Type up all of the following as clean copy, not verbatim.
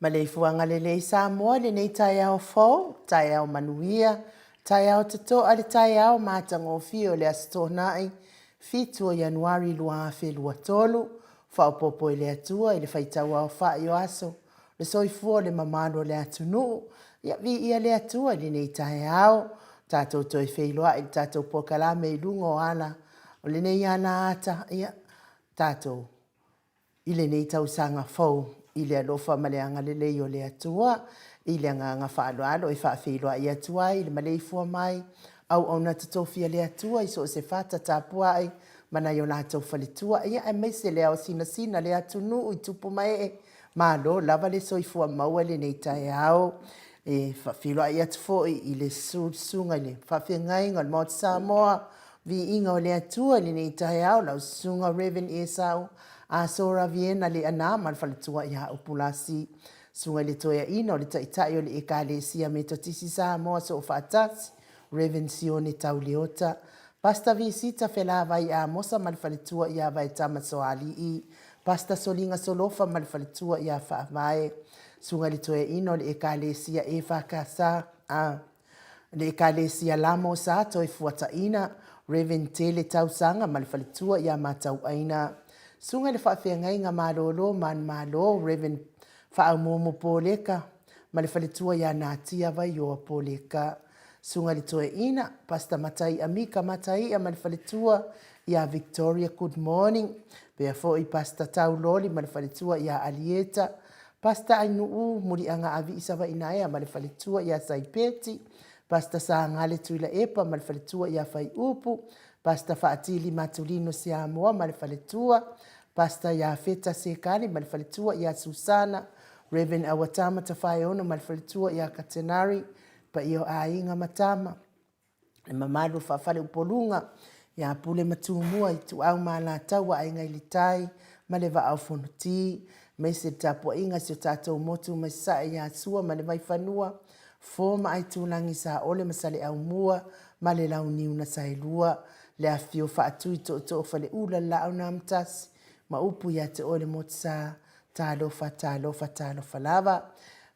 Ma le fuanga le le Samoa le nei tai au fo, tai au manuia, tai au tato ale tai au matango fio le astonai, fitu o Januari lua afe lua tolu, fa popo le atua i le faitau au fa i aso, le soifua le mamano le atunu, ia vi ia le atua le nei tai au, tato toi feiloa i tato pokalame i lungo ala, o le nei ana ata, ia tato. I le nei tausanga fau, i le alofa maleanga le leo le atua, i le nganga whaaloalo i whaafeiloa i atua i le maleifua mai, au ona tatofia le atua i so se whata tāpua ai, mana i o lātou whalitua, ia e meise le au sina sina le atunu i tupu mai e, malo lava le soifua maua le nei tae au, e whaafeiloa i atu fo i le sunga i le whaafengai ngal Mount Samoa, vi inga o le atua le nei tae au, lau sunga Reverend Esau, a sora viena le ana mal faletua ia upulasi sunga le toya ino le taitai o le ekalesia me totisi sa mo so fatas Revensione Tauliota pasta visita fela vai a mosa mal faletua ia vai tama so ali I pasta solinga solofa mal faletua ia fa vai sunga le toya ino le ekalesia e fa kasa a le ekalesia lamo sa toi fuata ina Reventele tausanga mal faletua ia matau aina sunga le whaafengai ngā malolo, man malo, Reverend whaamomo pōleka, ma le whaletua ia nātia vai o pōleka. Sunga le toe ina, pasta matai amika matai a ma le whaletua ia Victoria, good morning. Pea fo I pasta tau loli ma le whaletua ia Alieta. Pasta ainu u muri anga avi isawa inaea ma le whaletua ia Saipeti. Pasta sa ngale tuila epa ma le whaletua ia Whai Upu. Pasta faatili matulino si amoa ma le whaletua. Pasta ia feta sekani ma le whaletua ia Susana. Reverend Awatama Tawhaiona ma le whaletua ia Katenari. Pa io a inga matama. E mamadu whawhale upolunga. Ia pule matumua I tu au ma la taua a inga ilitai. Ma le wa au fonuti. Meise tapua inga si o tātou motu ma sa ia sua ma le vai whanua. Fōma ai tūlangi sa ole masale au mua. Ma le lau niuna sa ilua. Le a fio whaatui to whale ula lau na mtasi. Ma upu ia te ole mot sa tālofa lava.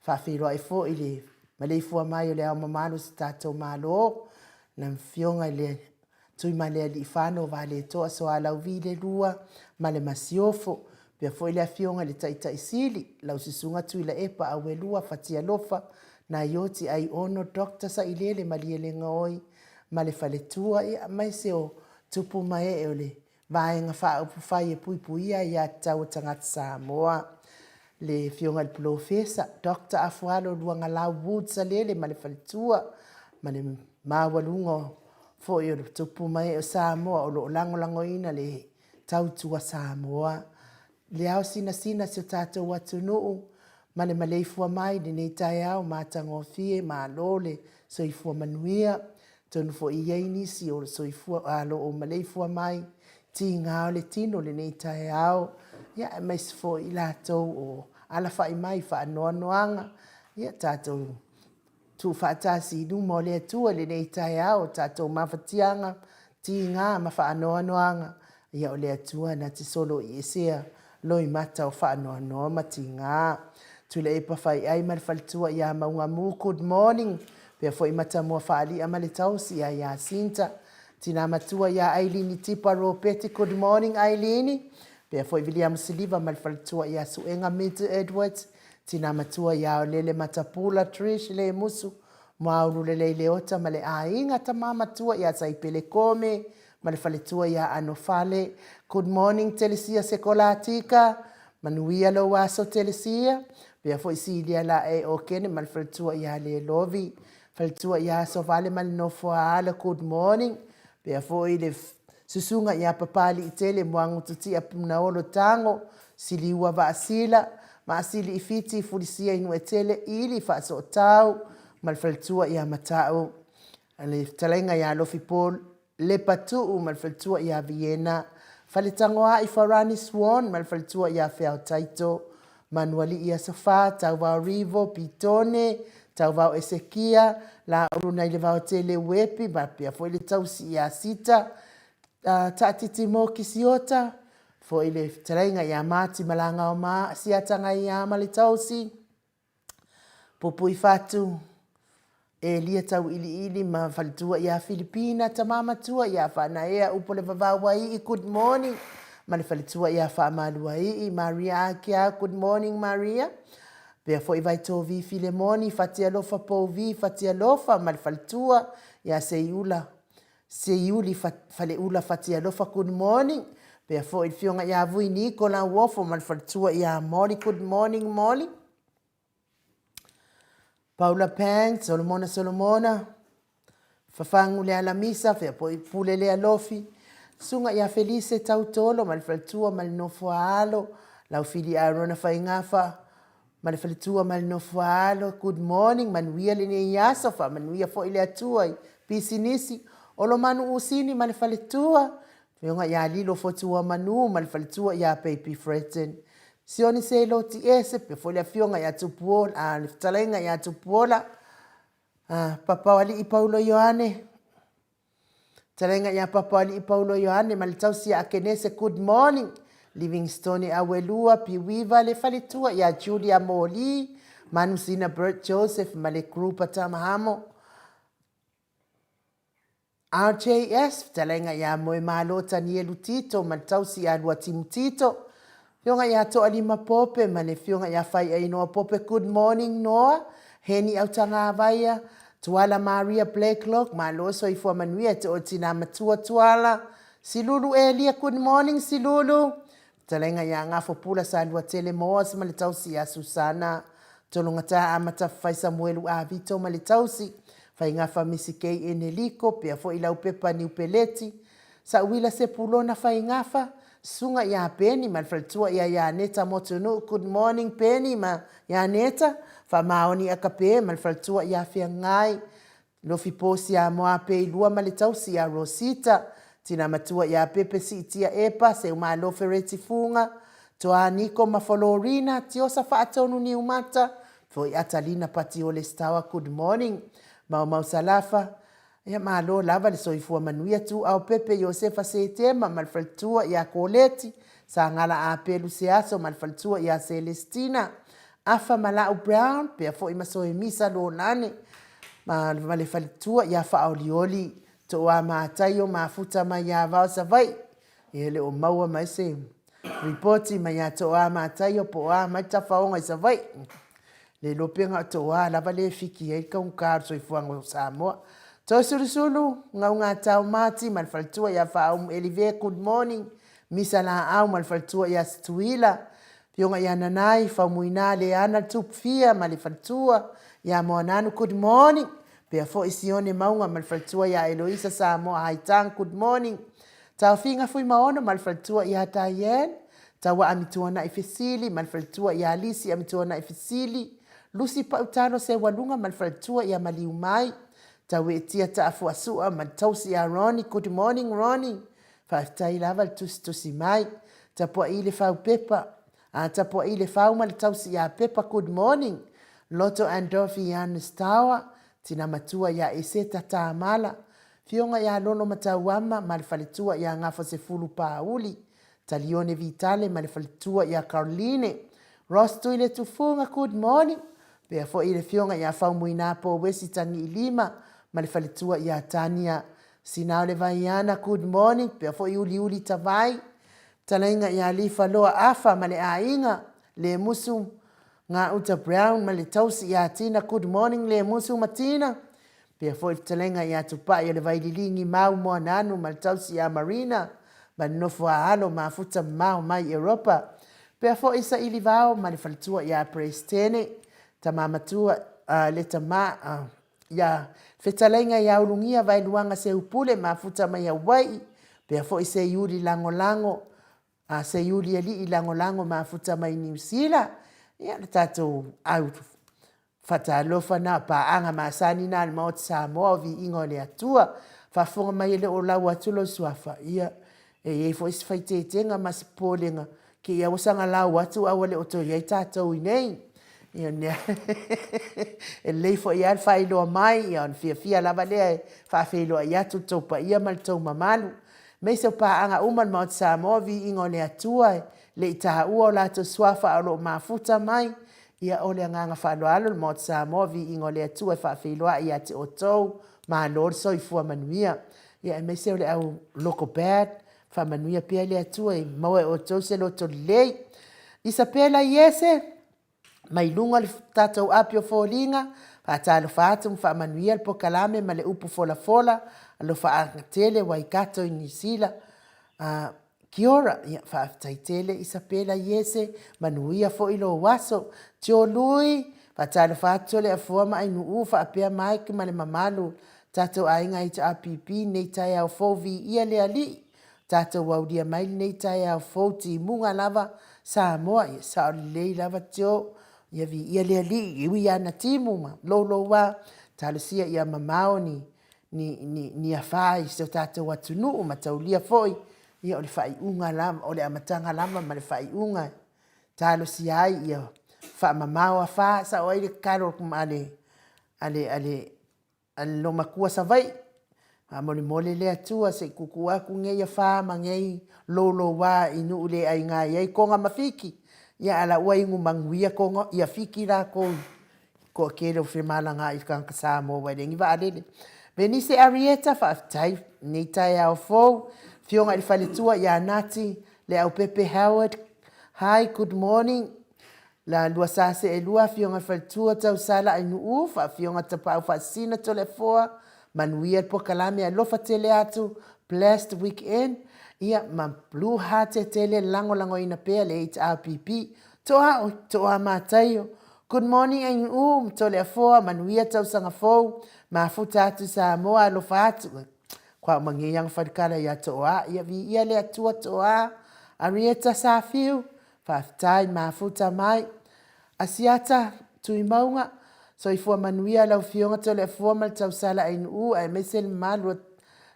Whawhiroa I fo I le maleifua mai o le au mamalo si tātou malo. Na fionga I le tui ma le ali whano wa le toa so a lau vile lua. Ma le masiofo. Pea fo I le a fionga le taita isili. Lau sisunga tui la epa a welua fatia lofa. Na ioti ai ono dokta sa ilele ma liele ngoi. Ma le whaletua ia mai se o tupu mai e ole. Vaenga wha upu whai e pui pui ia tau tangata Samoa. Le fionga le profesa, Dr. Afualo luanga lau Woodsa lele ma le whaletua. Ma le mawalungo fo i o tupu mai o Samoa o lo lango ina le tautua Samoa. Le au sina si o tātou watu nuu. Ma le maleifua mai ni nei tai au mātango fie ma lole soifua manuia. Tonu fo I yeini si o soifua alo o maleifua mai. Ti ngā le tino le nei tae au. Ia e mais fo I lātou o ala whai mai wha noa noanga. Ia tātou tu whaatasi nu mo le atua le nei tae au. Tātou mawhatianga. Ti ngā ma wha noa noanga. Ia o le atua na te solo I esea. Loi mata o wha noa noa ma ti ngā. Tu le epa whai ai ma le whalitua ia maunga mu. Good morning. Pea fo I mata mua whaali ama le tausi ia Sinta. Tina matua ia Ailini Tipa Ropeti. Good morning Ailini. Pea fo I William Siliva ma le whalitua ia Suenga Mita Edwards. Tina matua ia o lele matapula Trish le musu. Mauru le leota ma le ainga ta matua ia Saipele Kome. Ma le whalitua ia Anofale. Good morning Telesia Sekolatika. Manuia lo waso Telesia. Pea fo I Silia la e o kene ma le whalitua ia le lovi. Whalitua ia Sovale ma le nofua ala. Good morning. Pea fo I le susunga ia papali I tele muangu tuti a puna olo tango. Siliua va asila. Ma asili I fiti fulisia inu e tele ili fa so tau. Ma le whalitua ia matau. Le talenga ia lofi pol. Le patu ma le whalitua ia Vienna. Whalitangoa I Farani Swan ma le whalitua ia Whiao Taito. Manuali ia Sofa, tau vau Rivo, Pitone, tau vau Esekia, la uruna I le vau tele wepi, ma pia fo I le tausi ia Sita, Tatiti Mo Kisiota, fo I le tarenga ia Mati Malanga o ma, siatanga ia ma le tausi, Pupui fatu e lia tau ili ma falitua ia Filipina tamama tua ia whanaea upo le vavawai good morning. Ma le falitua ia whamalua i Maria Akia, good morning Maria. Pea fo i vai tō vi Filemoni, fatia lofa po vi, fatia lofa, ma le falitua ia Seiuli fale ula fatia lofa good morning. Pea fo i fionga ia vui Nikola Wofo, ma le falitua ia Molly, good morning Molly. Paula Pang, Solomona, fafangu le alamisa, fea po i pule le alofi. Sunga ia Felice tautolo, ma le falitua ma le nofo alo, lau fili Arona Faingafa, ma le falitua ma le nofo alo, good morning, manuia le ne iasofa, manuia fo i le atuai, pisinisi, olo manu usini ma le falitua, feonga ia lilo fotua manu, ma le falitua ia Baby Fretten. Sioni se lo ti ese pe fo le fionga ia tupuola, le ftalenga ia tupuola, papa wali i Paulo Ioane, talenga ia papa wali i Paulo Ioane, ma le tausi a kenese good morning, Livingstone Awelua, Piwiva le falitua ia Julia Moli, Manusina Bert Joseph, ma le grupa tamahamo, RJS, talenga ia moe malo Tanielu Tito, ma le tausi a lua timu Tito, fionga ia to alima pope, ma le fionga ia fai ai noa pope, good morning Noa, heni au tanga avaia, tuala Maria Blakelock, ma lo so i fua manuia te o tina matua tuala, Silulu Elia, good morning Silulu, talenga ia ngafo pula sa lua tele moas, ma le tausi a Susana, tolongata amata fai Samuelu a Vito, ma le tausi, fai ngafa misi kei eneliko, pia fo ilau pepa ni upeleti, sa uila se pulona fai ngafa, sunga ia Penny, ma falitua ia Neta Motonu, good morning Penny, ma ia Neta, fa maoni akape, ma falitua ia Fiangai, lofi posi a moa pe ilua ma le tausi a Rosita, tina matua ia Pepe si itia epa, se uma lo fereti funga, toa Niko ma Florina, tiosa fa atonu ni umata, fo i Atalina pati o le stawa, good morning, mau salafa, ia malo lava le soifua manuia tu au Pepe Josefa Setema malfaltua ia Coleti sa ngala a pelu seaso malfaltua ia Celestina afa Malau Brown pe fo i masoi misa lo nane ma le faltua ia fa aulioli to a matayo mafuta ma ia va savai ele o maua mai se reporti ma ia to a matayo po a mai tafaonga savai le lopenga to a lava le fiki ai ka un kar soifua ngo Samoa. Tau sulu ngau ngā tau mati malfaltua ia whaum Elive, good morning. Misa la au malfaltua ia Stuila. Pionga ia nanai whaumuina le ana tupfia malifaltua ia moananu, good morning. Pea fo isione maunga malfaltua ia Eloisa Samoa Haitang, good morning. Tau finga fui maono malfaltua ia Tayen. Tawa amituana ifisili malfaltua ia Alisi amituana ifisili. Lucy Pautano se walunga malfaltua ia Maliumai. Tawe tia taafu asua ma tausi ya Ronnie, good morning Ronnie. Whaftai lava tusi mai. Tapua ile fau pepa. Tapua ile fau ma tausi ya pepa, good morning. Loto Andolfi ya Nustawa. Tina matua ya Eseta Taamala. Fionga ya lono matawama malifalitua ya ngafo se fulu pauli. Talione Vitale malifalitua ya Caroline. Ross tuile tufunga, good morning. Pea fo ile fionga ya fau muinapo wesi tangi ilima. Malifalitua ia Tania Sinao le vaiana, good morning. Pea fo uli tavai. Talainga ia lifa loa afa male ainga. Le musu nga uta Brown male tausi ia Tina, good morning le musu Matina. Pea fo talainga ia tupa ia le vaililingi mau moa nanu male tausi ia Marina. Manofo a alo mafuta mau mai Europa. Pea fo isa ili vao malifalitua ia Prestene. Tamamatua le tama ya fetalenga ya ulungia vai luanga se upule mafuta mai Hawaii pe fo se yuli lango se yuli ali lango mafuta mai New Zealand ya tato out fata lofa na pa anga masani na mot Samoa vi ingole atua fa fonga mai le o lawa tulo swafa ya e fo is faite tenga masipolenga ki ya usanga lawa tu awale oto ya tato inei ia ne e leifo ia failo mai ia fia lava le fa failo ia tu topa ia mal to mamalu me se pa anga uman mo Samoa vi ingone atua le ta u la to swafa alo mafuta mai ia o le agaga faaaloalo le mo Samoa viiga o le atua e faafeiloaʻi iā te outou malo le soifua manuia ia e maise o le au local bad faamanuia pea le atua i maua e outou se loto lelei isa pea lai ese mai lunga le tatou api o foliga faatalofa atu ma faamanuia le pokalame ma le upu folafola alo faagatele waikato i nisila Kiora ia faafetaitele isa pela iese manuia foʻi lo aso tiolui faatalofa atu o le afua ma ainuu faapea maiki ma le mamalu tatou aiga i te app nei taeaofou viia le alii tatou aulia mai lenei taeaofou timuga lava Samoa ia sa o lelei lava tio ia viia le alii iui ana timu ma loulou a talosia ia mamao ni afā i se tatou atunuu ma taulia foʻi ia o le faaiʻuga lava o le amataga lava ma le faaiʻuga talosia ai ia faamamao afā sa o ai le kakalo ma ale lomakua savai molemole le atua se kuku aku ngei afā ma ngei loulou ā i nuu le aiga i ai koga mafiki ia ala ua ingu manguia koga ia fiki lakou ko kele o femalaga i kanaka Samoa wai lengi vaalele Venise Arieta faafetai nei taeaofou fioga i le faletua iā nati le au Pepe Howard hi good morning la lua sase e lua fioga i faletua tausala ainuu faafioga tapau faasina tolefoa manuia le pokalame alofa tele atu blessed weekend ia ma blue heart e tele langolangoina pea le HRPP toa mataio good morning ainuu tole afoa manuia tausaga fou mafuta atu Samoa alofa atu kwa mangiang fadkala ya toa ia viia le atua toa Arieta safiu faafetai mafuta mai asiata tuimaunga soifua manuia lau fionga tole afua ma le tausala ainuu ae maise le mamalu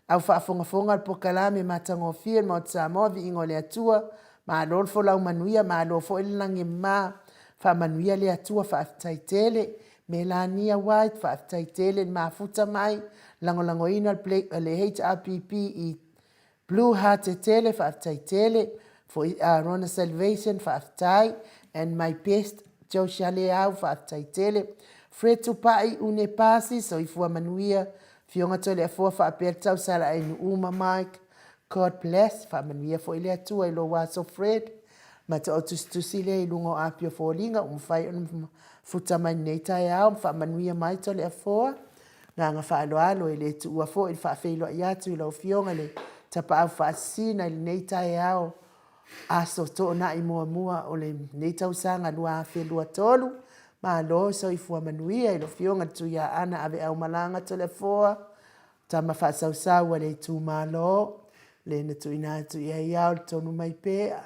au faafogafoga le pokalame matagofia le Mount Samoa viiga o le atua malo le folau manuia malo foʻi le lagema faamanuia le atua faafetai tele Melania White faafetai tele le mafuta mai langolangoina le HRPP i Blue Heart e tele faafetai tele for Rona Salvation faafetai and my best Joshale au faafetai tele Fred Tupai une pasi soifua manuia fionga tole afua faapea tausala ainuu ma Mike God bless faamanuia foʻi le atua i lo waso Fred ma taʻotusitusi le i luga o apio foliga uma fai ona futa mai nei taeao ma faamanuia mai tole afua gaga faaloalo e le tuua foʻi le faafeiloaʻi atu i lau fioga le tapaau faasisina i lenei taeao aso toonaʻi muamua o le nei tausaga lua afelua tolu malo soifua manuia i lo fioga le tuiā ana aveʻau malaga tole afua tama faasausau a le itumālō lena tuuina atu i ai ao le tonu mai pea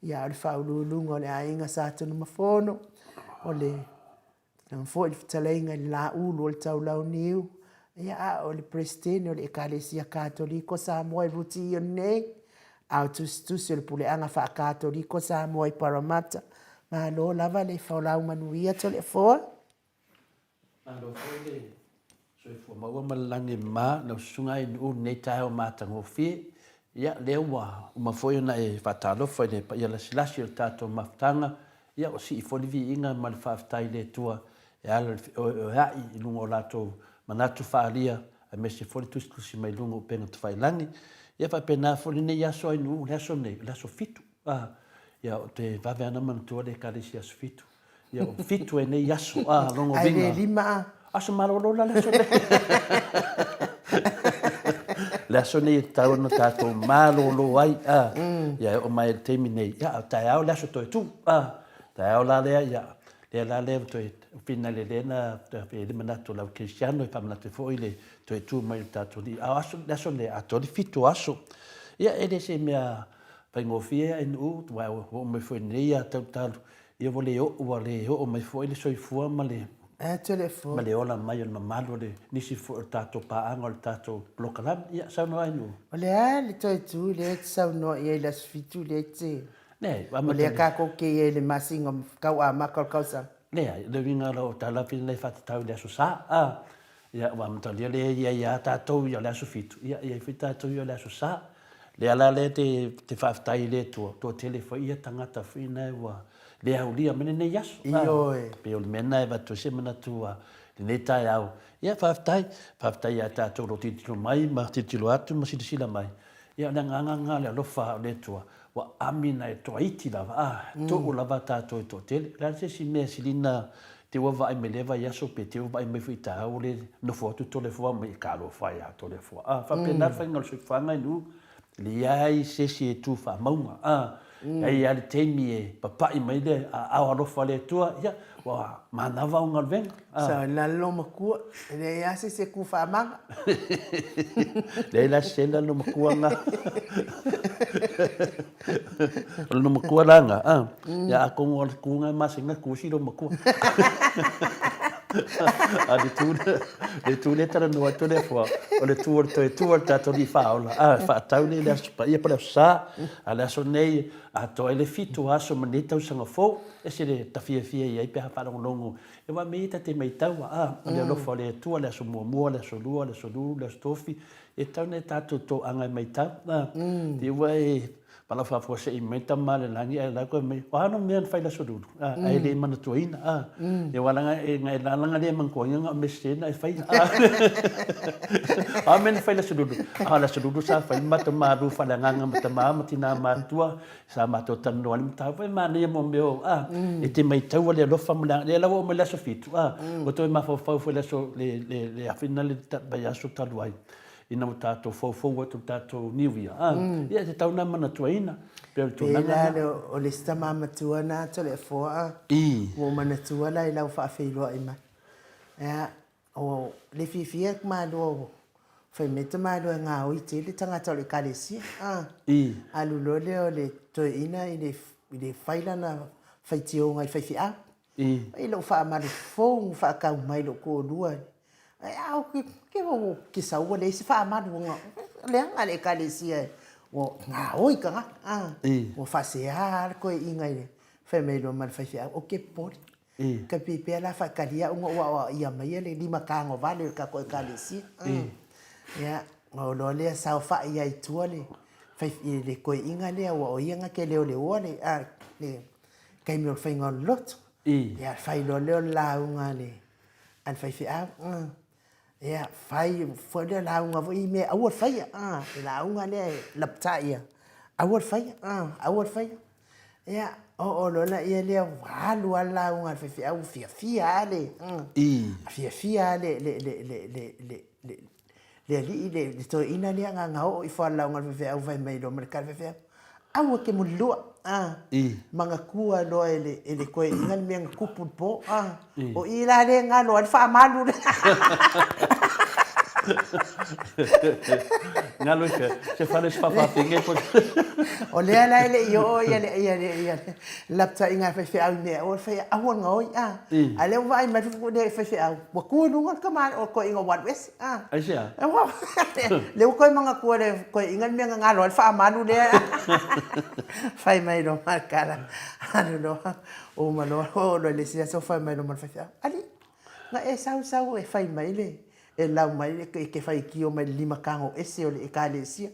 ia o le faaululuga o le aiga sa tonu mafono o le foʻi le fetalaiga i le laʻulu o le taulauniu ia a o le presidene o le ekalesia katoliko Samoa i ruti nei au tusitusi o le puleaga faakatoliko Samoa i Paramata malo lava le faulau manuia tole afoa malo foi le soifua maua ma le lagema na ususuga ainuu nei tae o matagofie ia lea uma foi ona e faatalofa i le paia lasilasi o le tatou mafutaga ia o sii foli viiga ma le faafetai le atua e ala o aʻi i luga o latou manatu faalia a me se foli tusitusi mai luga upega tufailagi ia faapena foli nei aso ainuu le aso nei le aso fitu ia o te vave ana manatua le kalisi aso fitu ia o fitu e nei aso logo ai le vinga lima aso malolola le aso nei le aso nei tau na tatou malolo ai ia o mai le teimi nei ia taeao le aso toe tu taeao la lea ia le la le toe fina le lena pe le manato la cristiano e pa manato foi le toe tu mai tatou li aso le aso le ato le fitu aso ia ele se mea paingofia en u wa o me foi nei a tau ia vole o me foi le soifua ma le telefone ma le ola mai ona malo le nisi fo tatou paanga o le tatou blokalam ia sa no ai no o le a le toi tu le sau no ia le fitu le te ne o le ka ko ke ia le masinga kau a makal kausa ne le vinga lo tala pin le fat tau le sa ia wa mta le ia tatou ia le fitu ia fita tatou ia le sa le ala le te whaafitai le tua tele wha ia tangata whina e wa le au lia mene ne yaso. Iyo e. Pe o le mena e watu se mana tua le ne tai au. Ia whaafitai a tātou ro titilo mai, ma titilo atu, ma sila mai. Ia le nganga le alofa le tua. Wa amina e toa iti lava. To o lava tātou e to tele. La se si mea silina te ua vai me leva yaso pe te ua vai me whita au le no fotu to le fua me ka lo fai a to le fua. Whapena whaingal se whanga inu. Le ai se si e tu wha maunga. Ai ale teimi e papai mai le a alofa le tua. Ia, wa manawa o ngal venga. Sa lalo makua. Le ase se ku whamanga. Le la se lalo makua nga. Lalo makua langa. Ia ako ngol kunga masinga kusiro makua. Le tu le tara no to le fo o le tu ta to di faula fa tau le spa ia para sa ala so nei a to ele fitu aso manita usanga fo e se le tafia ia pe fa longo e wa me te mai tau le lo fo le tu le so mo le so lu le stofi e tau ne to anga mai tau ti wai pala fa fo se i meta male langi e la ko me ano me fa la so dulu ai le mana tuina e wala e ngai la langa le man ko nga me se na fa men fa la so dulu la so dulu sa fa mata maru fa la nga mata matina matua sa mato tan no ali ta fa ma ne mo meo e te mai tau le lo fa mala le la wo me la so fitu o to ma fa la so le a finale ba ya so taluai ina mo tato fofo o tato niwia ia te tauna mana tuaina pe tu nanga o le sta mama tuana to le foa o mana tuala ila fa feilo ima ia o le fifia ma do fa meta ma do nga o ite le tanga to le kalesi alu lo le toina ile faila na faitio ngai faifia ilo fa ma fo fa ka mai lo ko lua au ke o ki sa o le se fa ma do le nga le kalesia o nga oi ka o fa se ko ingai fe me lo mal fa o ke por ka pe la fa kalia o ia mai le lima ka ngo vale ka ko kalesia ya o lo le sa fa ia tu le fa le ko ingai le o ia ke le o le le kai me fa ngol lot ya fa lo la unga le an fa ya fai fo le la unga vo me a wor fai la unga le lapta ia a wor fai ya o lo la ia le walu la unga fai au fia le fia le to ina le nga o i fa la unga fai au vai mai lo mercado fai au ke mo lo manga kua lo ele ko ingal me kupu po o ila le nga lo fa malu ngalo ke se fa les papa pinge po o le ala ele yo ia lapta inga fa au me o fa au nga oi ale vai ma fu de fa au wa ku no ka ma o ko inga wat wes ai sia le ko manga ku le ko ingal me nga lo fa malu le fai mai no marcara no o malo o le sia so fai mai no mar fa ali nga e sau e fai mai le e lau mai ke fai ki o mai lima kango ese o le kalesia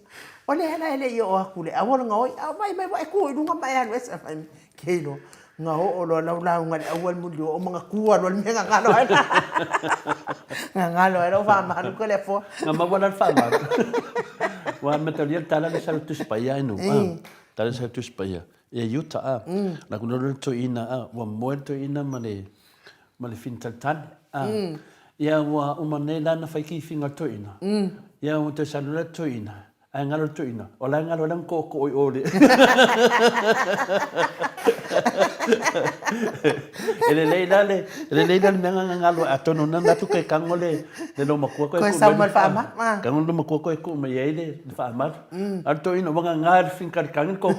o le hala ele yo akule a wona ngoi a mai ku i lunga mai anu ese fai kelo nga o lo lau ngal awal muli o mga kuwa lo me ngalo era fa ma ko le fo nga mawala fa ma wa metal tala le sal tu spaya no tala sal tu spaya e yuta na kuno to ina wa moto ina male fintaltan ia wa umanela na fai ki finga toina ia o te salula toina ai ngalo toina o la ngalo lang ko o ole ele leila nanga ngalo atono nanda tu ke kangole le lo makua ko sa mal fa ma kangol lo makua ko me ele fa ma al toina wanga ngar finka kangin ko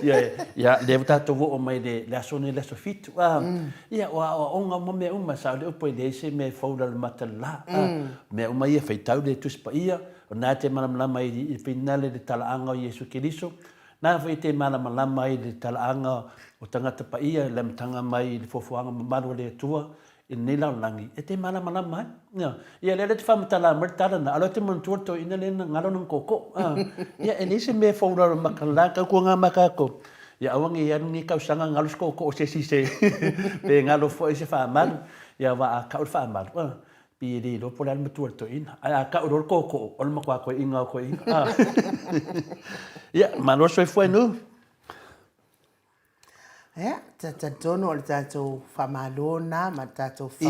ya levta to o mai de la sone la sofit ya wa onga mo me uma sa le po de se me fouda matala me uma ia feitau de tu spa ia na te malam mai i finale de talaanga o Yesu Keriso na foi te malam mai de talaanga o tangata pa ia lem tanga mai de fofuanga malu le tua nei laulangi e te malama ia le te whamatala martara na alo te mantua to ina le ngalo ng koko ia e nisi me whaura makalaka kua ngā makako ia awangi ia ni kausanga ngalo koko o se sise pe ngalo fo ese whaamaru ia wa a kaur whaamaru piri lo pola matua to ina a kaur koko o makwa ko inga ko inga ia malo so foi nu ta tono le tatou whamalona, ma tatou fe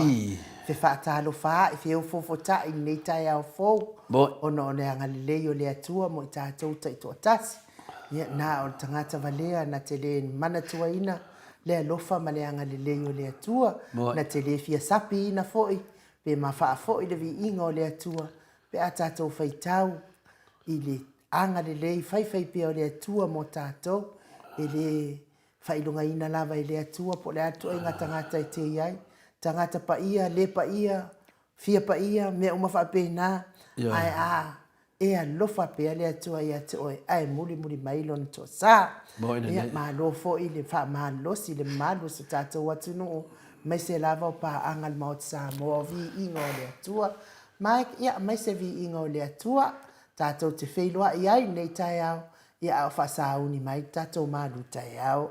whaatalo wha, i feo fofota i nei tai au fou, ono o le angalilei o le atua mo i tatou ta i toa tasi. Na o tangata valea na te le manatua ina, le alofa ma le angalilei o le atua, na te le fia sapi ina foi, pe ma wha foi le vi inga o le atua, pe a tatou whaitau i le angalilei whai pia o le atua mo tatou, e le whailunga ina lava i le atua, po le atua inga tangata i te iai, tangata pa ia, le pa ia, fia pa ia, mea umawha pēnā, ai e a lofa pēa le atua i ate oe, ai muli mailo na toa sā, ia malo fo i le wha malosi, le malo sa tātou atu nuu, mai se lava o pa angal maot sā mo vi inga o le atua, mai se vi inga o le atua, tātou te whailua i ai nei tai au, ia au whasauni mai, tātou malu tai au.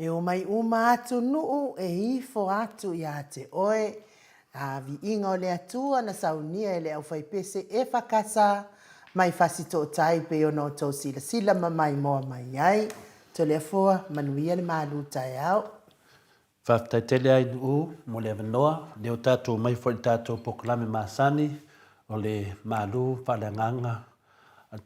E o mai uma atu nuu e hifo atu ia te oe, a vi inga o le atua na saunia e le au whaipese e whakasa mai whasito tai pe o no tau sila mamai moa mai ai, to le fua manuia le malu tai au. Whaftai tele ai mo le avanoa, leo tātou mai fwoi tātou pokolame māsani, o le malu whalenganga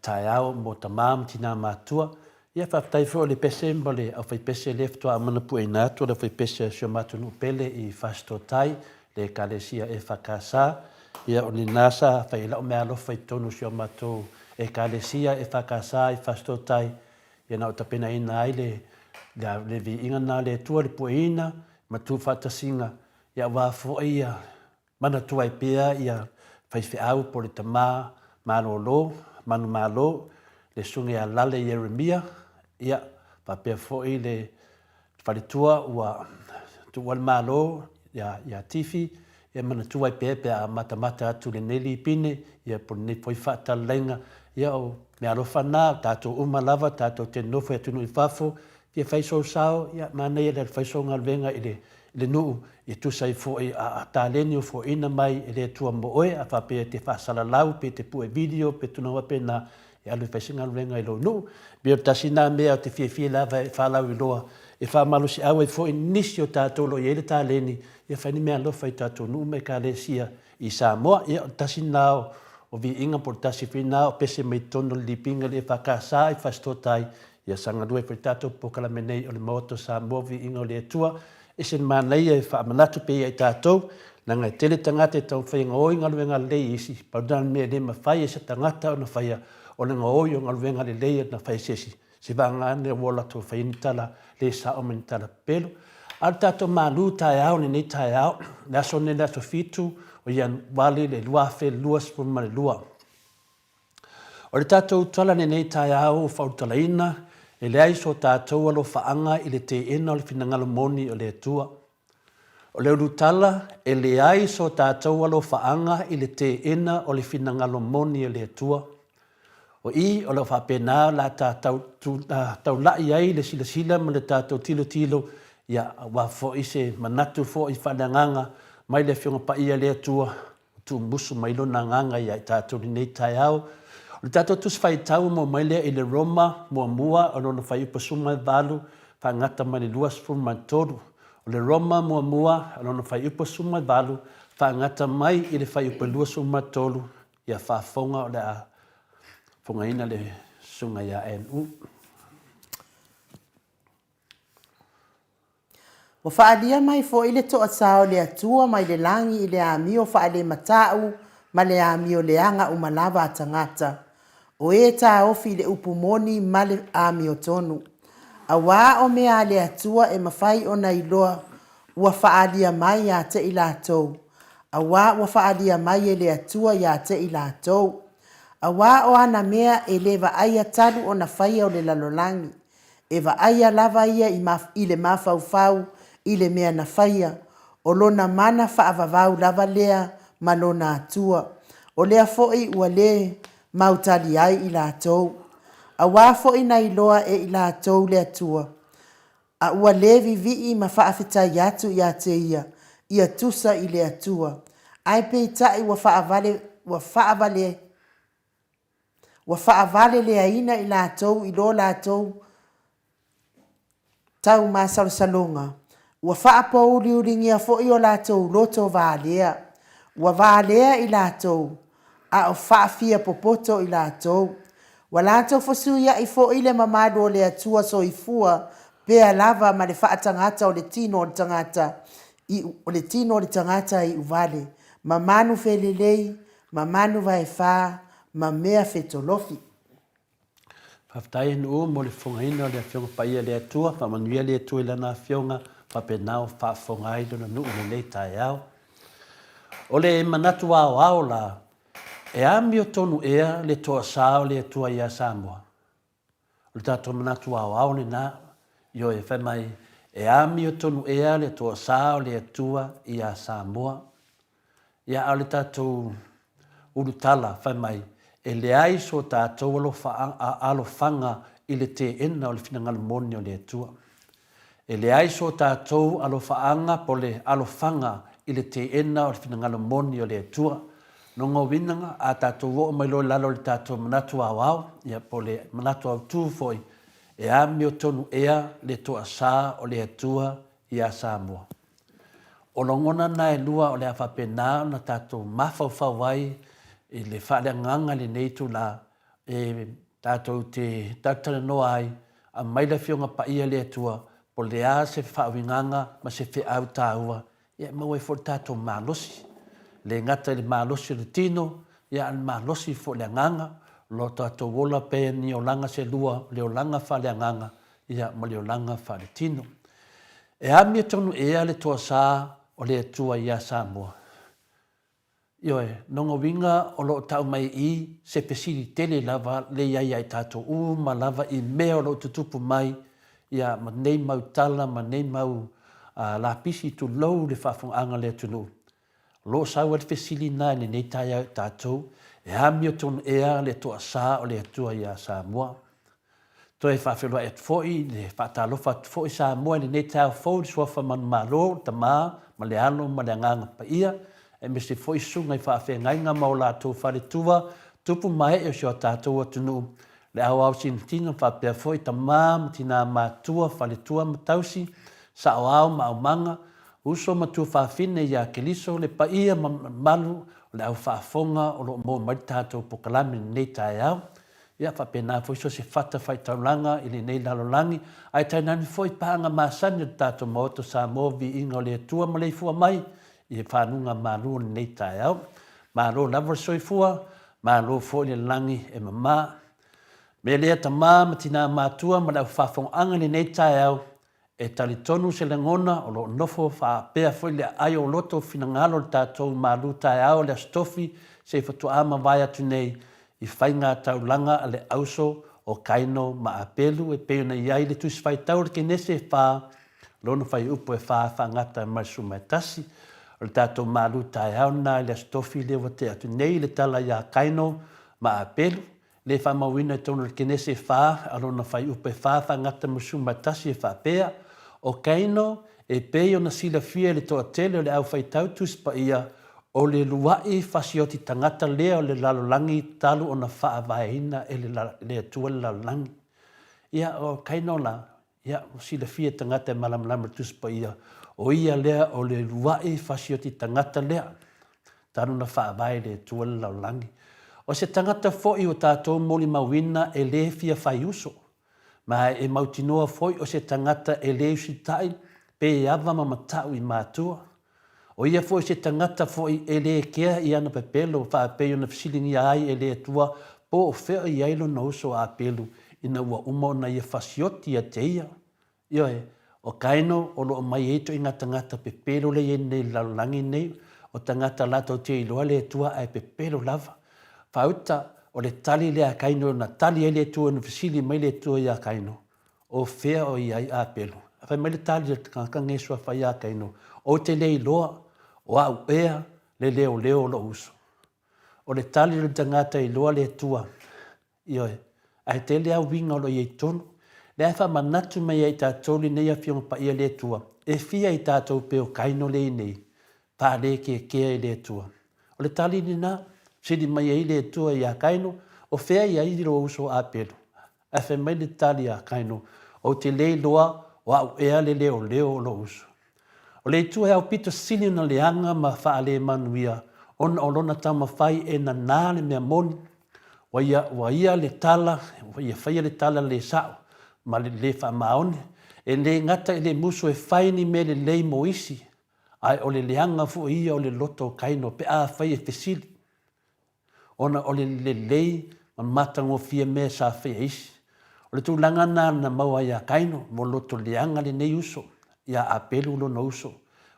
tai au mo tamam tina mātua, ia whaftai fo le pese mbole au whai pese leftoa amana pue nātua, le whai pese sio matu nu pele i whasto tai, le kalesia e whakasa, ia o ni nasa whai lau mea lo whai tonu sio matu e kalesia e whakasa i whasto tai, ia nau tapena ina ai le vi inga nā le tua le pue ina, matu whatasinga, ia wafo ia, mana tua i pia ia whai whi au po le tamā, malo lo, manu malo, le sunga a lale Yeremia ia papea fo'i le whalitua ua tuwal malo ia tifi ia mana tuai pepe a mata atu le neli pine ia por ne poi whaatalenga ia o me alofa nā tātou umalava tātou te nofo e tunu i whafo ia whaiso sao ia mana ia le whaiso ngalwenga le nuu ia tusai fo'i a tāleni o fo'i ina mai le tua mo oe a whapea te whaasalalau pe te pue video pe tuna wape na e alu whaisinga ngalwenga i lo nuu bia tasi nā mea o te fie lava e whalau i loa e whaamalu si awe fo'i nisi o tātou lo i ele tāleni ia whaini mea lofa i tātou nuu me ka le sia i Samoa ia tasi nāo o vi inga por tasi whina o pese mai tono lipinga le whakasa i whastotai ia sanga due por tātou pokala menei o le moto Samoa vi inga o le atua e sen manai e whaamanatu pe i tātou na ngai tele tangata e tau whainga oi ngaluenga lei isi paudan mea le mawhai e sa tangata o na whaia o le ngoi o ngaluenga le lei na whai sesi se vanga ane wola to whaini tala le sa o meni tala pelo al tātou malu tai au ni nei tai au na so ne na so fitu o ian wali le lua fe lua spuma le lua o le tātou tala ne nei tai au o whautalaina e le aiso tātou alo whaanga i le te ena o le finangalo moni o le atua. O le urutala e le aiso tātou alo whaanga i le te ena o le finangalo moni o le atua. O i o le whapena la tātou lai ai le sila ma le tātou tilo ia wa fo i se manatu fo i whananganga mai le whionga pa ia le atua tu musu mai lo na nganga ia tātou ni nei tai au. O tātou tus whai tau mo mai lea i le Roma mua o lona whai upasuma valu whangata mai le luas fuma toru. O le Roma mua o lona whai upasuma valu whangata mai i le whai upalua suma toru ia whafonga o le a whungaina le sunga ia NU. Wa whaalia mai fo i le toa sao le atua mai le langi i le amio whaale matau ma le amio le anga umalawa atangata. O e tā ofi le upumoni ma le amio tonu. A wā o mea le atua e mawhai o na iloa ua whaalia mai a te ilatou. A wā ua whaalia mai e le atua ia te ilatou. A wā o ana mea e le va aia talu o na whaia o le lalolangi. E va aia lava ia i le mawhauwhau i le mea na whaia. O lona mana whaavavau lava lea ma lona atua. O lea fo'i ua le mautali ai i lātou. A wā fo'i na iloa e i lātou le atua. A ua le vivi ma whaafetai atu i a te ia tusa i le atua. Ai pei tai ua whaavale le aina i lātou i lo lātou tau ma salonga. Ua whaapou liuringia fo'i o lātou loto vālea. Ua vālea i lātou. A o whaafia popoto i lātou. Wa lātou fosuia i fo'i le mamado o le atua so i fua pea lava ma le whaatangata o le tino o le tangata i uvale. Ma manu whelelei, ma manu vai wha, ma mea whetolofi. Whaftai nu mo le whungaina o le whionga paia le atua, whamanuia le atua i lana whionga, whapenao whaafonga i dona nuu le nei tai au. O le manatu ao la, e ami o tonu ea le toa sao le atua ia Samoa. O le tātou manatu au ni nā, io e whamai, e ami o tonu ea le toa sao le atua ia Samoa. Ia au le tātou urutala whamai, e le aiso tātou alofanga i le te ena o le finangalo moni o le atua. E le aiso tātou alofaanga po le alofanga i le te ena o le finangalo moni o le atua. Nongo winanga a tātou wo mai lo lalo le tātou manatu au, ia po le manatu au tū foi, e ami o tonu ea le toa sā o le atua ia Samoa. O longona na e lua o le awhapena na tātou mawhauwhau wai i le whaaleanganga le neitu la e tātou te tātana noa ai a maila whionga pa ia le atua po le a se whaawinganga ma se whi au tāua ia maua i fo tātou mālosi. Le ngata le mālosi le tino ia al mālosi fo le anganga lo tātou wola pe ni o langa se lua le o langa whaaleanganga ia ma le o langa whaale tino. E ami tonu ea le toa sā o le atua ia Samoa. Io e, nongo winga o lo tau mai I se pesiri tele lava le iai ai tātou ma lava I mea o lo tutupu mai ia ma nei mau tala, ma nei mau la pisi tu lou le whafunga le tunu. Lo sau at pesili nai ne nei tai au tātou e hami o tonu ea le toa sā o le atua ia Samoa. To e whawhelua e foi, le whatalofa foi Samoa le nei tai au fau le suafa man malo, ta ma le ano, ma le anganga pa ia, e me se foi sunga I whawhe ngai ngā mau lātou whare tua, tupu mai e o sio tātou atunu. Le au sin tina whapea foi ta ma tina mātua whare tua matausi, sa au ma au manga, uso matua whawhine ia keliso le pa ia malu, le au whaafonga o lo mo mai tātou pokalami nei tai au. Ia whapena foi so se whata whai taulanga ili nei lalolangi, ai tainani foi pāanga māsani o tātou maoto sa movi inga o le tua ma leifua mai, I whanunga mālu nei tai au. Mālo lava soifua, mālo foi le langi e mama. Me lea ta ma tina mātua ma lau whafonga ni nei tai au, e tali tonu se le ngona o lo nofo whapea foi le ai o loto finangalo le tātou mālu tai au le stofi se whatu ama vai atu nei, I whainga taulanga a le auso o kaino ma apelu e peo na iai le tusi whai tau ke nese wha lono whai upo e wha whangata mai sumaitasi o le tātou malu tai au na le stofi le wate atu nei le tala ia kaino ma apelu le wha mawina e tono ke nese wha a lono whai upo e wha whangata mai sumaitasi e wha pea o kaino e peo na sila fia le toa tele o le au whai tau tusi pa ia o le luai fasioti tangata lea o le lalolangi talu o na whaavaina e le atua le lalolangi. Ia o kainola, ia o sila fia tangata e malamlama tuspa ia, o ia lea o le luai fasioti tangata lea, talu na whaavai le atua le lalolangi. O se tangata foi o tātou moli mawina e le fia whaiuso, ma e mautinoa foi o se tangata e le usitai pe e ava mamatau I mātua. O ia foi se tangata foi e le kea I ana pepelo whaapeo na fisilingi ai e le atua po o whea I ailo na uso a pelu ina ua umo na ia fasioti a teia. Io e, o kaino o lo mai eito I ngā tangata pepelo le e nei lalangi nei o tangata lato te iloa le atua ai pepelo lava. Whauta o le tali le a kaino na tali e le atua na fisili mai le atua I a kaino o whea o I ai a pelu. Whai mai le tali le kangesua whai a kaino o te le iloa o au ea le leo leo lo uso. O le tali le tangata I loa le tua. Ioe, ai te lea winga o lo I tonu. Le aifa manatu mai ai tātou li nei a fionga pa ia le tua. E fia I tātou peo kaino le nei. Pa le ke kea I le tua. O le tali ni nā, sidi mai ai le tua I a kaino, o fea I ai lo uso a pelo. Ai fe mai le tali a kaino, o te le loa o au ea le leo leo lo uso. O le tua au pito sili na leanga ma wha le manuia, ona o lona tama whai e na nāle mea moni, wa ia le tala, wa ia whaia le tala le sao, ma le wha maone, e le ngata I le muso e whai ni me le lei mo isi, ai o le leanga fu ia o le loto kaino pe a whai e fesili. Ona o le lei ma matango fia me sa whai isi. O le tūlanga na maua ia kaino, mo loto leanga le nei uso, ia a pelu lo no uso.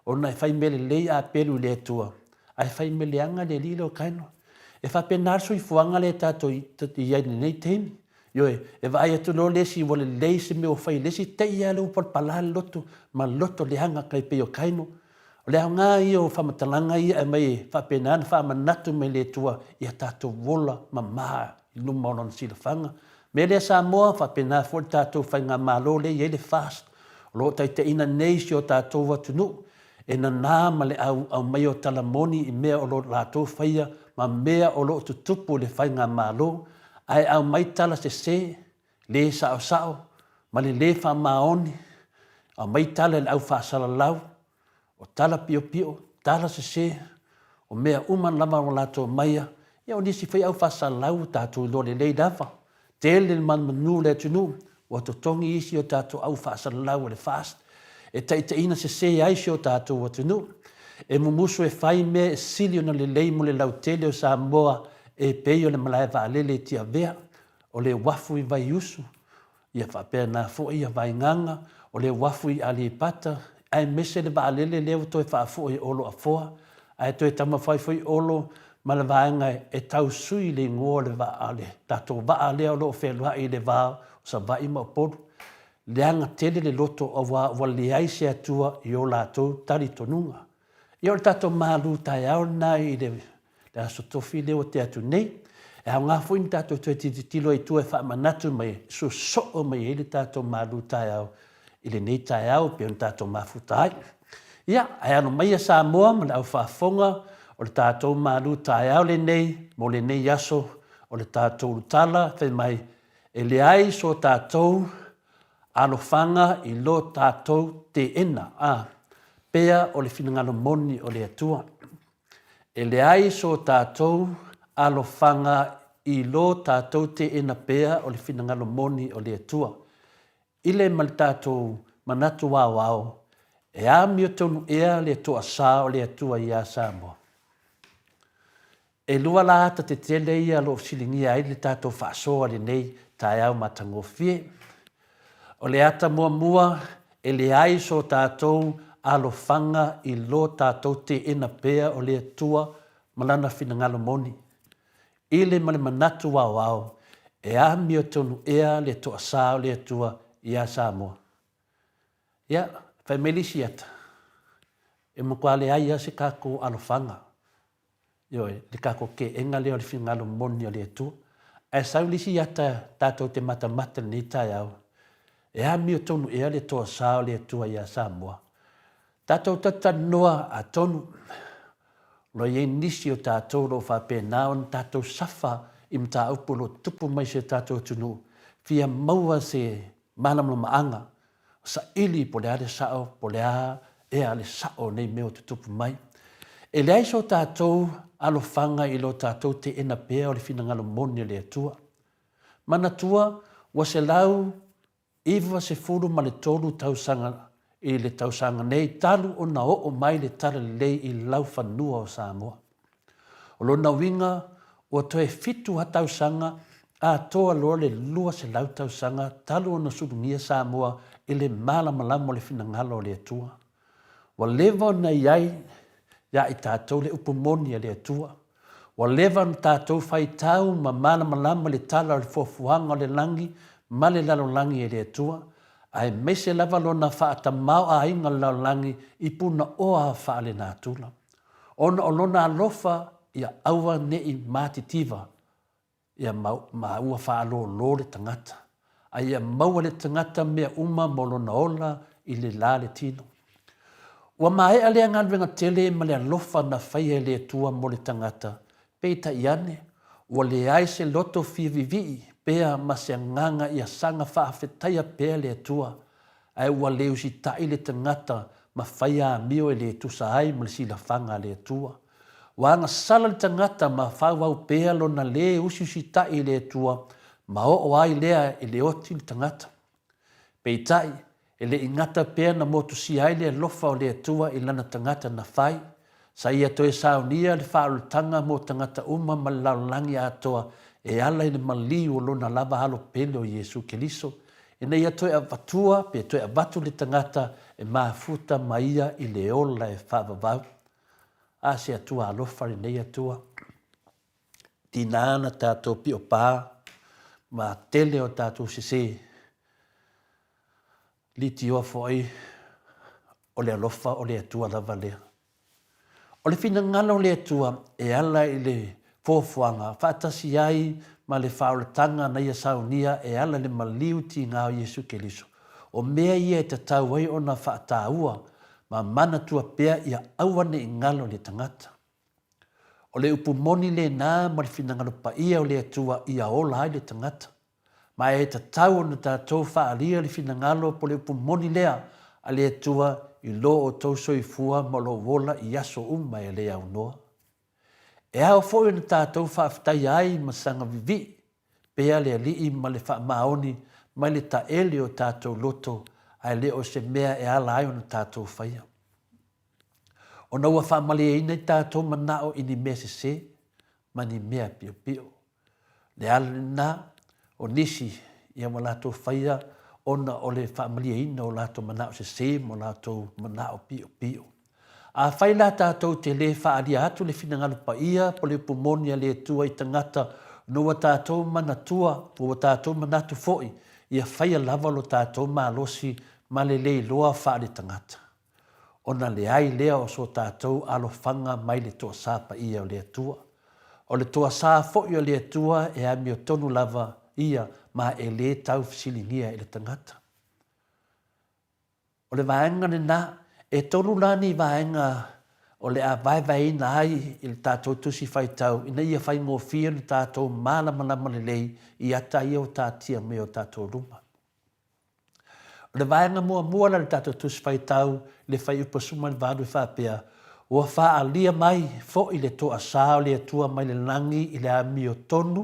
Ona e fai mele lei a pelu le tua. Ai fai mele anga le lilo kaino. E fa penarso I fuanga le tato I iai nei teimi. Ioe, e vai atu lo lesi wale lei se me o fai lesi te ia le upal pala loto, ma loto le hanga kai peo kaino. O le hanga ia o whamatalanga ia e mai fa penana fa manatu me le tua ia tato wola ma maa I luma ona sila fanga. Me le Samoa fa pena fo tato fai ngā malo le ia le fast. Lo tai te ina nei si o tātou watunu, e na nā ma le au mai o talamoni I mea o lo lātou whaia, ma mea o lo tutupu le whai ngā mālo, ai au mai tala se, le sao, ma le wha maoni, au mai tala le au whaasala lau, o tala pio, tala se, o mea uman lama o lātou maia, ia o nisi whai au whaasala lau tātou lo le lei dawa, tele le man manu le tunu, o to tongi isi o tātou au whaasala lau le fast, e te ina se ai si o tātou o tunu, e mumusu e whai mea e sili o na le lei mo le lau tele o Samoa e peo le malai waalele tia vea, o le wafu I vai usu, ia whapea nā fo ia vai nganga, o le wafu I ali pata, ai mese le waalele leo toi whaafo I olo a foa, Ai toi tama whai olo, ma le vaenga e tau sui le ngō le vaa le. Tato vaa lea lo whelua i le vaa, o sa vai ma poru. Leanga tele le loto o wa leai se atua i o lātou tari tonunga. I o le tato malu tai au nai i le aso tofi leo te atu nei. E hau ngā fuini tato tue tilo i tue wha manatu mai, so o mai e le tato malu tai au. I le nei tai au pe un tato mafutai. Ia, ai ano mai a Samoa, ma le au whaafonga, o le tātou malu tai au le nei, mo le nei aso, o le tātou utala, whai mai, e le ai so tātou, alofanga i lo tātou te ena, pea o le finangalo moni o le atua. E le ai so tātou, alofanga i lo tātou te ena pea o le finangalo moni o le atua. Ile mal tātou manatu wāwāo, e a mio tonu ea le atua sā o le atua i a Samoa. E lua la ata te tele ia lo silingia ai le tātou whaasoa le nei tai au matangofie. O le ata mua e le ai so tātou alofanga i lo tātou te ena pea o le atua malana finangalo moni. Ile male manatu wāwāo, e a mio tonu ea le atua sā o le atua i a Samoa. Ia, whai melisi ata. E makuale ai a se kako alofanga. Ioi, le kako ke enga leo le finangalo moni o le atua. E saulisi ata tātou te matamata ni tai au. E a mio tonu ea le toa sao le tua i a Samoa. Tātou tatanoa a tonu. Lo i nisi o tātou lo whapena on tātou safa i mta upu lo tupu mai se tātou tunu. Fia maua se manam maanga. Sa ili po le ale sao, po le a ea le sao nei meo te tupu mai. E le aiso tātou alo whanga i lo tātou te ena pea o le finangalo moni le atua. Mana tua, wa se lau iwa se furu ma le tolu tausanga i le tausanga nei talu o na o mai le tala lei i lau whanua o Samoa. O lo na winga o toe fitu ha tausanga a toa loa le lua se lau tausanga talu o na surungia Samoa i le malamalamo le finangalo le atua. Wa lewa na iai ya i tātou le upumoni le atua. Wa lewa na tātou whai tau ma malamalamo le tala le fofuanga le langi ma le lalolangi e le atua, ai mese lava lona whaata mau a inga lalolangi i puna oa wha le nātula. Ona o lona alofa ia aua nei mātitiva, ia maua wha alo lo le tangata. Ai ia maua le tangata mea uma mo lona ola i le la le tino. Ua mae a lea nganwenga tele ma le alofa na whaia le atua mo le tangata, peita iane, ua le aise loto fia vivii, pea ma se nganga ia sanga whaafetaia pea le atua, ai ua leo si tai le tangata ma whaia mio e le tusa ai ma le sila whanga le atua. Wanga sala le tangata ma whauau pea lo na le usi si tai le atua, ma o ai lea e le oti le tangata. Peitai, e le ingata pea na motu si ai le lofa o le atua i lana tangata na whai, sa ia toe saunia le whaolutanga mo tangata uma ma laulangi atoa, e ala i le mali o lona lava halo pele o Yesu Keliso. E nei atoe a vatua, pe atoe a vatu le tangata e maafuta maia i le ola e whaavavau. A se atua alofa le nei atua. Tina tātou pi o pā, ma tele o tātou sese. Liti o foi o le alofa o le atua lava lea. O le fina ngala o le atua e ala i le fofuanga, whaatasi ai ma le whaolatanga na ia saunia e ala le maliu ti ngā o Yesu Keliso. O mea ia e te tau ai o na whaataua, ma mana tua pea ia awane i ngalo le tangata. O le upumoni le nā ma le finangalo pa ia o le atua ia ola ai le tangata. Ma e te tau o na tātou whaalia le finangalo po le upumoni lea a le atua i lo o tauso i fua ma lo wola i aso uma e lea unoa. E hao fōi na tātou whaaftai ai ma sanga vivi, pea le alii ma le whaamaoni, ma le taele o tātou loto, ai le o se mea e ala ai o na tātou whaia. O na ua whaamale e ina i tātou manao i ni mea se, ma ni mea pio pio. Le ala na, o nisi, ia ma lātou whaia, ona o le whaamale e ina o lātou manao se, ma lātou manao pio pio. A whai la tātou te le whaaria atu le whinangalo pa ia, po le upumoni le tua i tangata, no wa tātou manatua, po wa tātou manatu foi, ia whaia lava lo tātou malosi, ma le loa whaare tangata. Ona le ai lea o so tātou alo whanga mai le toa sāpa ia o le atua. O le toa sā foi o le atua e ami o tonu lava ia ma e le tau fisilingia e le tangata. O le vaenga ne na, e tonu lani vaenga o le a vai na ai i le tātou tusi whai tau, ina ia whai ngō fia le tātou malama le lei i ata ia o tātia me o tātou ruma. O le vaenga mua le tātou tusi whai tau, le whai upasuma le vādu e whapea, ua wha alia mai fo i le toa sāo le atua mai le langi i le amio tonu,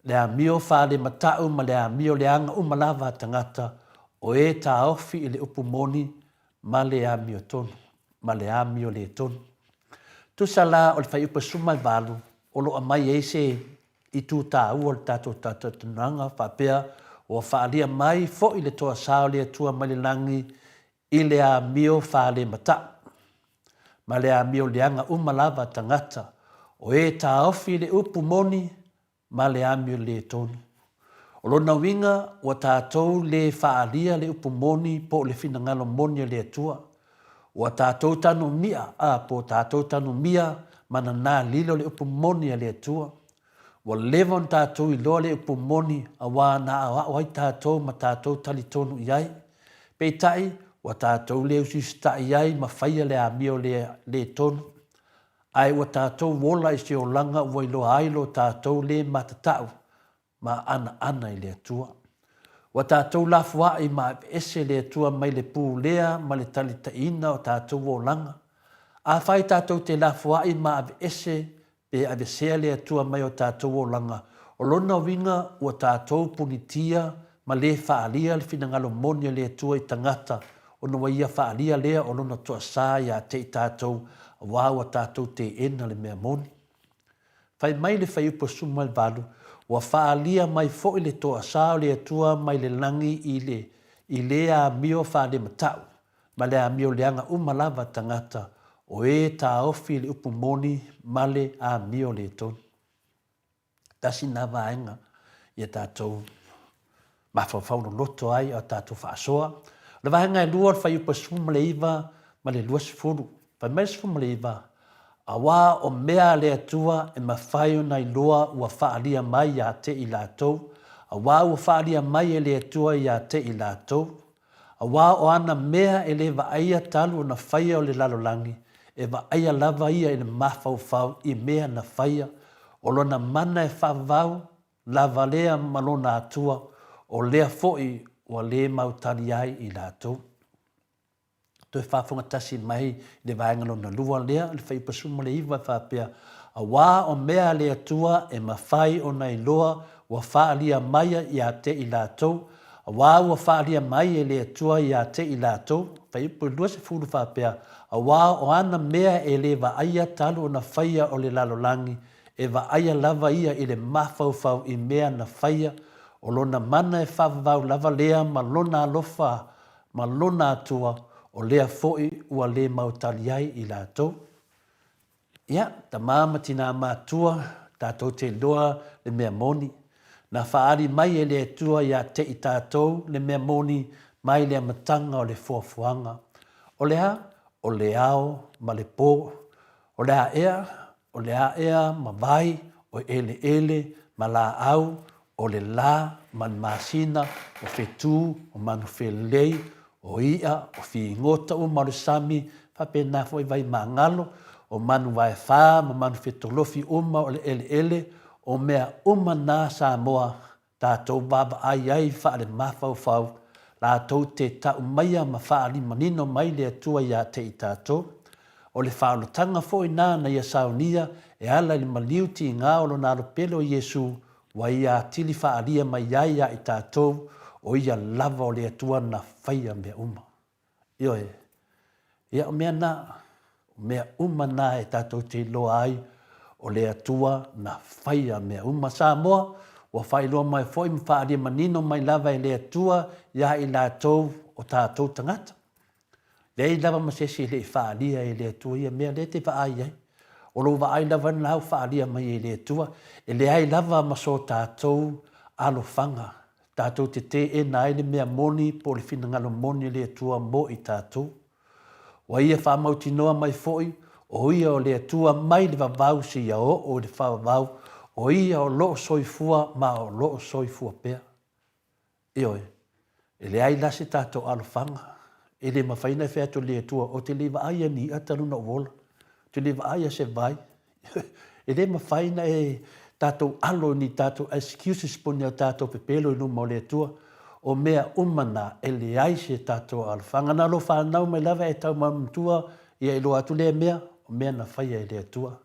le amio wha le matau ma le amio le anga umalawa tangata o e tā ofi i le upumoni ma le amio tonu, ma le amio le tonu. Tusa la o le whai upasuma le vālu, o lo amai eise i tū tā ua le tātou tātunanga whapea, o wha alia mai fo i le toa sāo le atua mai le langi i le amio wha le matau. Ma le amio le anga umalawa tangata o e tā ofi le upumoni ma le amio le tonu. O lona winga o tātou le whaalia le upumoni po le whinangalo moni le atua. O tātou tanu mia, po tātou tanu mia mana nā lilo le upumoni le atua. O levon tātou i loa le upumoni a wā nā awai tātou ma tātou tali tonu iai. Peitai, wa tātou leo sista iai ma whaia le amio le tonu. Ai wa tātou wola i se o langa ua ilo ailo tātou le matatau ma ana i le atua. Wa tātou lafua i ma ese le atua mai le pū lea ma le talita ina o tātou o langa. A whai tātou te lafua i ma ese pe ave sea le atua mai o tātou o langa. O lona winga ua tātou punitia ma le whaalia le finangalo monia le atua i tangata. Ono wa ia whaalia lea o lona toa sā ia te i tātou wāua tātou te ena le mea moni. Whai mai le whai upo suma le valu, wa whaalia mai fo i le toa sā o le atua mai le langi i le a mio whaale matau, ma le a mio leanga umalawa tangata o e tā ofi le upo moni ma le a mio le tonu. Tasi nā vaenga ia tātou mawhawhauno loto ai o tātou whaasoa. Le vaenga e lua whai upa suma le iwa ma le lua sifuru. Whai mai sifuru le iwa. A wā o mea le atua e mawhai o nai loa ua whaalia mai a te i lātou. A wā ua whaalia mai e le atua i a te i lātou. A wā o ana mea e le waaia talu o na whaia o le lalolangi. E waaia lava ia e le mawhauwhau i mea na whaia. O lona mana e whawau lava lea malona atua o lea foi o le mautari ai i lātou. Toi whaafunga tasi mai le vaenga lona lua lea, le whaipasuma le iwa whapea. A wā o mea le atua e mawhai o nei loa ua whaalia mai i a te i lātou. A wā ua whaalia mai e le atua i a te i lātou. Whaipu lua se furu whapea. A wā o ana mea e le waaia talu o na whaia o le lalolangi. E waaia lava ia i le mawhauwhau i mea na whaia. O lona mana e whawau lava lea ma lona alofa, ma lona atua, o lea foi ua le mautali ai i lātou. Ia, ta māma tina mātua, tātou te loa le mea moni. Na whaari mai e le atua ia te i tātou le mea moni mai le matanga o le fuafuanga. O le ao, ma le pō. O le a ea, ma vai, o ele, ma la au, o le la, man masina, o whetū, o manu whelei, o ia, o whi ngota o maru sami, whape nā fwoi vai mangalo, o manu vai whā, ma manu whetolofi uma o le ele, o mea uma nā Samoa, tātou baba ai wha le mawhauwhau, tātou te tau maia ma wha ali manino mai le atua ia te i tātou. O le whaolotanga fwoi nā na ia saunia, e ala li maliuti i ngā olo nā ropelo Iesu, wa ia tili whaalia mai iaia i tātou o ia lava o le atua na whaia mea uma. Ioe, ia o mea nā, mea uma nā e tātou te loa ai o le atua na whaia mea uma. Samoa, wa whailoa mai fwoi mi whaalia manino mai lava e le atua ia i lātou o tātou tangata. Le ai lava masesi le whaalia e le atua ia mea le te whaai ai. O lo ai lava nau whaalia mai e le atua. E le ai lava maso tātou alofanga. Tātou te e nai le mea moni po le fina ngalo moni le atua mo i tātou. Wa ia whamauti noa mai foi, o ia o le atua mai le vavau si ia o le whavau, o ia o loo soifua ma o loo soifua pea. Ioe, e le ai lasi tātou alofanga. E le mawhaina e whea le atua, o te lewa aia ni ataru na wola. Te lewa aia se vai. E le mawhaina e tātou alo ni tātou excuses poni au tātou pepelo i numa o le atua, o mea umana e le ai se tātou alofanga. Na lo whanau mai lawa e tau mamtua ia ilo atu le mea, o mea na whaia e le atua.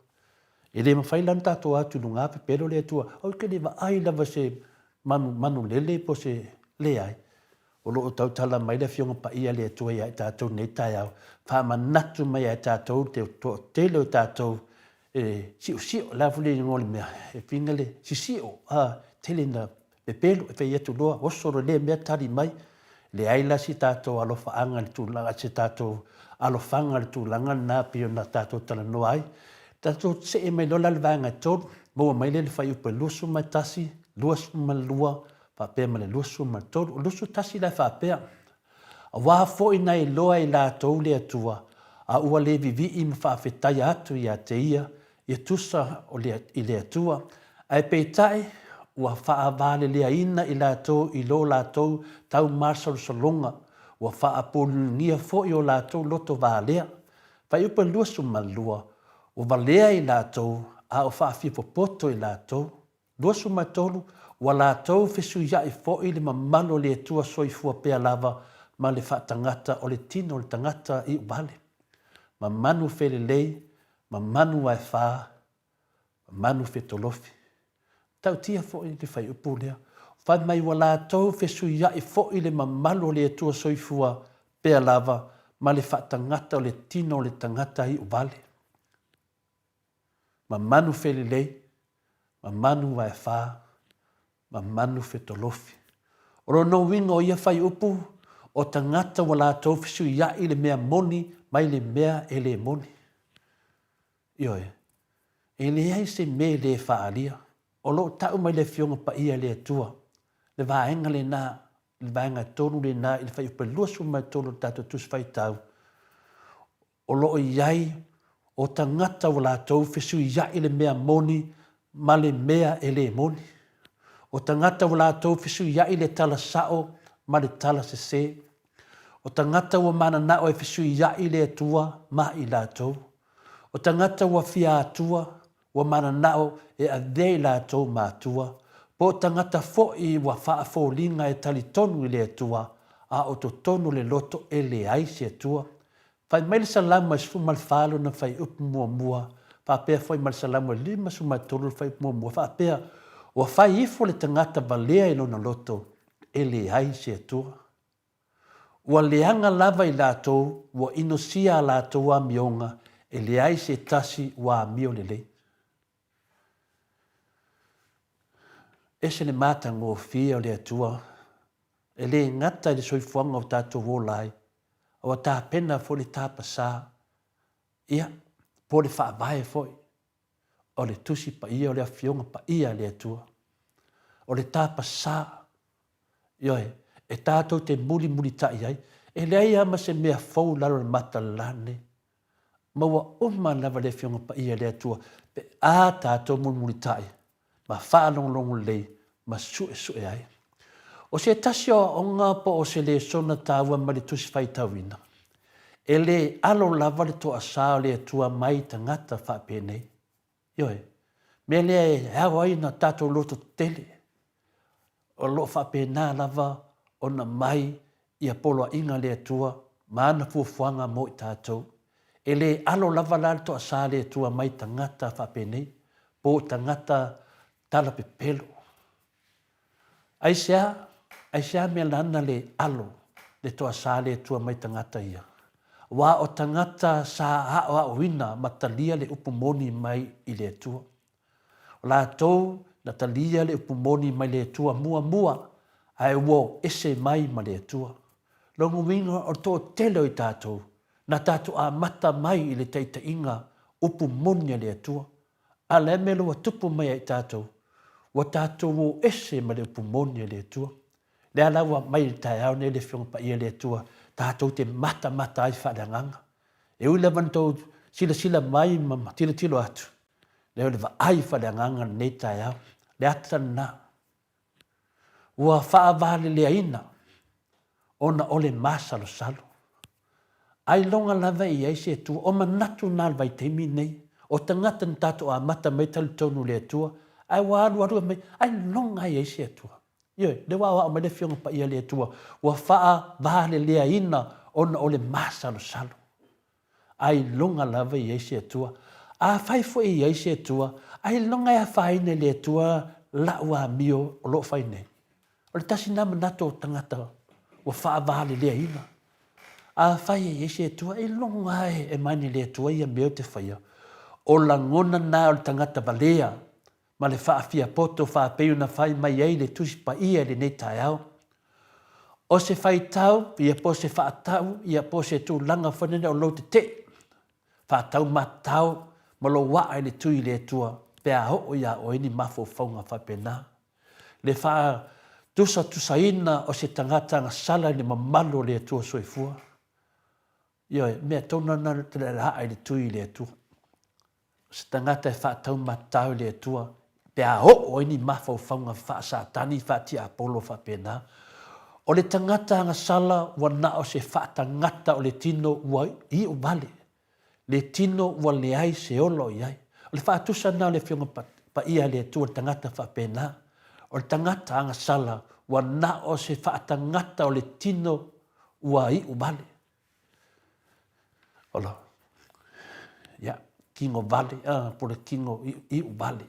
E le mawhaina tātou atu nunga pepelo le atua, o ke lewa ai lawa se manu lele po se le ai. O loo tau tala mai le fionga pa ia le atua ia e tātou nei tai au. Whamanatu mai e tātou te telo tātou sio la fule ngoli mea. E pingale sio tele na pepelo e whai atu loa. Osoro le mea tari mai. Le aila si tātou alofa anga le tūlanga se tātou alofanga le tūlanga nā pio na tātou tala noa ai. Tātou se e mai lola le vanga tōru. Moa mai le whai upe lusu mai tasi, luasu mai lua, whapea ma le lusu ma tolu, lusu tasi lai whapea. A wā fōi nei loa i la tau le atua, a ua le vivi i ma whawhetai atu i a te ia tusa o i le atua, ai peitai ua whaavale lea ina i la tau i lo la tau marsal salonga, ua whaapolungia fōi o la tau loto vālea, whai upa lusu ma lua, ua valea i la tau, a o whaafipopoto i la tau, lusu ma tolu, wa la tau fesu ia i fo i le mamalo le tua soifua pea lava ma le whaatangata o le tino le tangata i ubale. Ma manu fele lei, ma manu wai wha, ma manu fe tolofi. Tau tia fo i le whai upu lea. Whai mai wa la tau fesu ia i fo i le mamalo le tua soifua pea lava ma le whaatangata o le tino le tangata i ubale. Ma manu fele lei, ma manu wai wha, ma manu fetolofi. Oro no wingo ia whai upu, o tangata wala tau fisu ia i le mea moni, mai le mea e le moni. Ioe, e le ai se me le whaalia, o lo tau mai le fionga pa ia le atua, le vaenga le nā, le vaenga tonu le nā, i le whai upa luasu mai tonu tātou tus whai tau. O lo iai, o tangata wala tau fisu ia i le mea moni, ma le mea e le moni. O tangata wala tau fisu ia i le tala sao, ma le tala sese. O tangata wa mana nao e fisu ia i le atua, ma i la tau. O tangata wa fia atua, wa mana nao e adei la tau ma atua. Po tangata fo i wa faa fo linga e tali tonu i le atua, a o to tonu le loto e le aisi atua. Fai maile salamu e sumal falo na fai upu mua mua, fa pea fai maile salamu e lima sumal tolu fai mua mua, fa pea wa fai ifo le tangata valea i lona loto e le aisi atua. Ua leanga lava i lātou, ua inosia lātou a mionga, e le aisi e tasi wa mio lelei. Ese le mata ngō fia o le atua, e le ngata i le soifuanga o tātou wōlai, o tā pena fo le tāpasa, ia, po le whaabae foi, o le tusi pa ia, o le afionga pa ia le atua, o le tāpasa, ioe, e tātou te muli muli tai ai, e le ai ama se mea fau lalo le mata lane, maua uma lava le fionga pa ia le atua, pe a tātou muli muli tai, ma whaalonglongo lei, ma sue ai. O se tasi o ngā po o se le sona tāua ma le tusi whai tauina, e le alo lava le toa sā le atua mai tangata whapenei, ioe, me le e hau aina tātou loto tele, o lo whapena lava o na mai i apolo inga le atua, maana fuafuanga mo i tātou. E le alo lava la to sa le atua mai tangata whapenei, po tangata tala pepelo. Aisea mea lana le alo le to sa le atua mai tangata ia. Wa o tangata sa a o ina matalia le upumoni mai i le atua. O la tou na talia le upumoni mai le atua mua, ai wo ese mai ma le atua. Longu winga o tō telo i tātou, na tātou a mata mai i le taitainga upu moni le atua. A le melo wa tupu mai ai tātou. Wa tātou o ese ma le upu moni le atua. Le alawa mai le tai au ne le whionga pa ia le atua. Tātou te mata ai whareanganga. E ui le vantou sila mai ma tilo atu. Le va ai whareanganga nei tai au. Le atana. Ua whaavale le aina. Ona ole masalo salo. Ai longa lava i eise atua. O manatu nal vai teimi nei. O tangata na tātou a mata mai talu tonu le atua. Ai waru mai. Ai longa i eise atua. Ie, le wa mai le whionga pa ia le atua. Ua whaavale le aina. Ona ole masalo salo. Ai longa lava i eise atua. A whaifo i eise atua. Ai longa ia whaine le atua. La ua mio o lo whaine. O le tasi nama nato tangata. Ua whaavale le aina. A whai e eise atua. Ai longa e maini le atua ia meo te whaia. O la ngona na o le tangata valea. Ma le whaafia poto whaapeu na whai mai ei le tusi pa ia le nei tai au. O se whai tau, ia po se whaatau, ia po se tū langa whanene o lo te. Whaatau matau, ma lo waa le tui le tua, pea ho ia o ini mafo whaunga whapena. Le wha tusaina o se tangata nga sala ni mamalo le tua soifua. Ia mea tona na te raa le tui le tua. Se tangata e whaatau matau le tua, pea ho o ini mafo whaunga wha satani whati apolo whapena. O le tangata nga sala wana o se whaatangata o le tino ua i o vale. Le tino ua le ai se olo i ai. O le whaatusa na le whionga pa ia le tua tangata whapena. O le tangata nga sala wana o se whaatangata o le tino ua i o vale. Ola. Ya, kingo vale, po le kingo i o vale.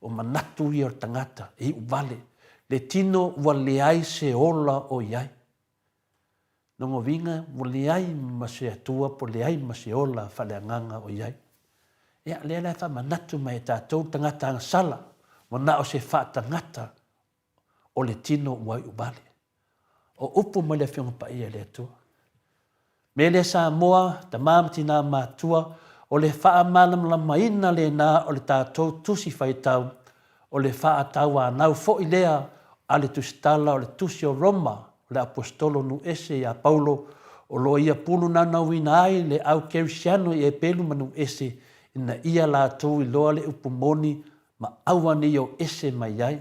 O manatu i o tangata i o vale. Le tino wa le ai se ola o iai. Nongo vinga wa le ai ma se atua po le ai ma se ola whaleanganga o iai. Ia le ala wha manatu mai tātou tangata ang sala. Wana o se wha tangata o le tino wai ubale. O upu mai le whionga pa ia le atua. Me le Samoa, ta māmatina mātua, o le wha malam lamaina le nā o le tātou tusi whaitau. O le wha atau a nau fo i lea a le tusitala o le tusi o Roma, o le apostolo nu ese a Paulo, o lo ia pulu na nauina ai le au kerisiano i e pelu manu ese, ina ia la tau i loa le upumoni, ma awane o ese mai ai.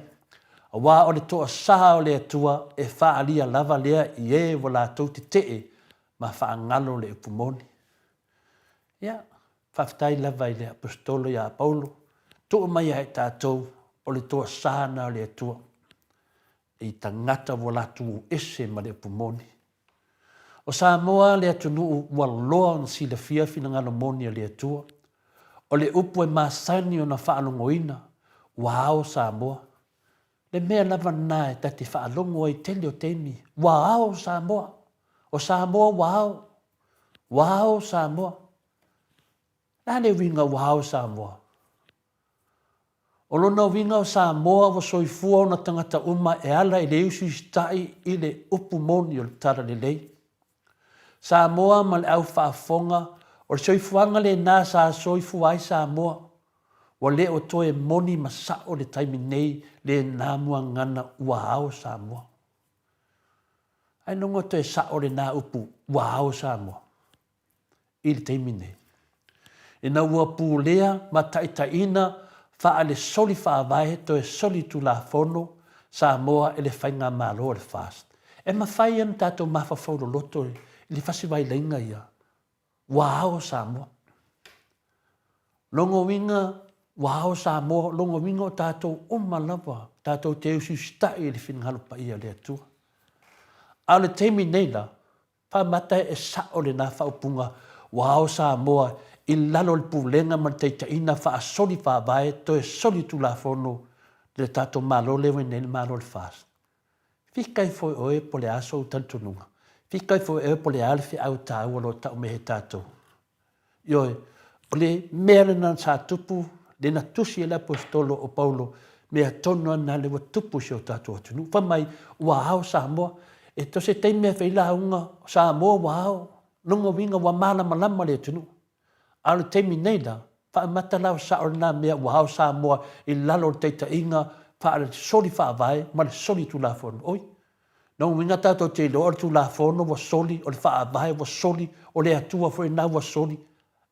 A wā o le toa saha o le atua e wha alia lava lea i e wa la tau te tee, ma wha angalo le upumoni. Ia, whaftai lava i le apostolo i a Paulo, toa mai ai tātou, o le toa sana o le atua. I tangata walatu ese ma le pumoni. O Samoa le atunu waloa on si le fia fina ngalo moni le atua. O le upu e masani o na whaalongoina. Wao Samoa. Le mea lava nae tati whaalongo i tele o temi. Wao Samoa. O Samoa wao. Wao Samoa. Nane winga wao Samoa. O lona winga o Samoa wa soifua o na tangata uma e ala i le usi stai i le upu moni o le tara le lei. Samoa ma le au whaafonga o le soifuanga le nā sa soifu ai Samoa. Wa le o toe moni ma sa o le taimi nei le nā mua ngana ua ao Samoa. Ai nongo toe sa o le nā upu ua ao Samoa. I le taimi nei. E na ua pu lea ma taitaina fa ale soli fa vai to e soli tu la fono Samoa e le fainga malo le fast e ma fai am tato ma fa folo loto le fasi vai lenga ia wow Samoa longo winga wow Samoa longo winga tato umalava tato te usi stai le fin halu pa ia le tu ale temi neila fa mata e sa o le na fa upunga wow Samoa i lalo le pulenga ma te ina fa soli fa vai to e soli tu la fono le tato malo le wene malo le fast. Fikai foi oe po le aso tantununga. Fikai foi oe po le alfi au tau lo tau me he tato. Ioe, o le mele na sa tupu, le na tusi e la apostolo o Paulo, mea tono na le wa tupu si o tato atu. Nu, whamai, ua hao Samoa, e to se teimea whaila unga Samoa ua hao. Lunga winga wa malama le tunu. Alu temi nei la, wha mata lau sa o nā mea ua hao Samoa I lalo teita inga, wha ala soli wha vai, ma le soli tu la fono. Oi, no winga tato te lo tu la fono wa soli, o le wha vai wa soli, o le atua fo ina wa soli.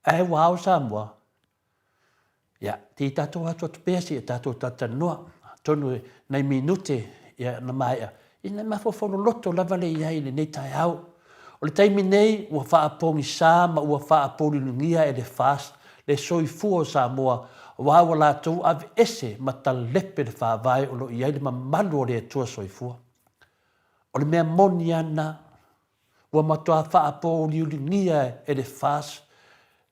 Ai ua hao Samoa. Ya, ti tato ato atu pēsi e tato tata noa, tonu nei minute ya na mai a. Ina mafofono loto lava le iai le nei tai au. O le taimi nei, ua whaapongi sā, ma ua whaapori lungia e le fast, le soifua o Samoa, wawa lātou ave ese ma talepe le whaavai o lo iai le mamalu o le atua soifua. O le mea moni ana, ua matoa whaapori lungia e le fast,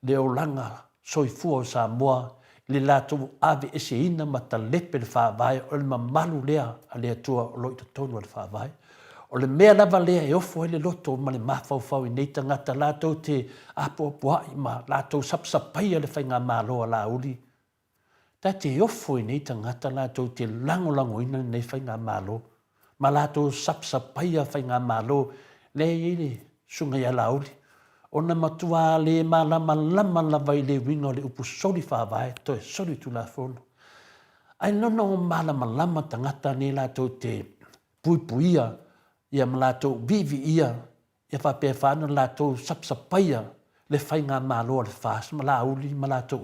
le o langa soifua o Samoa, le lātou ave ese ina ma talepe le whaavai o le mamalu lea a le atua o lo i tonu o le whaavai. O le mea lava lea e ofo ele loto ma le mawhauwhau I nei tangata lātou te apuapuai ma lātou sapsapai le whainga māloa la uri. Ta te ofo I nei tangata lātou te langolango ina nei whainga mālo. Ma lātou sapsapai a whainga mālo le ili sunga ia la uri. O na matua le malama lama lava I le winga o le upu sori whawai to e sori tu la fono. Ai nono o malama lama tangata ne lātou te puipuia ia malato vivi ia whapea whana lato sapsapaia le whainga māloa le whas malauli malato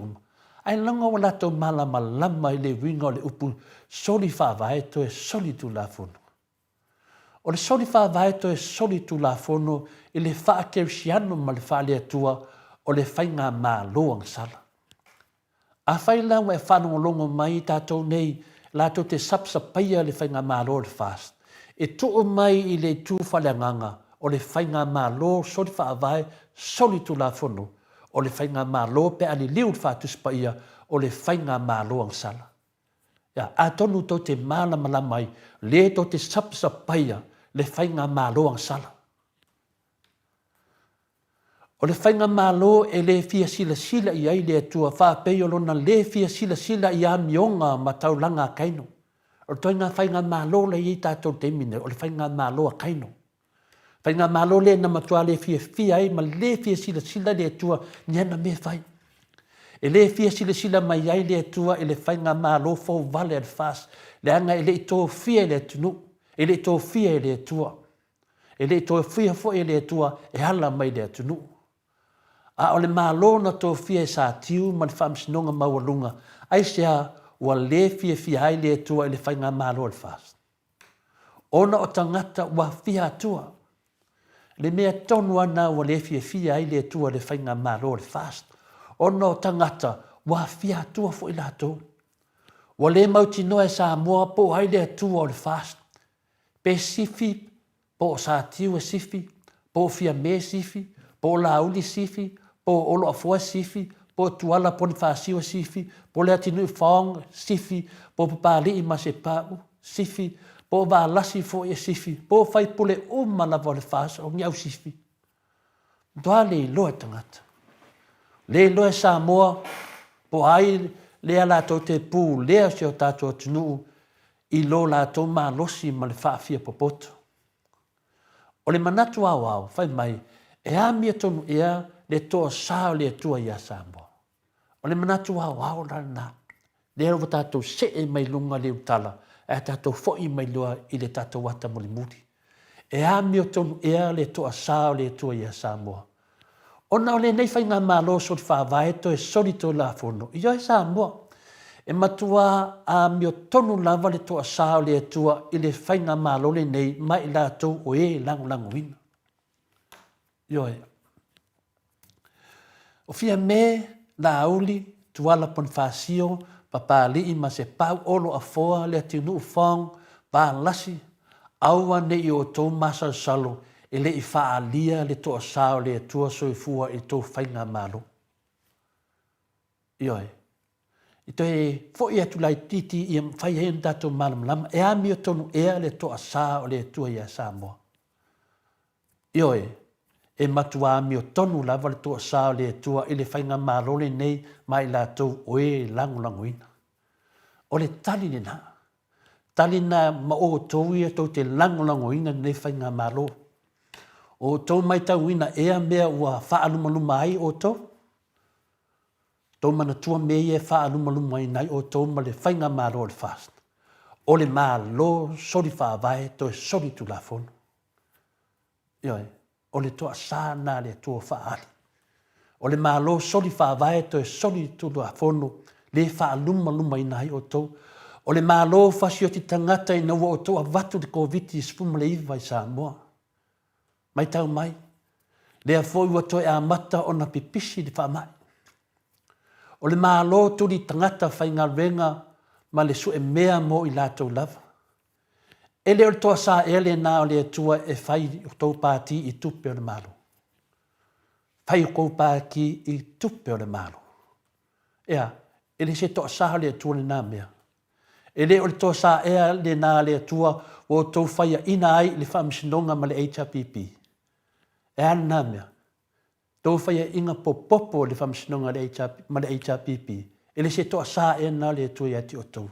Ai langa o lato malama lama I le winga o le upu soli whawai to e soli tu la fono. O le soli whawai to e soli tu la fono I le whaakerisiano ma le whaale atua o le whainga māloa ngasala. A whaila wa e whanongolongo mai tātou nei lato te sapsapaia le whainga māloa le whas. E tō mai I le tū whaleanganga o le whainga mālo soli whaavai soli tu la fono o le whainga mālo pe ali liu whātuspa ia o le whainga mālo angsala. Ia, a tonu tō te mālama mai le tō te sapsapaia le whainga mālo angsala. O le whainga mālo e le fia sila I ai le atua whāpei o lona le fia sila I a mionga ma taulanga kaino. O toi ngā whainga mālo le I tātou te mine, o le whainga mālo a kaino. Whainga mālo le na matua le fia ai, ma le fia sila le atua niana me whai. E le fia sila mai ai le atua e le whainga mālo fau vale al fas, le anga e le I tō fia le atunu, e le tō fia e le atua. E le tō fia fo e le atua e hala mai le atunu. A o le mālo na tō fia e sa tiu ma le whamsinonga maualunga, ai sea ua le fia ai le atua I le whainga mālo al fast. Ona o tangata ua fia atua. Le mea tonu ana ua le fia ai le atua le whainga mālo al fast. Ona o tangata ua fia atua fo I lātou. Ua le mauti noa e Samoa po ai le atua o le fast. Pe sifi, po sa tiu e sifi, po fia me sifi, po lauli sifi, po olo afua sifi, po tuala poni whāsiwa sifi, po lea tinu whaong sifi, po papali I mase pāu sifi, po wā lasi fo e sifi, po whai pule malava le whāsa o ngiau sifi. Doa le loa tangata. Le loa Samoa, po ai lea lātou te pū, lea se o tātou tunu, I lo lātou mā losi ma le whaafia popoto. O le manatu au, whai mai, e amia tonu ea le toa sao le atua ia Samoa. O le manatu au rana. Le arowa tātou se e mai lunga le utala, e tātou foi mai loa I le tātou wata moli muri. E amio tonu ea le toa sao le atua ia Samoa. Ona o le nei whainga mālo sori whaavai to e sori to la fono. Ia e Samoa. E matua amio tonu lava le toa sao le atua I le whainga mālo le nei mai lātou o e lango ina. Ia e. O fia me la auli tuala pon fasio papali I ma se pau olo a foa le tinu fong ba lasi aua ne I o tō masa salo e le I whaalia le toa sao le tua soifua I tō whainga mālo. Ioi. I tō e fōi atu lai titi I whai hen tātou malam lama e amio tonu ea le toa sao le tua ia Samoa. Ioi. E matua mio tonu lava le toa sao le tua I le whainga mālo le nei mai lātou oe lango ina. O le tali ni na. Tali na ma o tōu ia tō te lango ina nei whainga mālo. O tau mai tau ina ea mea ua whaaluma luma ai o tau. Tau mana tua mea e whaaluma luma ai nai o tau ma le whainga mālo le fast. O le mālo sori whaavai to e sori tu la fono. Ioi, o le toa sā nā le tua whaali. O le mālo sori whaavai to e sori tu la fono le whaaluma luma ai nai o tau. O le mālo whasi o ti tangata i naua o tau a watu le COVID-19 spuma le iwa i Samoa. Mai tau mai, lea foi ua toe a mata o na pipisi di whaamai. O le mālo turi tangata whai ngā renga ma le su e mea mo i lātou lava. E leo le toa sā ele nā o le atua e whai o tau pāti i tupe o le mālo. Whai o kou pāti i tupe o le mālo. Ea, e le se toa sā le atua le nā mea. E leo le toa sā ea le nā le atua o tau whai a ina ai le whaamisinonga ma le HRPP. E ana nā mea. Tau whai a inga popopo le whaamisinonga ma le HRPP. E le se toa sā ea nā le atua i ati o tau.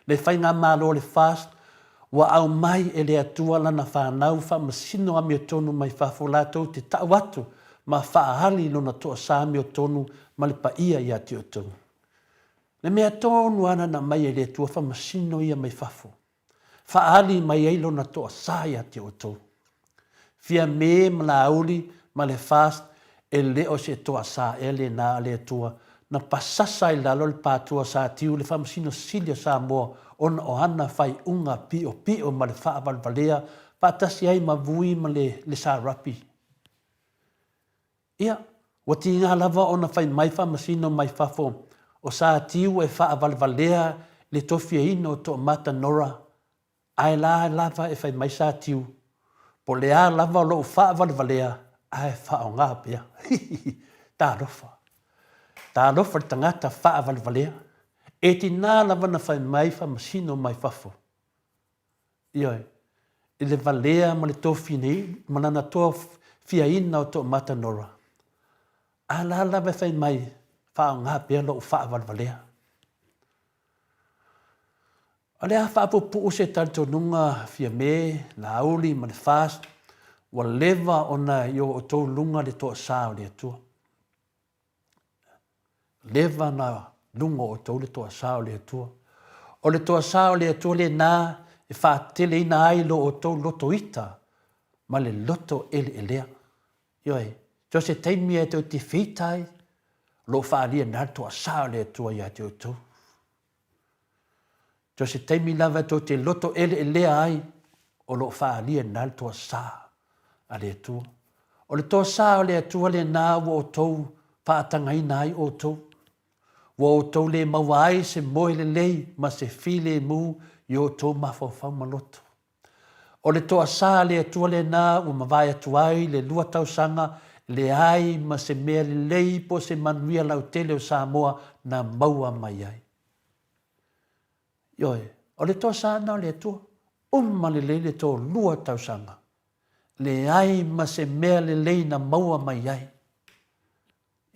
Le whai ngā mālo le fast, wa au mai e le atua lana whanau whaamasino a mea tonu mai whafo lātou te tau atu ma whaahali lona toa sā mea tonu ma le paia i ati o tau. Le mea tonu ana na mai e le atua whaamasino ia mai whafo. Whaahali mai ei lona toa sā i ati o tau. Fia me ma la auli ma le fast e leo se toa sā e le nā le atua na pasasa i lalo le pātua sa tiu le whamasino silia sa moa ona o ana whai unga pio ma le whaavalvalea pātasi ai ma vui ma le sa rapi. Ia, wati ngā lava ona whai mai whamasino mai whafo o sa tiu e whaavalvalea le tofia ino to mata nora ai la lava e whai mai sa tiu po lea lava o lo whaavalvalea ai whao ngā pia. Tā rofa. Tā rofa le tangata whaavalvalea. E ti nā lava na whai mai whamasino mai whafo. Ioi, i le valea ma le tofi nei, ma nana toa fia ina o to mata nora. A la lava whai mai whao ngā pia lo whaavalvalea. A lea whaapopu o se tarito nunga fia me, la auli ma le fast, wa leva ona yo o tō lunga le toa sā o le atua. Leva na lunga o tō le toa sā o le atua. O le toa sā o le atua le nā e whaatele ina ai lo o tō loto ita, ma le loto ele elea. Ioi, jo se teimi e tō te whitai, lo whaalia nā toa sā o le atua i ate o tō. Jo se teimi lava tō te loto ele elea ai, o lo whaalia nā toa sā a le atua. O le toa sā o le atua le nā o tōu whaatanga ina ai o tōu. Wo tau le mawai se moe le lei ma se file mu yo tō mawhawhau maloto. O le toa sā le atua le nā o mawai atuai le lua tau sanga le ai ma se mea le lei po se manuia lau tele o Samoa na maua mai ai. Ioi, o le toa sā na le atua ma le lei le tō lua tau sanga. Le ai ma se mea le lei na maua mai ai.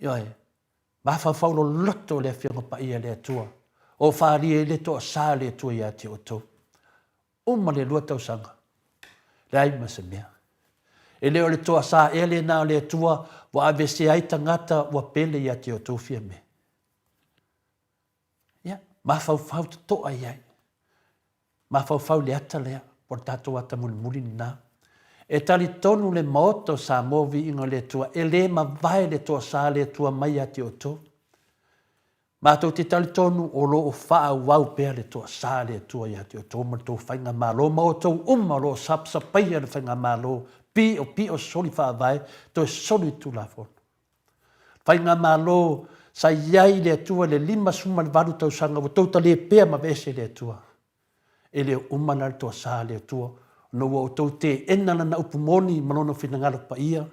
Ioi, ma whawhaulo loto le whionga pa ia le atua. O whaari e le toa sā le atua i ati o tau. Ma le lua tau sanga. Le ai ma se mea. E leo le toa sā e le nā le atua wa ave se ai tangata wa pele i ati o tau fia me. Ia, ma whawhau to toa iai. Ma whawhau le ata lea, por tātou ata muli ni nā. E tali tonu le maoto sa movi ingo le tua, e le ma vai le toa sa le tua mai ati o tō. Mātou te tali tonu o lo o wha wau pēr le toa sa le tua i ati o tō, ma tō whainga mālo, ma o tō lo sapaia le whainga mālo, pi o soli wha vai, tō e soli tu la fon. Whainga mālo, sa iai le tua le lima suma le varu tau sanga, o tō tali e pēr ma vese le tua. E le umana le toa sa le tua, no o tau te ena na upumoni manono whinangalo pa ia.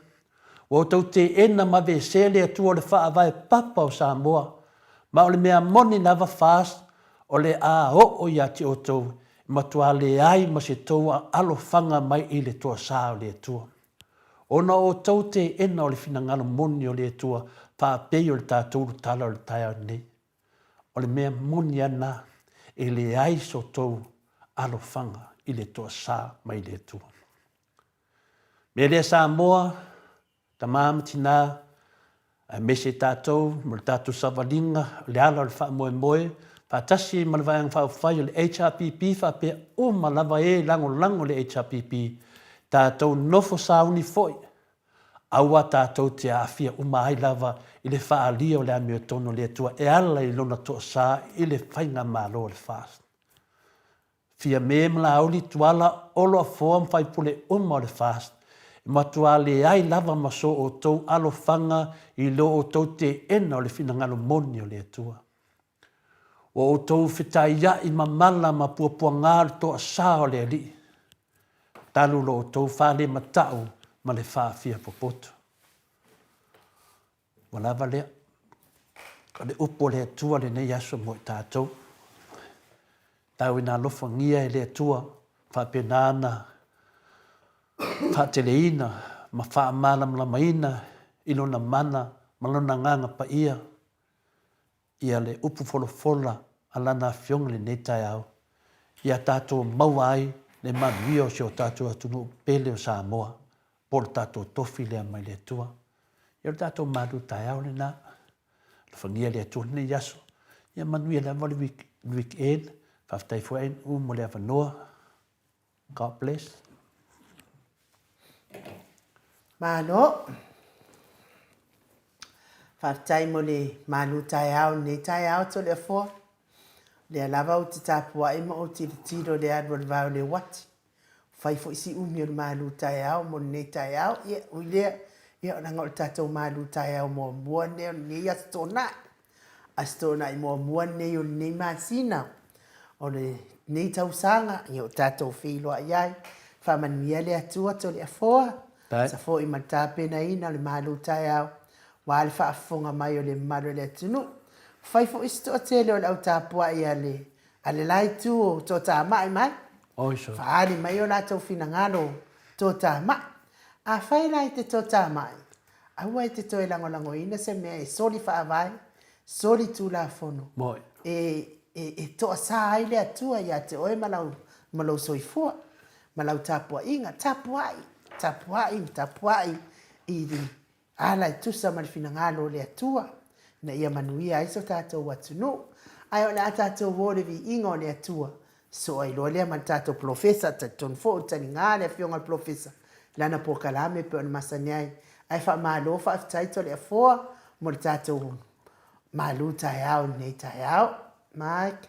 O tau te ena ma ve sele atua le wha vai papa o Samoa. Ma o le mea moni lava fast o le a o i ati o tau. Ma tua le ai ma se tau a alo whanga mai i le tua sa o le atua. Ona o tau te ena o le whinangalo moni o le atua pa pei o le tātou tala o le tai au nei. O le mea moni ana e le ai so tau alo whanga i le toa sā mai le tua. Me lea Samoa, tamama tina, me se tātou, mo le tātou savalinga, le ala le wha moe, whaatasi ma le vaiang whawhai o le HRPP, whapea o ma lava lango le HRPP, tātou nofo sauni foi, aua tātou te awhia umai lava i le whaalia o le amio tono le atua, e ala i lona toa sā i le whainga malo le fast. Fia me mla auli tuala olo a foam whai pule o le fast, matua le ai lava maso o tou alo fanga i lo o tou te ena o le finangalo moni o le atua. O tou fitai ia i mamala ma puapua ngār to a sā o le ali. Talu lo o tou whale matau ma le whaafia popoto. Walava lea, ka le upo le atua le nei aso mo i tātou. Tau ina lofa ngia e le atua, whapenana, whaateleina, ma whaamala mlamaina, ilona mana, malona nganga pa ia. Ia le upu folofola, alana fionga le netai au. Ia tātou mauai, le manuia o sio tātou atunu pele o Samoa, por tātou tofi lea mai le atua. Ia tātou madu tai au le nā, le whangia le atua le yaso. Ia manuia le amali weekend, whaftai fuain, mo le awanoa. God bless. Mano. Whaftai mo le manu tai au, ne tai au to le fo. Le lava o te tapua ima o te tiro le adwa le vau le wati. Whai fo isi umi o le manu tai au, mo ne tai au. Ia uilea, ia o nanga o tatou manu tai au mo mua ne o ne ia stona. A stona i mo mua ne o ne masina. O le nei tausanga, ia o tatou whiloa iai. Whamanuia le atua to le afoa. Sa fo i matapena ina le manu tai au. Wa le whaafonga mai o le maru le atunu. Whai fo isto o tele o le au tāpua i ale. Ale lai tu o tō tā mai mai. Oiso. Whaari mai o nātou finangalo tō tā mai. A whai lai te tō tā mai. Aua e te toi lango ina se mea e sori whaavai. Sori tū la fono. Moi. E tō sā ai le atua ia te oe malau soifua. Malau tāpua inga. Tāpuai. I ri. Ala e tusa ma le finangalo le atua. Na ia manuia ai so tātou atunu. Ai o le a tātou wore vi ingo le atua. So ai lo lea ma tātou profesa ta tonfo o tani ngā le fionga profesa. Lana po kalame pe on masani ai. Ai wha malo wha aftaito le afoa. Mo le tātou malu tai au nei tai au. Mike.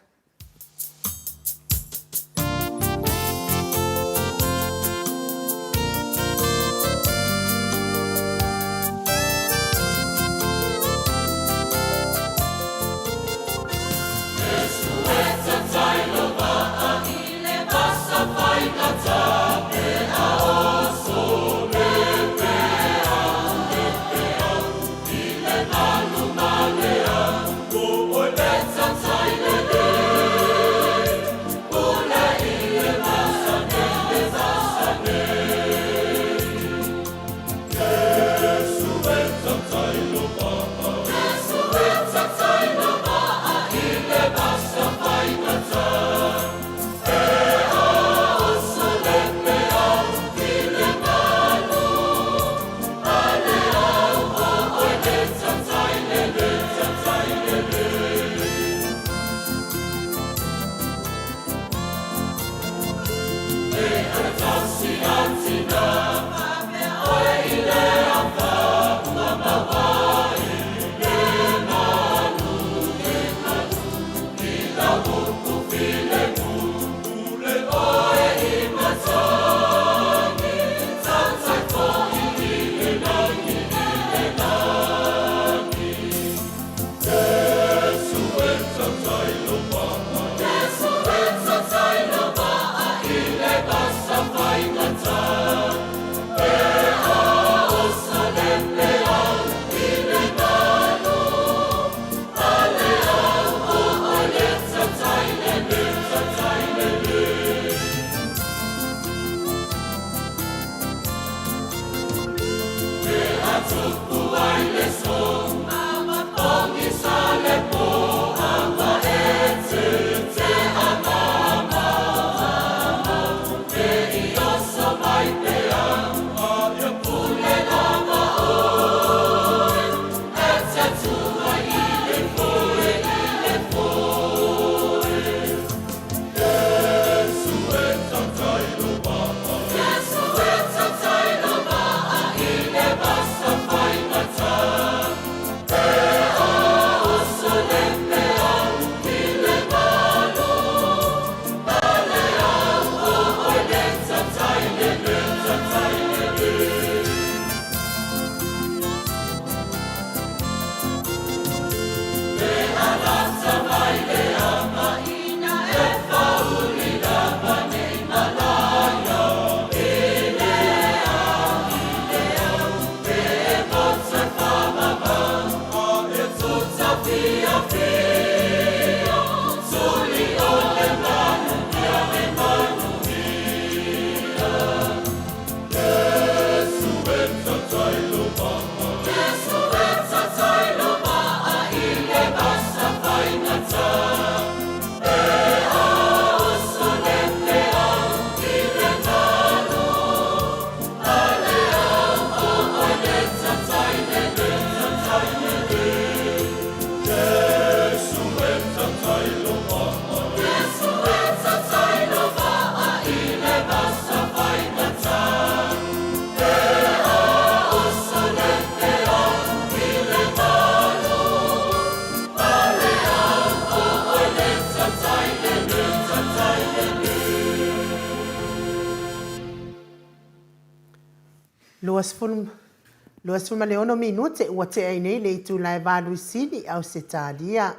Luas fuma leono minute ua te ai nei le itu lai valu sini au se tadia.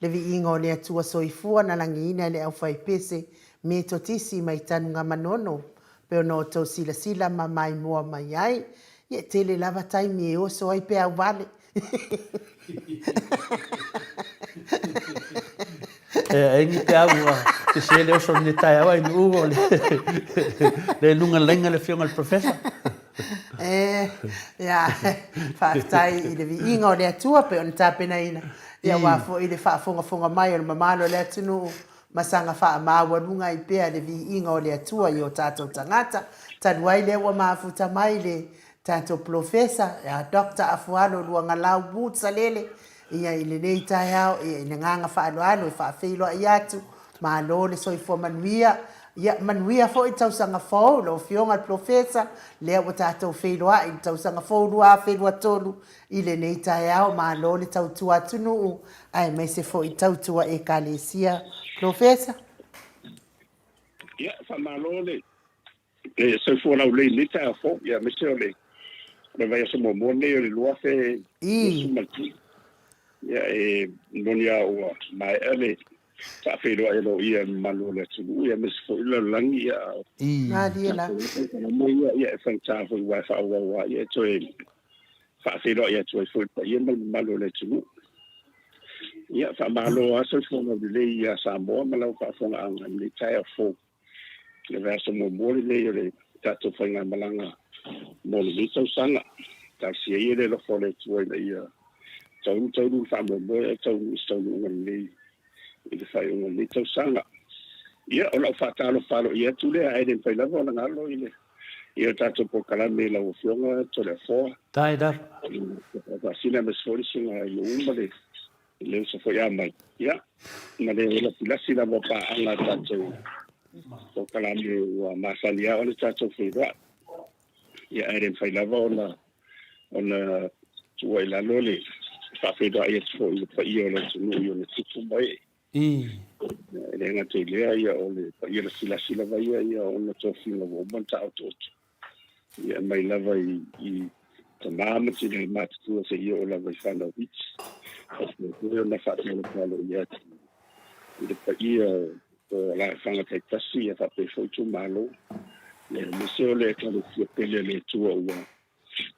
Le vi ingo le atua soifua na langina le au fai pese me totisi mai tanunga manono. Peo no tau sila sila ma mai mua mai ai. Ie tele lava taimi e oso ai pe au vale. Engi te awa, te se leo so ni tai awa inu uo le lunga lenga le fionga le professor. Ya, whaatai i le vi inga o le atua pe on tāpena ina. Ia wafo i le whaafonga mai o le mamalo le atunu masanga wha maua lunga i pea le vi inga o le atua i o tātou tangata. Tanuai le ua maafuta mai le tātou professor, ya Dr. Afualo luanga lau butsa lele. Ia i le nei tai au, ia i le nganga whaaloalo i whaafeilo i atu. Ma lo le soifua manuia. Ia manuia fo i tausanga fau, lo fionga professor, lea wa tātou wheloa i tausanga fau lua wheloa tolu i le nei tai au, ma lo le tautua tunu ai mai se fo i tautua e kalesia. Professor? Ia, whamalo le. E soifua lau le ni tai au fo, ia mese o le. Le vai asa momone o le lua fe. Ia e nonia ua mai ele. Sa fero ai lo ia malo le tulu ia mes fo ila langi ia na dia la ia fanta fo wa fa wa ia to e fa fero ia to fo ia malo le tulu ia fa malo aso fo no le ia sa mo malo fa fo ang le tai fo le verso mo mo le tato fa nga malanga mo le so sanga ta si ia le fo le to ia tau fa mo tau le i le whai unga ni tau sanga. Ia, o lau whātalo whalo ia tule a eden whai lava o ngalo i le. Ia tātou po kalame lau whionga to le fōa. Tai da. Sina mes fōri singa i umma le. Le usa fo ia mai. Ia, ma le ula pilasi la mo pa anga tātou. Po kalame ua masalia o le tātou whira. Ia eden whai lava o na tua i lalo le. Whawhedwa ia tfo i le whai o le tunu i o le tutu mai. Le nga te lea ia o le ia la sila vai ia o na tofi na wo manta autoto. Ia mai lava i ta mama te le matu se ia o lava i whana wich. Ia na whatu na palo ia i le pa ia o la whanga te tasi ia whape fwaitu malo. Le meseo le kano fia pele le tua ua.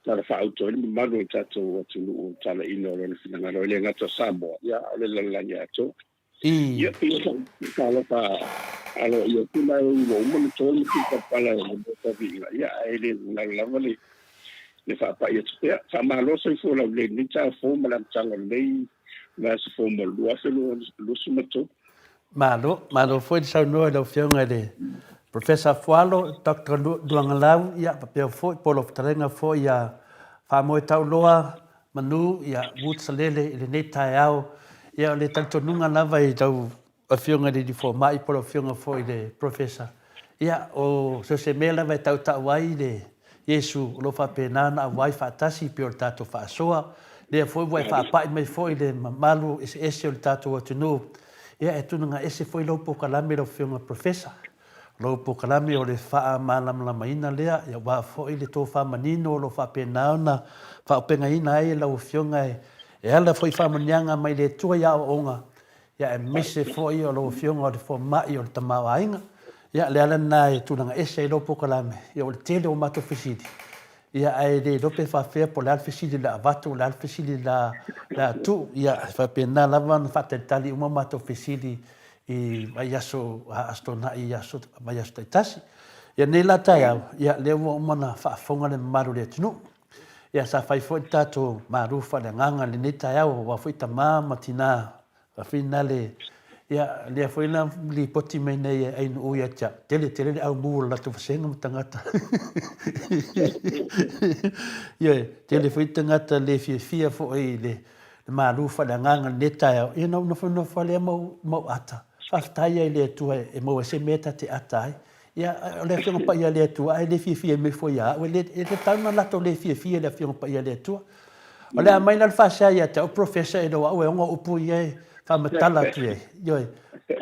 Tala whaauto ni malo i tato o tunu o tala ino o le whinangaro le ngata Samoa. Ia o le lalani ato. Ia pia kala pa alo ia pula i wo mo tolu ki pala o ta vila ia ele na lava le fa pa ia tpea fa malo so fo la le ni ta fo ma la tanga le na se fo mo lo se lo sumato malo foi de sau no lo fionga de professor Fualo Dr. Duangalau ia pa pe fo polo tarenga fo ia fa mo tau loa manu ia wut salele le ne taiao ia le tanto nunga lava i tau a fionga di fo mai polo fionga fo i le professor ia o se mela vai tau wai le Yesu lo fa penana wai fa tasi pe o tato fa soa le foi vai fa pa mai foi le malu ese o tato to no ia e tunanga ese foi lo po kalame lo fionga professor lo po kalame o le fa malam la maina lea ia wa foi le to fa manino lo fa penana fa penga ina ai lo fionga e ala foi whamanianga mai le tua ia o onga. Ia e mise foi o lo fionga o le fo mai o le tamau ainga. Ia le ala nai tunanga ese e lopo kalame. Ia o le tele o mato fisidi. ia ai le lope faafea po le alefesili la avatu le alefesili la atu ia faapena lava na faatatali uma matou fesili i mai aso aastonaʻi aso mai aso taitasi ia nei la taeau ia lea ua uma na faafoga le mamalu le atunuu ia sa fai foʻi tatou malu faaleagaga lenei taeau ua foʻi tamā ma tinā afina le ia lea foi na lipoti mai nei ai no ia cha tele le au mu la tu fasenga tangata ia tele foi tangata le fia foi le malu fa la nganga le tai ia no fa le mo ata fa tai le tu e mo se meta te atai ia le fia pa ia le tu ai le fia me foi ia o le tau na la to le fia le fia pa ia le tu o le mai na fa sa ia te o professor e do o e ngo upu ia fa matala tu yo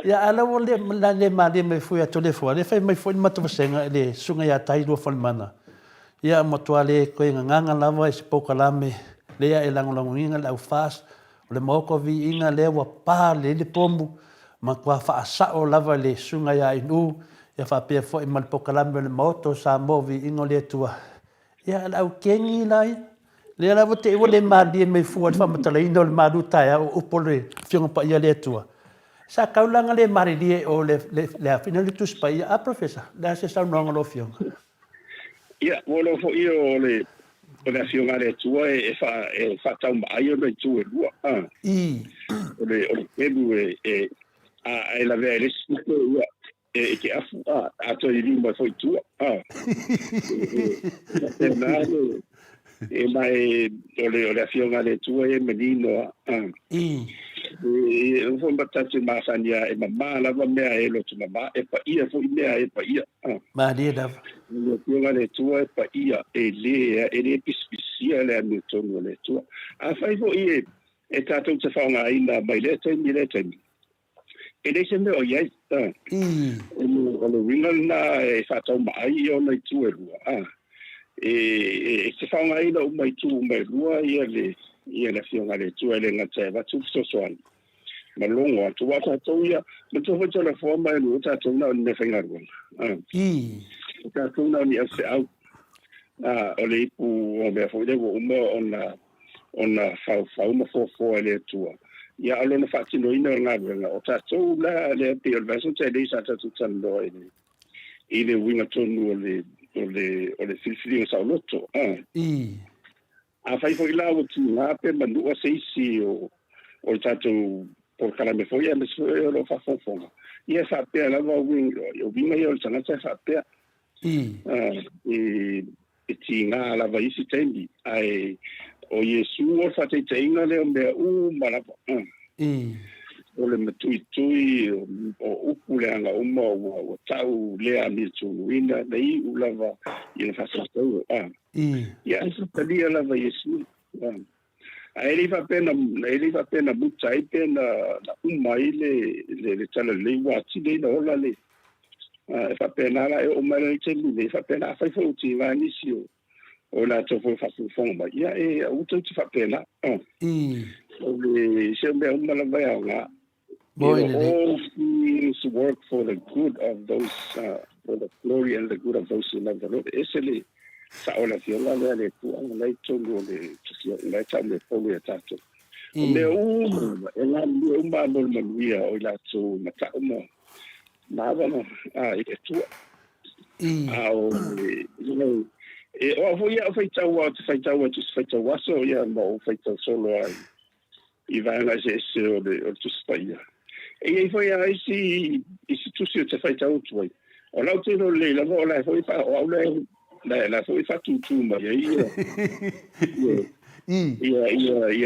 ya ala wole la le mali me foi a tole foi le fai mai foi matu senga le sunga ya tai do fon mana ya motuale ko nganga lava es poka lame le ya elango inga la fas le moko vi inga le wa pa le pombu ma kwa fa sa o lava le sunga ya inu ya fa pe foi mal poka lame le moto sa movi ingo le tua ya la kengi lai le la vote o le mali me foi fa matala ino le malu tai o pole fionga pa ya le tua sa kaulanga le marilie o le finalitus pa ia a professor da se sa no ngolo fiong ia volo fo io le la fionga le tua e fa tau mai o le tua lua o le ebu e la vele sito ia e che a to di ma foi tua e mai o le fionga le tua e menino e fo batatu masania e mama lava mea e lo tu mama e pa ia fo mea e pa ia ma dia da lo tua le tua e pa ia e le pispisia le anu tonu le tua a fai fo ie e tatou te whaonga ina mai le temi e le se me o iai o lo ringa na e whatau mai o nei tua rua e te whaonga ina o mai tu mai rua ia le fionga le tua le ngata va tu so soan malongo tu wa ta to ia me to ho la forma e ta to na ne fa ngar gon ta to na ni se au o le pu o me fo de go ona fa uma fo le tua ia alo na fa ti no ina nga o ta to la le pe el vaso te le sa ta tu tan do e le winga to no le filfili sa lotto a fai foi lá o tu na pe manu a sei si o tato por cara me foi a me foi o fa fonga e essa pe la va o vinga eu sana essa pe e tinga la va isi tendi ai o yesu o fa te tinga le me mala o le matui o upule anga o tau le a mi tu winda dai ulava e fa sa to ia esa talia lava yesu ele va pena mucha ai pena la umai le tala le wati le no la le fa pena la o mai le tele fa pena fa fo ti va ni si o la to fo fa fo ma ia e o to ti fa pena o le se me uma la vai nga all things work for the good of those for the glory and the good of those who love the Lord esele sa ola fiola le tu ana le tongo le tsia le ta le polo e tato me e la umba no manuia o la tu mata mo nada no e tu o o foi a feita o so ia mo feita solo ai i va na se o tu spaia e foi a isi tu se feita o tu o la tu le la vola foi pa o la foi fa tu ma ia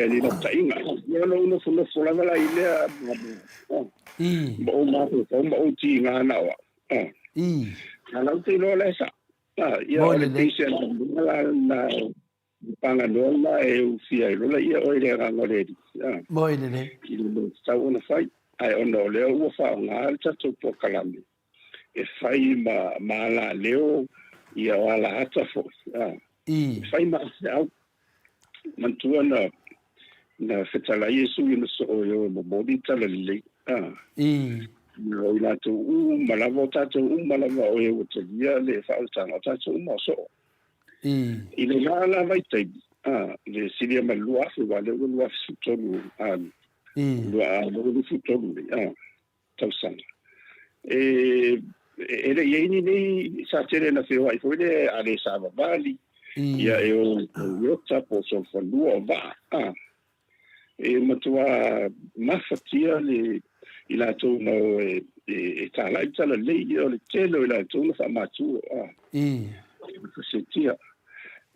ni no tainga ia no fu la la ile mo o ti nga na wa la tu no la sa ia le tisen la panga no la e u fia lo ia o ile nga le mo ile sta una fai ai ono le u fa nga ta tu po kalami e fai ma la leo ia wala hata fo fai ma au mantua na fetala yesu ina so yo mo bodi tala le no ila tu malavo tato malavo o e wotia le falta no tato mo so I le la vai tai le silia malua fe wale lua futolu lua futolu tausanga ele yeni nei sa tere na fe wai foi le ale sa bali ia eu yota po so fa lua va matua mafatia le ila to no tala itala le o le telo ila to no fa matu setia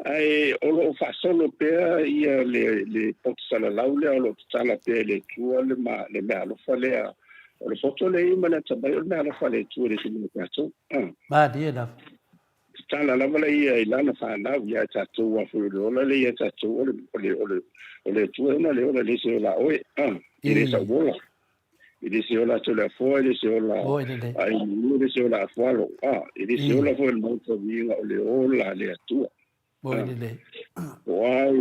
ai o fa solo pe ia le potsala laule o lo tala pe le tua le me lo fa le o le foto le ma le tabai o me lo fa le tua le sinu kato ma dia da tala la vale ia ila fa na ia tato wa fu le ia tato o le tua na le se la oi ile sa bola ile se ola to la fo ile se ola ai ile se ola fo ile se ola fo el monto vinga o le ola le tua ile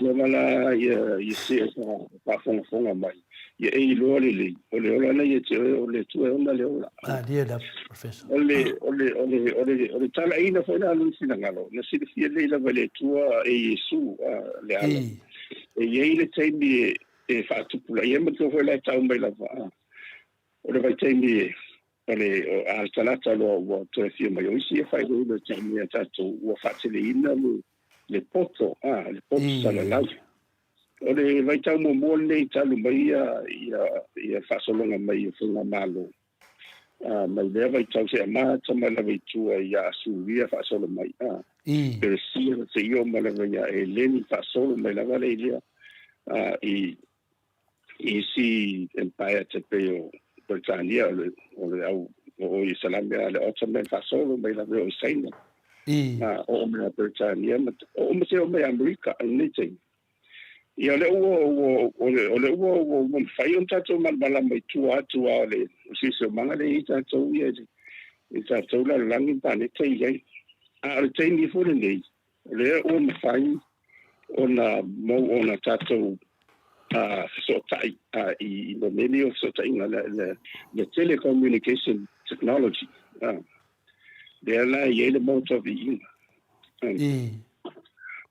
ile mala ia se pa fonga mai ia e lo le ola na ia te o le tua ona le ola dia da professor ole tala ina fo na lu sina ngalo na si fie le la vale tua e Yesu le ala e ile temi e fa tu pula ia mo to fo la tau mai la va o le vai temi ole al talata lo to fie mai o si fa le temi tato o fa le ina le poto sala la o le vai tau mo le talu mai ia fa solonga mai funga malo mai le vai tau se ma tama la vai tua ia su via fa solo mai pero si se io ma la vai e leni fa solo mai la vale ia i si empire te peo Britannia o i salamia le ottoman fa solo mai la vai o saina o me Britannia o me se o me America anything ia le o fai un tato malbala mai tua le si se manga le tato ia i tato la langi pane tei ai le tei ni fo nei le o me fai ona tato so tai i no meni so tai le telecommunication technology there la ye le motor of the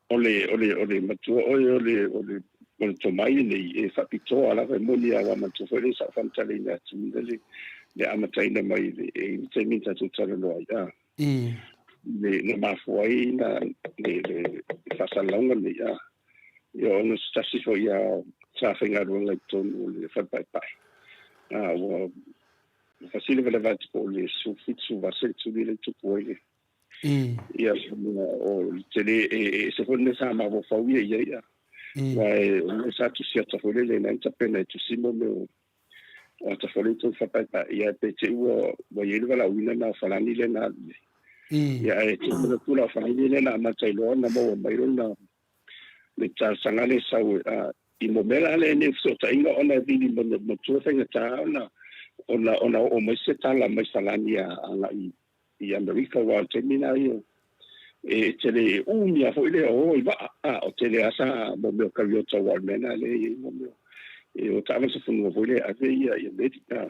ole matua ole to mai nei e fa pito ala ve molia wa matu fele sa fantale na tundele le amataina mai e temita tutala no le ma foi na le fa salonga le yo no stasi fo ya sa fenga ro le ton le fa pai wo facile vele va tipo le sufficio va se tu le tu puoi ia o tele se fonde sa ma vo fawia ia vai o sa tu sia ta fole le na ta pena tu simo me o ta fole tu fa pa ia pe te o vai le la wina na falani le na ia e tu la falani le na ma tai lo na mo mai ro na le ta sangale sa i mo mela le ne so ta inga ona vini mo tu fa ta ona o mo se ta la mai falani ala i America wa termina io e tele umia foi le o va o tele asa mo me kaviota wa mena le mo e o tava se fu foi le ave ia medica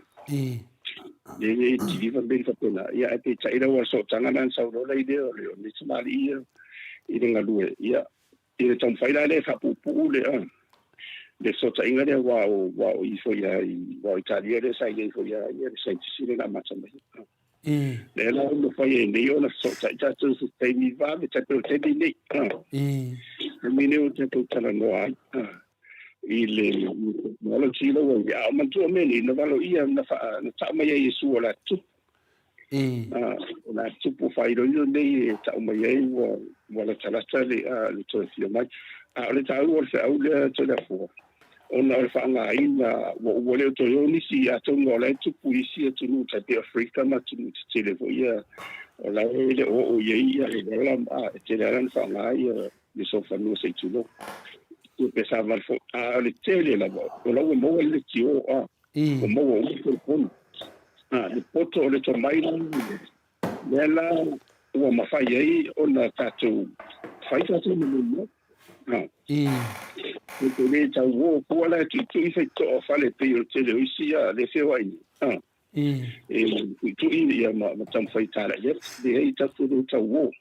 le ti va ben fa pena ia e ta ira wa so tanga nan sa ro le idea le ni smali ia i nga due ia i ton fai le fa pu le so ta inga le wa i fo ia wa italia le sai le fo ia sai ci le na matsa mai le la no fai nei ona so ta tu te mi va me ta te nei mi ne o te tala no ai ile no lo ci lo ya ma tu me ni no valo ia na fa na ta mai e su la tu na tu pu fai ro nei ta mai e wa la tala tale le to fi mai le ta o se au le to la fo ona o fa nga ina wo le to yo ni si a to ngola tu puisi tu no ta pe Africa ma tu te le voia o la le o ye ia le la te le ran fa nga ia le so fa no se tu no tu pensava fo le tele la o la mo le ti o o mo o ko le poto le to mai le la o ma fa ye ona ta tu fai ta tu no le ta wo ko la tu fe to fa le pe o tele o si le fe wa tu ia ma tam fai ta le de ta tu ta wo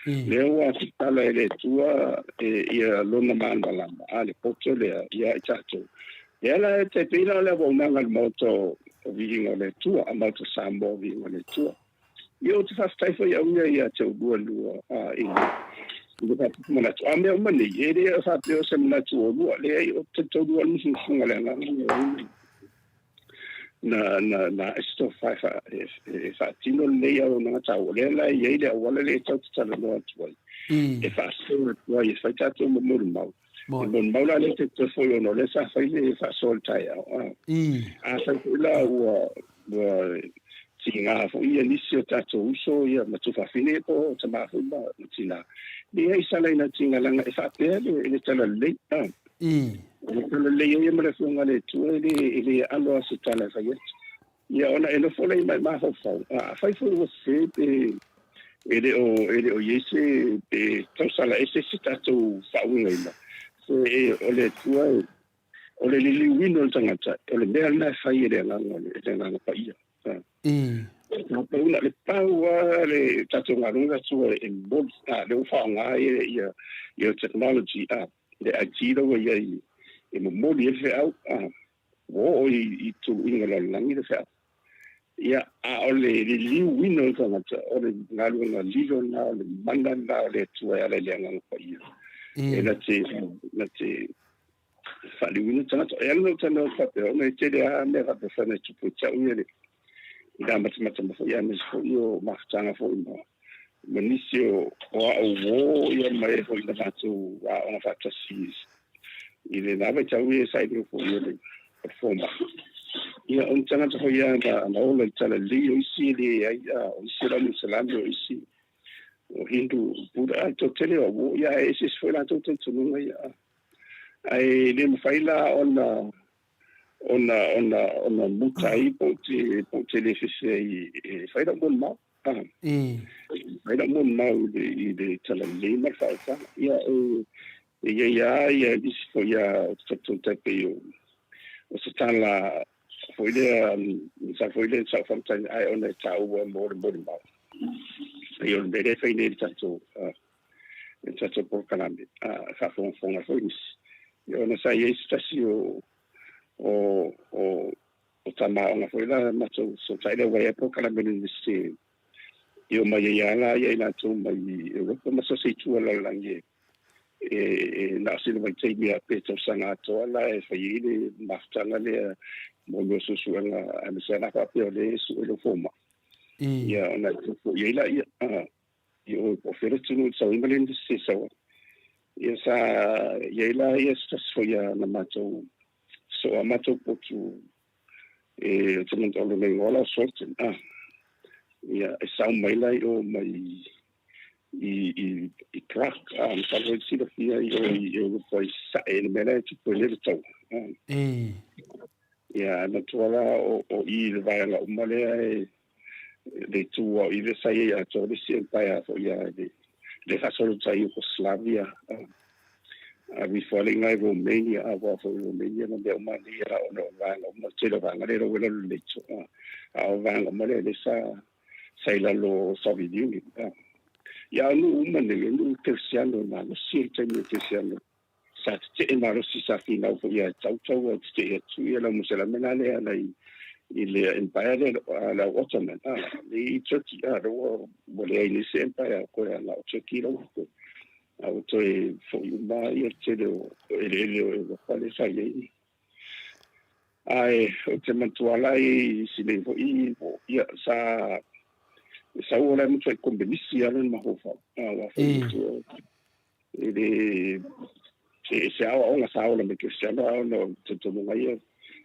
le ua tala ele tua ia lona malama ale poto le ia tato ela te pila le vonanga moto vinga le tua a moto sambo vinga le tua io te fai foi ia te bua lua mana tu ame mani ele fa pe o se mana tu lua le o te to lua ni funga le na esto fa tino le ia na tau le la ia le wala le tau tala no tu e fa so tu ia fa tato mo mau mo la le te foi no le sa fa le fa sol tai a sa la o tinga fo ia nisio tato uso ia ma tu fa fine po tama fo ma tina ni ai sala ina tinga langa e fa pe le tala le le ia me le funga le tu ele alo se tala fa ia ona e no fole mai ma fa fa fo se pe ele o yese pe sala ese tato fa unga ina so o le tua o le lili wino tangata o le mea na fa ile nganga pa ia le paua le tato ngarunga tua e mbod le ufa nga ia technology le agiro ia e mo le fe au o i tu inga la langi le fe ia o le li wino tangata o le ngarunga ligo na le manda na le tua le nganga pa ia e na te fali wino tangata e no tano fa pe o me te a me va pe fa na tu pu cha uile da mata mo ia me fo io martanga fo no manisio o ia mai fo ina fatu ona fatu sis ile na va chawi sai do fo ile forma ia on tanga to ia na ola tala li o isi le ia o sira ni salando isi o hindu buda to tele o ia ese foi la to to no ia ai le faila ona mutai po le fese faila mon ma faila mon ma de tala le ma falta ia ia disco ia tutto te o se tala foi le sa falta ai ona tau mo ma io deve finire tanto por canale fa fonga foi io non sai stasio o tama ona foi la ma so sai le vai por canale ni se io mai ia la tu mai Europa ma so sei tu la langue na se vai sei mia peto sanato la e fai le maftanga le mo so su la a me sana pa pe le su lo forma ia ona tu ia io ofero tu no sa imbalin de se sa ia sa ia sta soia na mato so amato potu tu non lo nei ola sorte ia sa mai lai o mai i crack salvo il sito fia io poi sa e mele tu puoi le to ia na tuala o i vai la umale de tu o i sai a to de sempre a fo ia de fa solo sai Jugoslavia a vi falling ai Romania a va fo Romania na de umani era no va no te lo va ngare ro le cho a va ngare le sai la lo Soviet Union ia no umane no terciano na no siete no terciano sa te na ro si sa fina fo ia tau te tu ia la musela menale ala il empire la Ottoman le Turkey ro vole ile sempre ko la Turkey ro auto e foi uma ia te ele quale sai ai o te mantuala e si le foi ia sa ora mo foi combinisi ala ma ho fa la foi ele se a ona sa ola me que se no to mo ia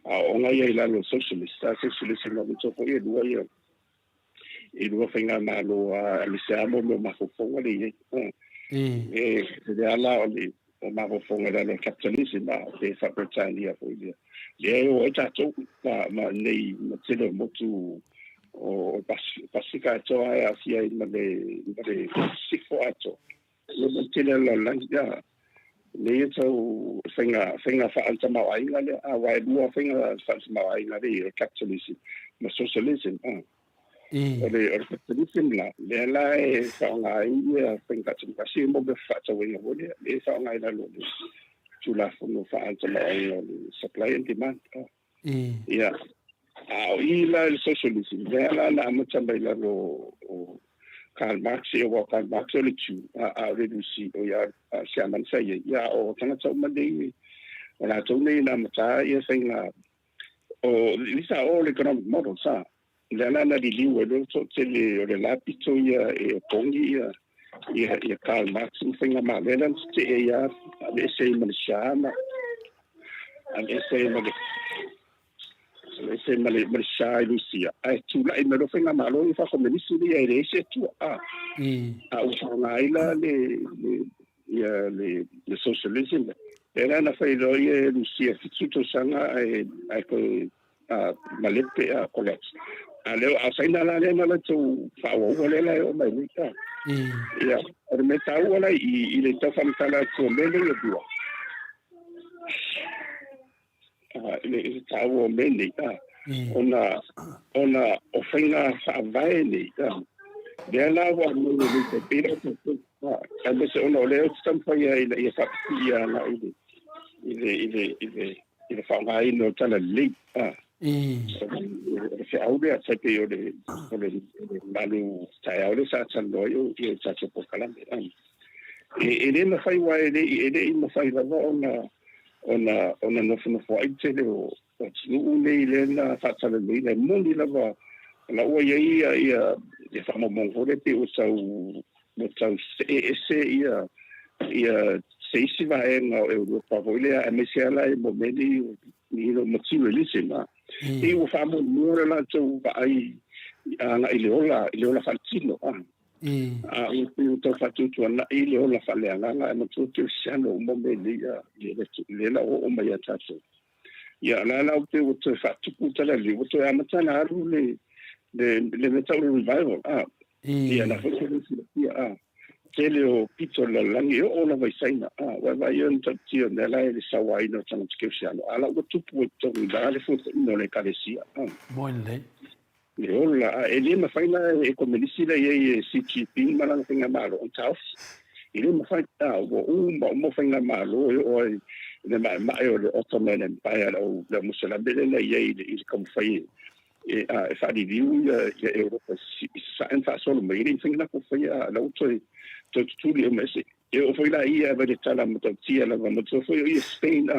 ona ia la lo socialist no to foi e lo fenga malo le se amo mo ma fo le de ala o ma fo le capitalism de fa Britannia foi le o tato ma nei ma te mo tu o pasika to ai asia le sifo ato le tele la langa le to fenga fa alta mai le a wai dua fenga fa mai le capitalism ma socialism ole fatulisim la le la e whaongai ia whaingata mkasi mo be whatawenga hole le whaongai la lo tula fono whaanta la o supply and demand ia o ila le socialism le la amatamba ila lo Karl Marx e wa Karl Marx le tu a reduci o ia siaman sai ia o tangata umandei ona tone na mata ia whainga o lisa o le economic model sa le na di liu lo so le o le lapito ia e pongi ia Karl Marx whainga ma le lan te ia le sei manishama le sei manishai Lucia ai tu la me lo whainga ma lo i fa komunisi ia e se tu a usanga ila le socialism era na whairo ia Lucia fituto sanga ai ko malepe a collapse leo a saina la le na tu fa o le la o mai nika ia o me tau ala i le ta famtala ko mele e dua le tau o mele ona o faina fa vai ne le la wa mo le te pira ka me se ona le stam fa ia ia fa ia na ile fa ngai no tala le se aude se pe yo de malu sai aude sa chando yo e sa che por kala e le na fai wa e ma fai la ona no fo ai te le o tinu le na fa tsale le mondi la va la o ia fa mo mo de pe o sa se ia se si va en Europa voile a mesiala e mo medi ni no materialism e o fa mo no la to ai ana ile ola faltino o to fatuto na ile ola fale ana mo to siano mo medi le la o mai atato ya la o te o to fatuto tala le o to amata na ru le metal revival ya na foto tele o pito la langi o la vai saina wa vai on tio nela e sawai no tana tskesiano ala o tupu o to dale foto no le kalesia moile le ola ele ma faina e komunisi la ye CCP mala tinga malo on taus ele ma faina o mo faina malo o le ma o le Ottoman Empire o la musulmane la ye il comme fai e fa di viu ya Europa sa en fa solo mai in finga ko fai la auto tu le mesi e o foi la ia va de tala mo tia la mo so foi i Spain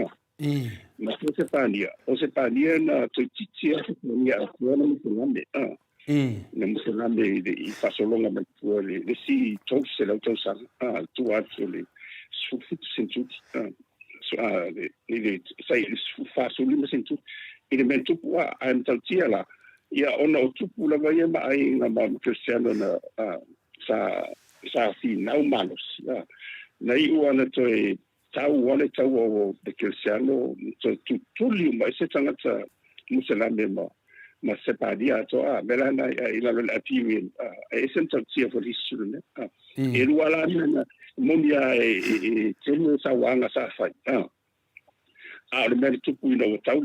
ma se pania na tu tia ni a ko na musulmane na musulmane i fa solo na mo le si to se la auto sa tu a le su fit sentu le sai fa solo me sentu il mento qua am tia la ia ona o tupu la vai ma ai na ma Cristiano na sa fi nau manos nei uana to e tau o de Cristiano to tuli ma se tangata musulmane ma sepadia to mela na ila le atiwi e senta tia for history ne e wala na monia e tenu sa wanga sa fai le mel tupu no tau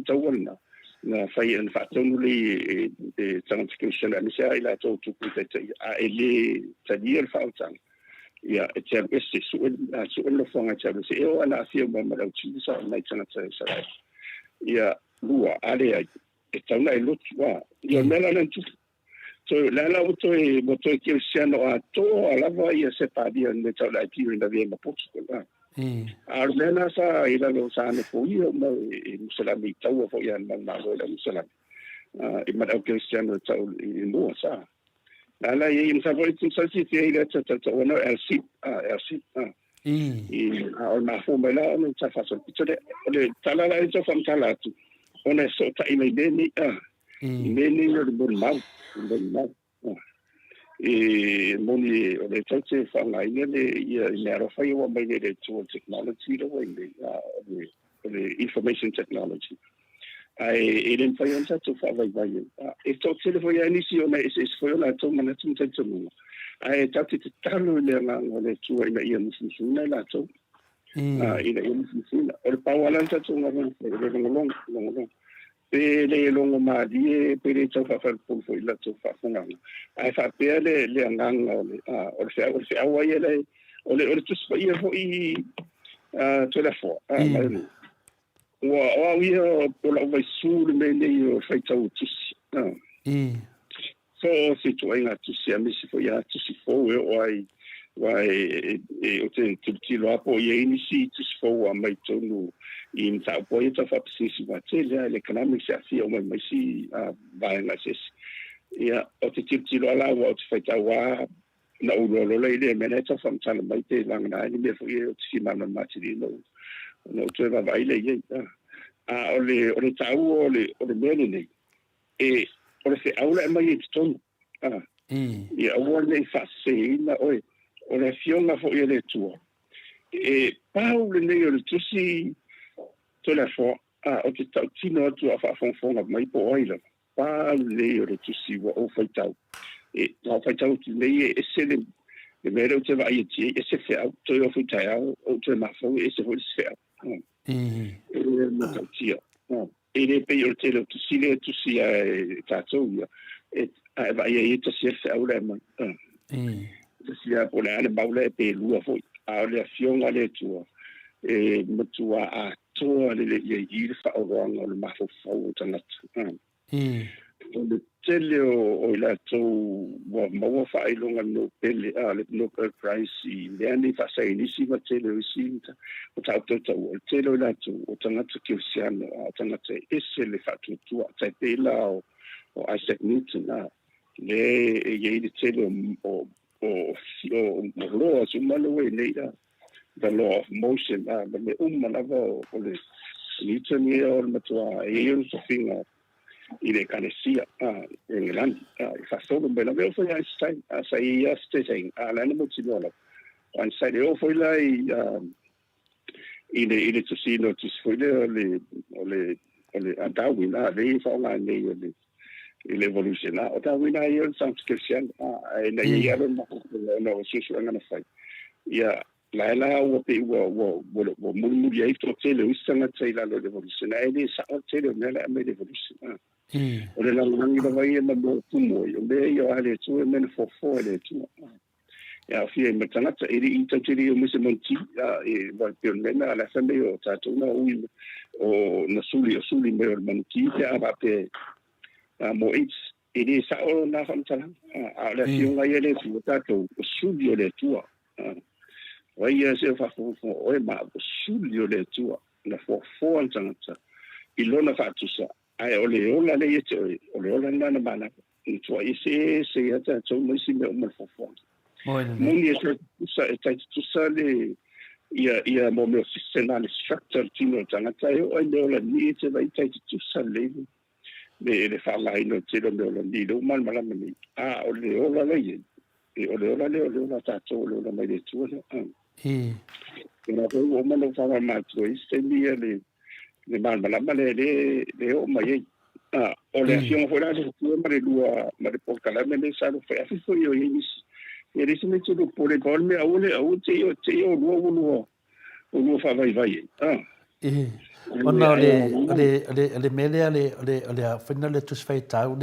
na fai en fatonu le tangata Cristiano ni sa ila to tupu te ele tadir fautang ia e te ese su lo fonga te se e ona fia mo ma uti sa mai tana sa ia lua ale ai e tauna e lotu ia mela na tu so la auto e moto ke siano a to ala va ia se padia ne tauna ti na via ma Portugal mena sa ila lo sa ne po ia ma musalami tau fo ia ma lo la musalami e ma ke siano tau i mo sa la ye sa voi tu sa si te ila ta ono LC o ma fo me la no sa fa so pito de tala la so fam tala tu ona so ta ina beni beni no de bon mal moni o le tau fa la ina le ia ro fa yo mai de tool technology the way the information technology ai eden fa yon sa tu fa vai e to se foi inisi ona es foi ona to mana tu tento no ai tatu te talo le nga le tu ina ia musu na la to ina ia musu o pa wala ta tu nga le long pe le longo mali pe le tau fa fo ila tau fa funga ai fa pe le anganga o se awa ile o le tu spa ia fo I telefo wa ia o la vai sul me le o fa tau tusi so se tu ainga tusi a misi fo ia tusi fo o ai wai o te tilo apo ia inisi tusi fo a mai tonu in ta po ita fa psisi va tele le economics a fi o mai si vai na ses ia o te tilo ala wa te fa wa na o lo le meneta fa tala mai te lang na ni me fo ia o si mana matiri no te va vai le ia o le tau o le mene nei o le se aula mai te tonu ia o le fa se ina o le fionga fo ia le tua pau le nei o le tusi telefo o te tau tino atu a whaafonga mai po oila pau le nei o le tusi wa o whaitau o whaitau tu nei se le mero te vai e se fea toi o whaitai au o te mafau se hoi se fea na tau tia le pe o te le tusi le tusi a tātou ia a vai e tasi e fea ule mai tasi a po le ane maule pe lua foi a le fionga le tua matua a toa le i le whaoronga o le mafofau tangata o le tele o la tau wa maua whailonga no pele le Nobel Prize I leani whasai nisi ma tele o isinta o tau o tele o la tau o tangata kiosiano o tangata ese le whatutua tai pela o Isaac Newton le e le tele o loa sumalo e neira the law of motion me lava o le Newton e o matua e o sofinga I le kanesia England fa solo me la veo foi Einstein sai Einstein la no motivola Einstein o foi là il est aussi notre foi le Darwin le fa la le l'évolution o Darwin ai on sans question na ia no susu ngana fai ia la o pe wo mo ia to tele usanga tela lo l'évolution ai sa tele me la l'évolution o le langi da vai na mo tumo o me ia ale tu e men fo le tu ia fi e matangata I tiri o mise monti e va pe mena la fambe o tatu na o na suli me o monti ia va pe mo its sa o na famtala a la fionga ia le tu tatu o suli o le tua vai ia se fa fo o ma suli o le tua na fo antangata I lona fa tusa ai ole ola le yete ole ola na bana to ise se ata to mo si me mo fo mo ni sa le ia mo me sistema structure tino tanga tai o le ola ni te vai tai tu sa le le fa la ino te lo me ola ni lo mal mala me ole ola le ole ola ta to ole ola mai le tu na ko o mo no fa ma to ise ni le mala le o mai o le afion fora de tu mare lua mare por kala me le sa lo fa afi foi o inis e resi me tu por le golme a te o no fa vai ona le mele ale final le tu fai tau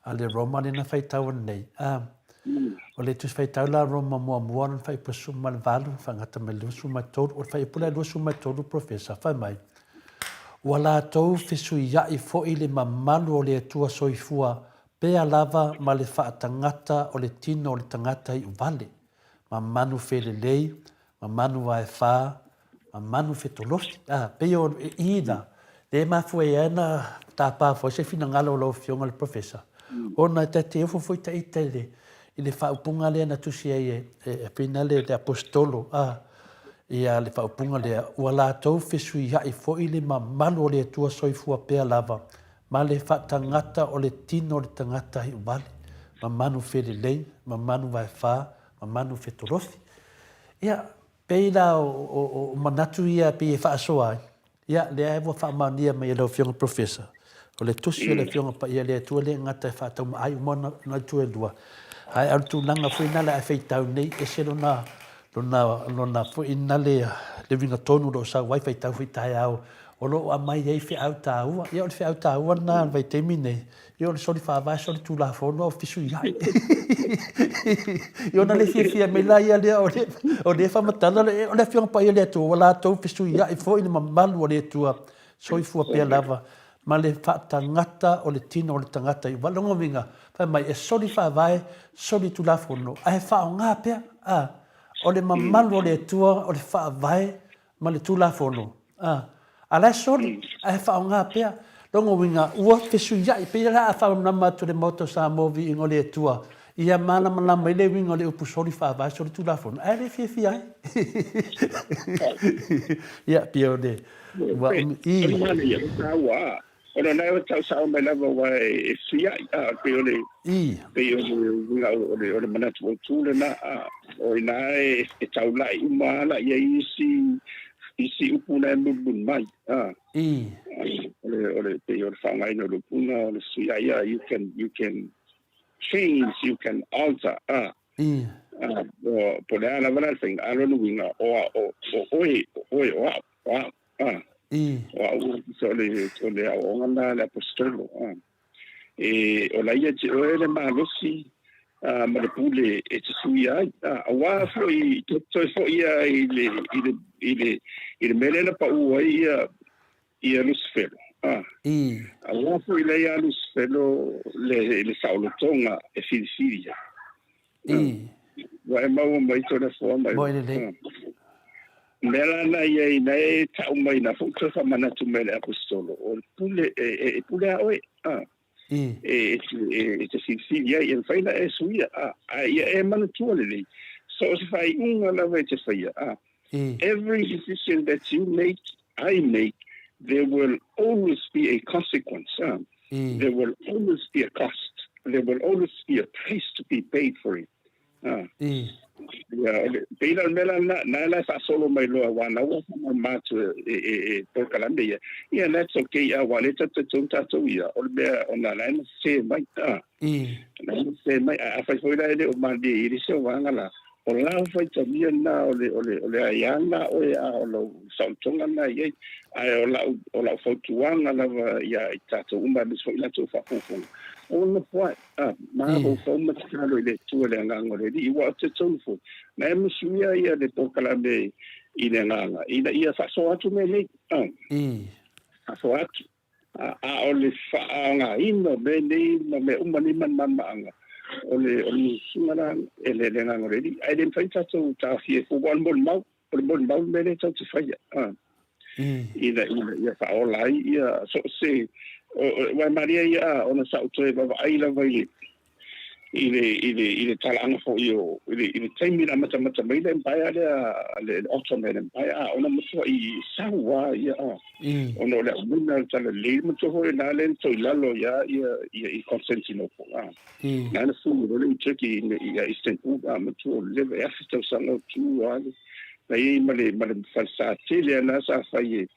ale roman na fai tau nei o le tu fai tau la roma mo fai pasu mal valu fa ngata me lu suma tot o fai pula lu suma tot professor fa mai wala tau fisu ya I fo ile mamalu o le tua soifua pe lava ma le whaatangata o le tino o le tangata I vale mamanu felelei mamanu vai fa mamanu fetolofi pe o ida le mafu e ana tapa fo se fina ngalo lo fionga le professor ona te fo foi ta itele ile whaupunga lea na tusi e pina le apostolo ia le whaupunga lea ua la tau fesu I hai fo ile ma malu o le tua soifua pea lava ma le whaatangata o le tino o le tangata I wale ma manu fele lei ma manu vai wha ma manu fetorofi ia peila o manatu ia pe e whaasoa ia lea ewa whaamania mai lau fionga professor o le tusi o le fionga pa ia le tua le ngata e whaatau ma ai umona na tua lua ai au tu langa foi nala e fei tau nei e se lona foi nale le vinga tonu do sa wai fei tau fei tai au o lo a mai ei fe au taua ia o le fe au taua na vai temi nei ia o le soli fa vai soli tu la fono o fisu ia ia na le fia me la ia le o le fa matala le o le fia pa ia le tu wala tu fisu ia i fo i mamalu o le tua soi fu pe lava ma le fa tangata o le tino o le tangata i walongo vinga fa mai e soli fa vai soli tu la fono ai fa nga pe o le mamalu o le tua o le fa vai ma le tu la fono ala soli ai fa nga pe longo winga ua fisu ia i pe la fa na ma tu le moto sa movi in o le tua ia mana mana mai le winga le upu soli fa vai soli tu la fono ai le fia ia pio de wa i ona na o tau sa mai lava wa e fia pe ole ole mana tu le na o ina e tau la i mala ia isi upuna mbun mai ole pe ole fa mai no upuna ole fia ia you can change, you can alter po le ala vala thing I don't know winga so le o ngana le apostolo o la ia o le malosi ma le pule e te suia wa foi to foi ile melena pa u ia Lucifero wa foi le ia Lucifero le saulo tonga e filia wa mau mai to le forma mela na ye na ta umai na fuka fa mana tu mele apostolo o pule pule oi te filia e faina e suia e mana tu le so se fai una la vete faia every decision that you make I make there will always be a consequence there will always be a cost there will always be a price to be paid for it Pila mela na la fa solo mai lo wana wa ma tu por Colombia yeah that's okay wale tata tunta tu ya olbe ona la se mai na se mai a fa foi la o ma di iri se wanga la o la fa tamia na ole ayana o ya lo santonga na ye o la fa tuanga la ya tata umba biso ila tu fa fu on foi ma ho fo ma tsalo le tu le nganga le di wa te tonfo na msuia ia de tokala be ile nganga ia fa so atu me le fa so atu ole fa nga ino be ni me umani man anga ole sumara ele le nganga le di ai den fa tatu ta fie ko bon mau me le tatu fa ia fa ola ia so se wa Maria ia ona sa uto e baba ai la vai ile tala ana fo io ile taimi na mata mai le pai le automate pai ona mo i sawa ia ona le una tala le mo to ho na le to lalo ia i Constantinople na na fu le cheki ia Istanbul mo to le e fito sa no tu na i male falsa tele na sa fai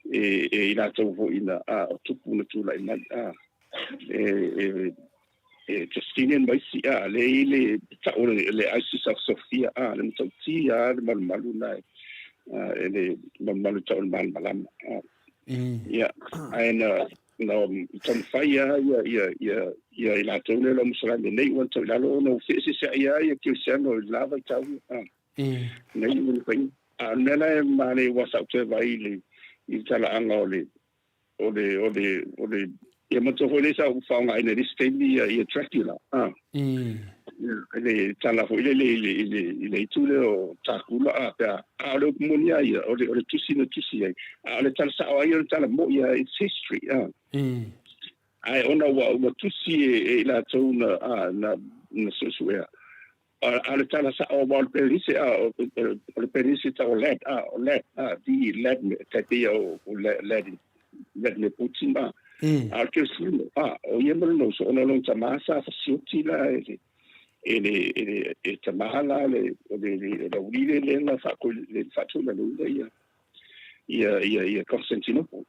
ina tau ho ina tupu na tu lai mai Justinian mai si le tau le Isis of Sophia le tau ti le malu nai le malu tau malam ya aina no ton faya ya ina tau le musala le nei wan tau lalo no fisi sa ya Cristiano lava tau nei mun pai nela mane wasa te vai le I tala anga ole ia mato ho le sa fa nga ina distemia ia Dracula le tala ho le tule o takula le monia ia ole tusi ole tala sa ia tala mo ia it's history ai ona wa tusi la tona na sosuea ale tala sa o bal perise o perise ta o led di led te o led le Putin ke sino o yemelo no so no long tamasa fa siuti la ele tamala le ulile le la fa ko le fa tu la ia Constantinople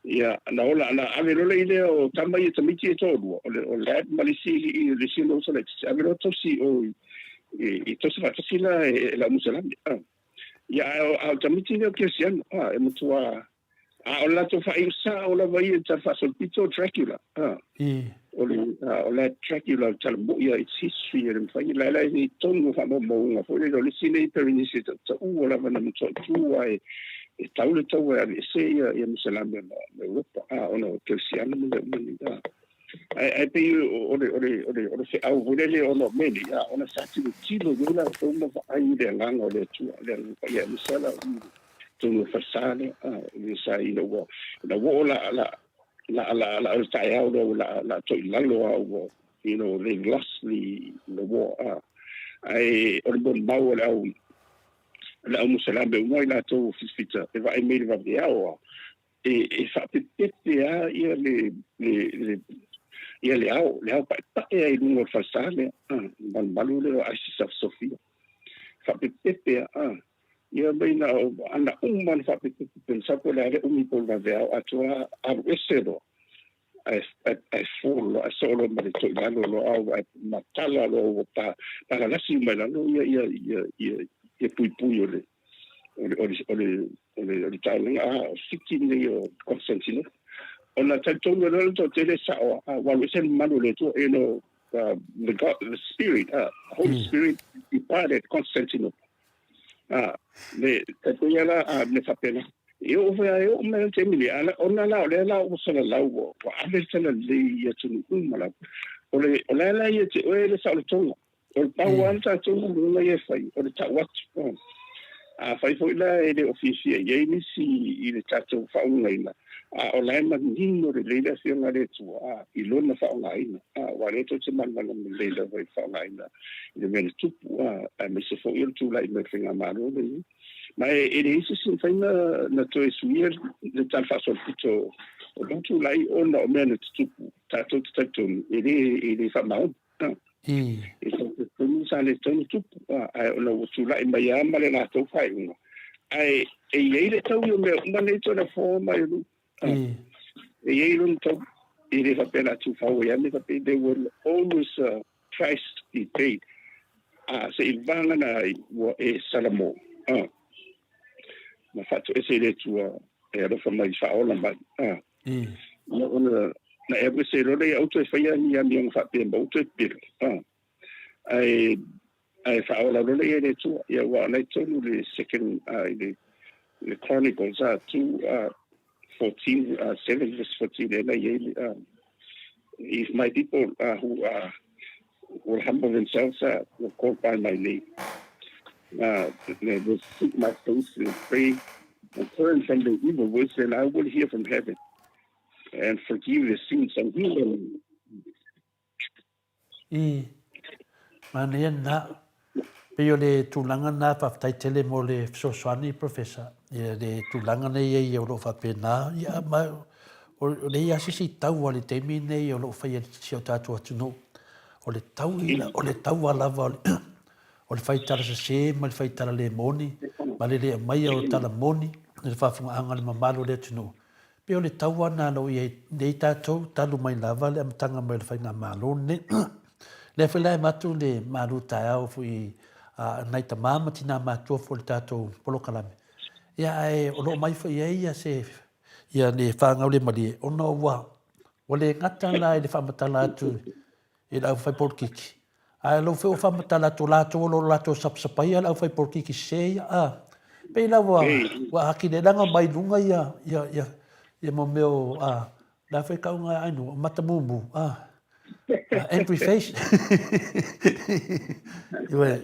ia na ola na avelo le ile o tamba ia tamiti todo o lad malisi le sino so le avelo to si o to se fa sila la musalami ia o tamiti le Cristiano e mutua o la to fa isa o la vai ta fa so pito Dracula o la Dracula tal mo ia it's history and fa la ni tongo fa mo nga fo le le sine per inisi ta u la va na mo tu ai e tau le tau e se ia misalame na Europa ono Cristiano mo da ai pe o se au volele ono meni ona sa tilo yola o mo ai de langa o le tu le ia misala tu fasane ni sa ina wo la tai au la to lalo au they lost the war ai o bon mau la musalame mo ina to fisfita e vai me va de au e fa pete ia le au pa e lungo fasane ban balule a Sofia fa pete ia baina ana man fa pensar por la por la veo a toa a resero ai solo ma de toilano lo au matala lo para la cima no ia pui le tailing sikini o Constantino ona tanto no to tele sa wa sen manule to the spirit Holy Spirit departed Constantino le tatuela le sapena eu vai eu me temili ala ona la o sala la o ale sala le ya tunu mala ole la ya te ole sa le tonga o pawan sa tunu no ye fai o ta what fai foi la ele ofisia ye ni si ile tatu fa una o la ma nino de le si ona le tu I lona fa una wa le to se man le vai fa una ile me tu me se foi tu la me finga mano ma ele isso sin fa na to e suir de tal façon pito o tu la ona o me tu tatu ele fa mal e então sale tonu tu o tu la me ya male na to fa una ai e ele tau me uma to na forma it is a better to follow. They will always Christ be paid. So il vangana e Salamo. Ma fatto essere tu era fa mai fa ola ba. Na every say lo le auto fa ya mi fa pe ba auto pe. Ai fa ola lo le tu ya wa na to the second the Chronicles 14, 7 verse 14, if my people who will humble themselves will call by my name. They will seek my face and pray and turn from the evil ways, and I will hear from heaven and forgive the sins and heal them. Peo le tūlanga nā whaftai tele mo le sosoani professor. Ia le tūlanga nei e o lo whapena. Ia mai o le ia sisi tau le teimi nei o lo whai si o tātua tunu. O le tau ila, o le tau alawa o le whai tara se ma le whai tara le moni. Ma le mai o tala moni. Le whafunga anga le mamalo le tunu. Peo le tau ana no i nei tātou talu mai lava le amatanga mai le whai ngā malo ne. Le whai matu le malu tai au fui nai ta mama tina matua fo le tatou polokalame. Ia o lo mai fo ia se ia le whangau le mali ona wa o le ngata la i le whamatala atu i lau whai porkiki. Ai lo whai o whamatala atu lato o lo lato sapsapai a lau whai porkiki se ia pei lau wa haki le langa mai lunga ia mo meo la whai kaunga ainu matamumu angry face.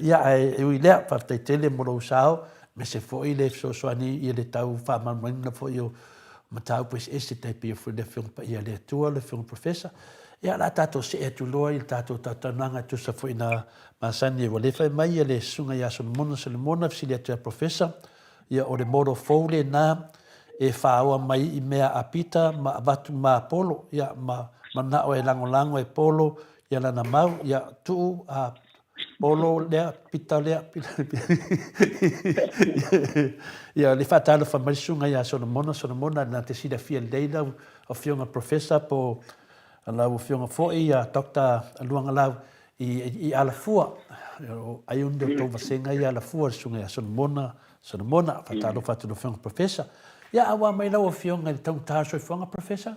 Ia e ui lea whaftai tele moro sao, me se foi le sosoani i le tau whamanmaina foi o matau pues ese taipi o fwile whiong pa ia le tua, le whiong professor. Ia la tato se e tu loa, il tato tatananga tu sa foi na masani e wale whai mai ia le sunga ia Solomona Solomona, fsili atu professor, ia o le moro fowle na e whaoa mai I mea apita, ma avatu ma Apollo, ia ma nao e lango e polo ia lana mau ia tu polo lea pita lea ia le fatalo fa malisunga ia Solomona na te sida fia leila o fionga professor po la o fionga fo ia Dr. Luanga lau I alafua ai undo to vasenga ia alafua sunga ia Solomona fatalo fatu no fionga professor Ia awa mai lau fionga le tau tā soifonga, Professor?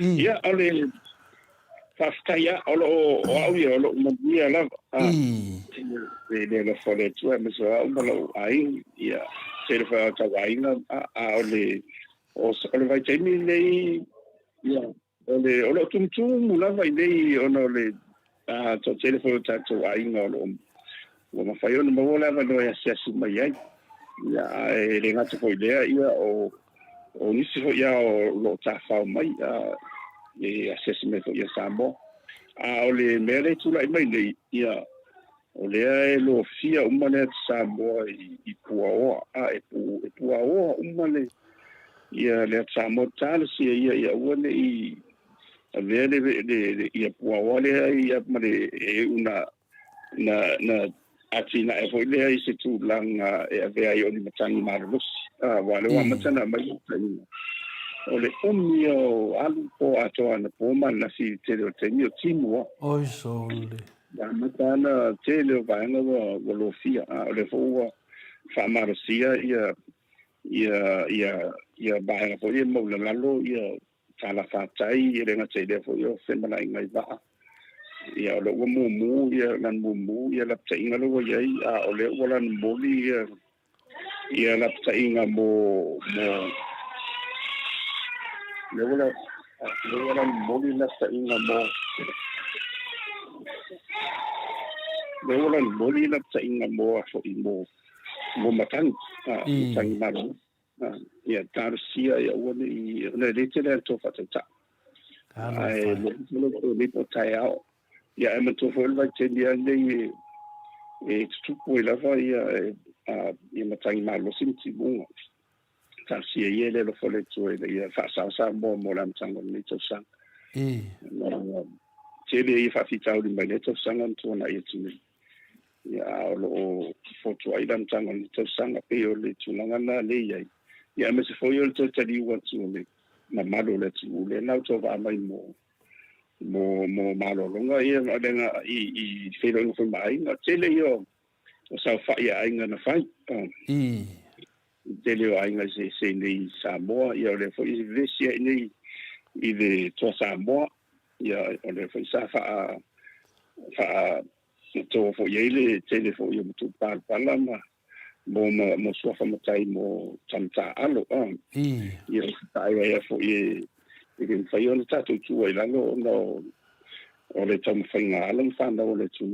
Ia, ole whaftaia, o au ia, o mabia lava. Le la fole tua, me so au malo ai, ia, te le wha tau ainga, ole, ole vai teimi nei, ia, ole tumtumu lava i nei, ole, to telefone tau ainga, ole, o mawhai ona maua lava no e asiasi mai ai. Ia, le ngata ko idea, ia, o nisi ho ia o lo tawhau mai, e asiasi mai ko ia Samoa. O le mea le tula i mai nei, ia, o lea e lo fia umane at Samoa i Puaoa, e Puaoa umane, ia le at Samoa tala sia ia uane i, a vea le ia Puaoa lea ia mare e una, na atina e foi lea i se tūlanga e a vea i o ni matangi maralusi, wale wa matana mai o le omi o alu po atoa na poma na si te o te mio timua. Oi sole. Ya matana te leo vaenga wa lo fia, o le fua whamarasia ia vaenga po ia maula lalo ia tala whatai i renga te leo po ia whemana i ngai waa. Ia o le ua mumu ia lan mumu ia lapta inga lo iai o le ua lan moli ia lapta inga mo le ua lan moli lapta inga mo le ua lan moli lapta inga mo a fo i mo matangi matangi maro ia tarsia ia ua i na rete le to fatata ai le po tai ao ia e mato fo vai te dia nei e tupu i lava ia matangi maro sinti bunga tarsia ia le lo fole tu ia fa sa mo la mtango ni to sang tele i fa fitau di mai to sang to na itu ia lo foto ai la mtango ni to sang pe o le tulanga na le ia me se foi o to tali wa tu le na malo le tu le na to va mai mo malo longa ia adenga i fero no foi mai na tele io o sa fa ia ainga na fai tele o ainga se nei Samoa ia le foi vesia nei i le to Samoa ia o le foi sa fa to fo ile tele fo ia tu pala ma mo so fa matai mo tanta alo ia tai ia fo ia ke fai ona tatu tu ai lango no o le tam fainga alam fanda o le tu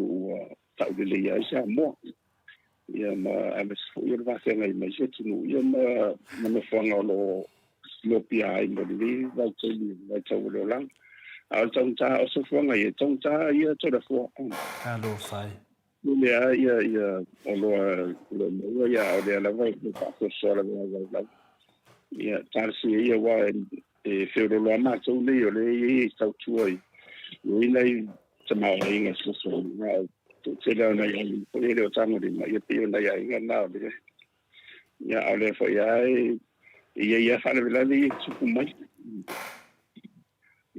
tau le ia Samoa ia ma ames fo ia va ser ngai mai tu ia ma fanga lo pia ai mo le vai tau le lang al tanta o so fanga ia tanta ia to da fo Hello fai. ia o lo ia o le la vai pa so la vai ia tarsi ia wa e fero lo ma so le o le tau tu ai nei tama inga so te le na ia po le o tango di mai pe na ia inga na le ia ale fo ia fa le la di su mai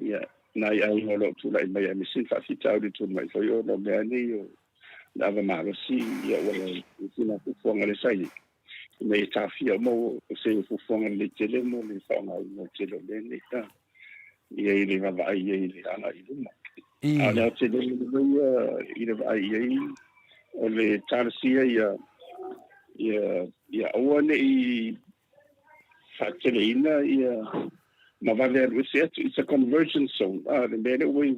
ia na ia o lo tu lai mai mi sin fa fitau di tu mai fo yo no me ani yo lava malo si ia wala sina fu fonga le sai nei tafia mo se fu fonga le tele mo le fonga mo tele le ne ta ia ile va vai ile ana ile ana tele ia ile vai o le tarsia ia one i fatele ina ia ma vale reset it's a convergence zone le mele we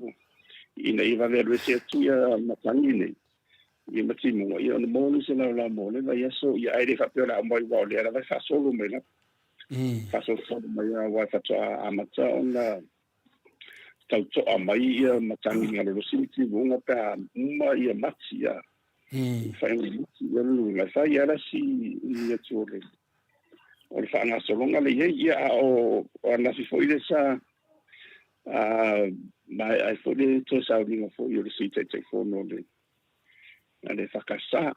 ina i vale reset ia matangi nei ia matimu ia no mole se la mole vai so ia ai fa pela mo igual era vai fa solo me la fa solo mai vai fa a mata ona tau to a mai ia matangi ngalo lo sinti bunga pa uma ia matia fa ia lu fa ia la si ia tole o fa na solo ngale ia o na si foi desa mai ai foi to sa ni fo ia si te fo no le ale fakasa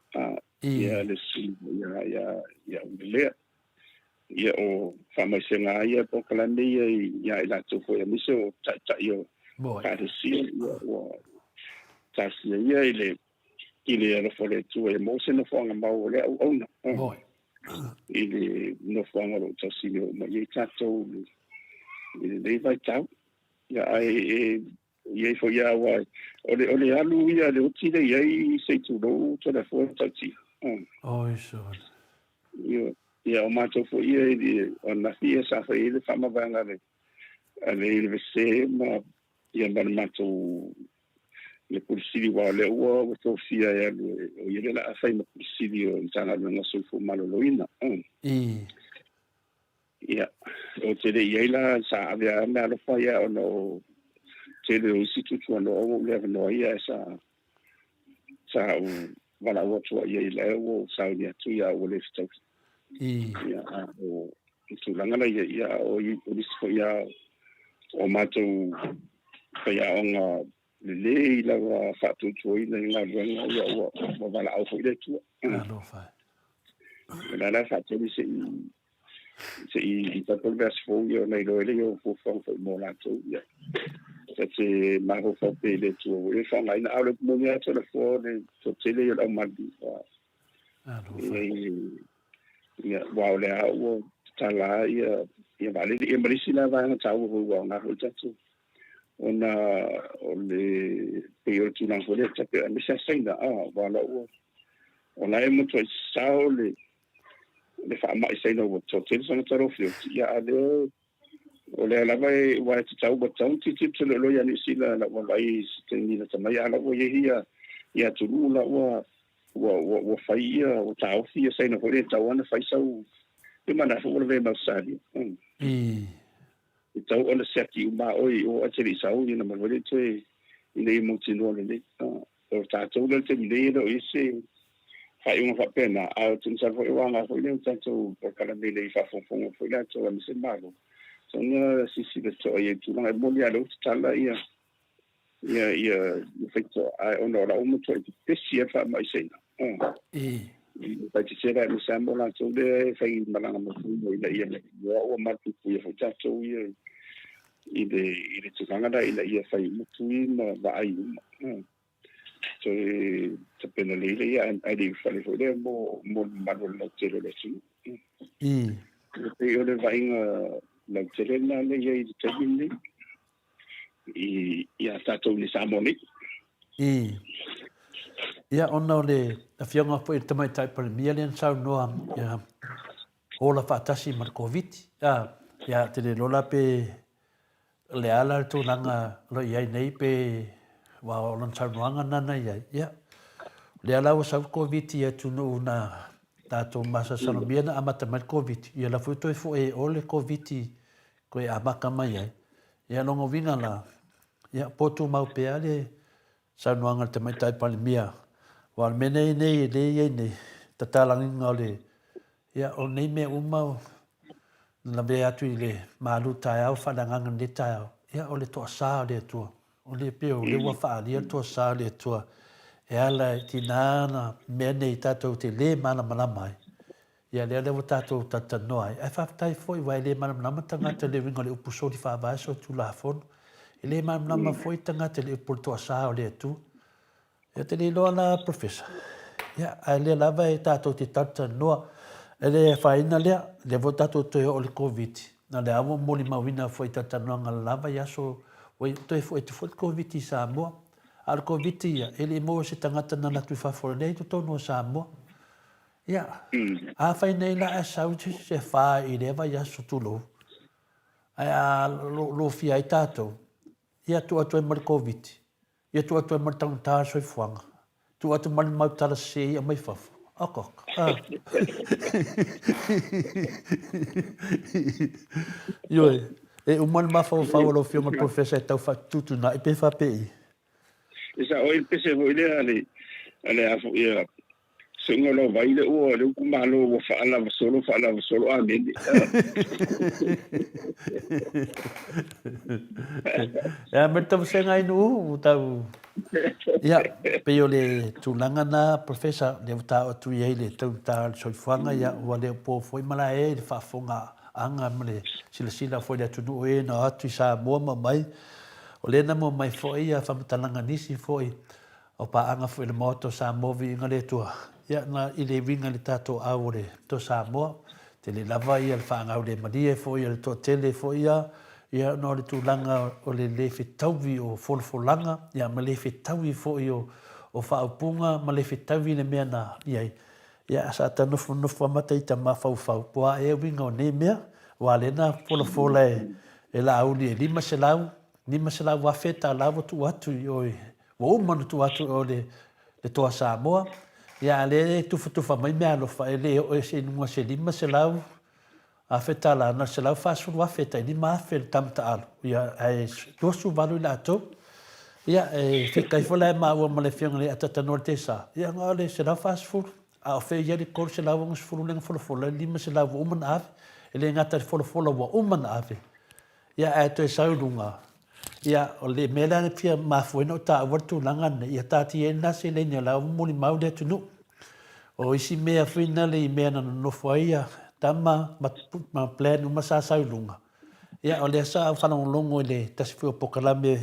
ia le si ia le ia o famasenga ia po kalande ia ila to foi miso ta io ka si o ta si ia ile lo fole tu e mo se no fonga ma o le o no i le nofoanga lo tasini o mai e tātou i le nei vai tau. Ia ai e fo ia wa ole alu ia le oti le ia se tu lo to le fo tati. Oi so. Ia o mato fo ia i ona fia sa fa i le fama vanga le le se ma ia ma mato le pulisiri wa le ua to fia ia o ia la fa i pulisiri o tanga na so fo malo loina. Ia o te le ia la sa avea me alo fa ia ono te le instituto no o le no ia sa wala o to ia le o sa ia tu ia o le sto ia o tu langa la ia o fo ia o mato fa ia onga le la fa tu tu ia nga ia o wala o fo ile tu alo fa la fa te se i tato le asfo ia nei lo ele o fo mo la tu ia se ma ho fa pe le tu e fa mai na alo mo ia to le fo le to tele ia o madi ia wa le o tala ia vale ia marisi la va na tau o na ho tatu ona o le pe o tu na ho le tape a misa saina wala o ona e mo to sao le fa mai saina o to tele sana taro fio ia ale o le la vai wa te tau ba tau ti le lo ya ni sila la wa vai te ni la tama ya la wo ia tu la wa faia o tau fia sai no hore tau ana fai sau e mana fo le ma sali e tau ona seti uma o a tele sau ni na ma vole te ile mo ti no le o tau le te ni le o ise fai un fa pena a tu sa fo wa nga fo le tau por kala le fa fo fo la to ni se malo sono si le to e tu na mo ya lo tala ia efecto ona la umo to te si fa mai sei pa ti sera mi sambo la to de fai malanga mo fu ia o ma tu ia fo ta to ia ile tu kanga da ia fai mo tu ma va ai so te pena le ia ai di fai fo de mo ma lo te lo si e o le vai la terena le ia i te mini ia tatou ni samoni ia ona le afionga po i tamai tai pa million sau noa ia ola fatasi mar covid ia te le lola pe le ala tu langa lo ia nei pe wa ola sau noanga nana ia le ala o sau covid ia tu no na tatou masa sanomia na amata mai covid ia la futo e ole covid ko e amaka mai ai ia longo vinga la ia potu mau pe ale sa noanga te mai tai palimia wa mene nei nei tatalangi ngole ia o nei me uma na be atu le malu tai au fa danga ngi tai ia o le to sa le tu o le pe o le wa fa le to sa le tu e ala tinana mene tatou te le mana mai ia le tatou tatanoa e fa tai foi vai le mana tanga te le winga le upuso di fa va so tu la fon ele mana foi tanga te le porto sa o le tu ia te le lo na professor ia ale la vai tatou te tatanoa ele fa ina le votato to o le covid na le amo moli mawina foi tatanoa ngala va ia so o to foi covid sa mo al covid ia ele mo se tanga na tu fa for le to no sa mo ia a fai nei la sa se fa i le va ia so tu lo a lo fi ai tato ia tu atu mar covid ia tu atu mar tang ta so fuanga tu atu mar mau tala se ia mai fa akok yo e o mal ma fa lo fi mar professor tau fa tutu na e pe fa pe esa o el pese o ile ale afu ia sengo lo vai le o le kumalo wo fa ala solo a mende ya merta senga inu tau ya pe yo le tulanga na professor le ta tu ye le ta so fanga ya wa le po foi mala e fa fonga anga mle sila foi le tu e na atu sa mo mai o le na mo mai foi ya fa talanga nisi foi o pa anga foi le moto sa movi ngale tua ia na i le winga le tatou au le to Samoa te le lava ia le whaangau le maria fo ia le to tele fo ia no le tūlanga o le whetauwi o wholawholanga ia ma le whetauwi fo i o whaupunga ma le whetauwi le mea na ia sa ta nofu amata i ta mawhau poa e winga o ne mea wa le na wholawhola e la auli e lima se lau wa wheta lawa tu atu i o wa umanu tu atu o le toa Samoa ia le tufa mai mea alofa e le o e se nunga se lima se lau a wheta la na se lau whasuru a wheta i lima a wheta tamta alo ia e tosu walu i la ato ia e whikai whala e maua ma le whianga le atatanor te sa ia ngā le se lau whasuru a o whea iari kore se lau ngas furu lenga wholofola lima se lau wa umana ave e le ngata wholofola wa umana ave ia e to e saurunga ia o le mela ne pia mafuena o ta wartu langa ne ia tati e nasi le ni lau muli mau le tunu o isi mea whina le i mea na nofo ia tama ma plan uma sa saurunga ia o le sa whanongolongo le tasifu o pokalame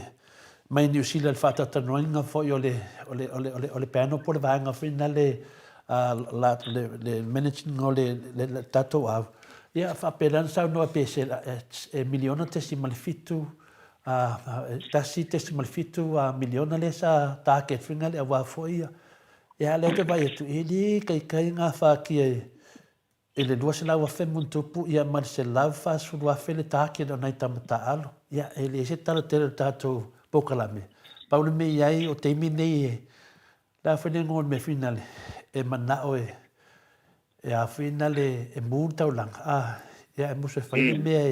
mai New Zealand fata tanoinga fo i o le piano po le vanga whina le managing o le tato au ia whapelan sa noa pese e miliona tesi malifitu tasi tesi malifitu miliona le sa take whina le awa fo ia ia le te vai tu ili kai ngā whākia e le lua se lau a whemun tupu ia mali se lau whāsuru a whele tākia no nei tamata alo ia e le se tala tere tātou pokalame paule me iai o teimi nei e la whene ngon me finale e manao e a finale e mūn taulanga ia e musa whaine mea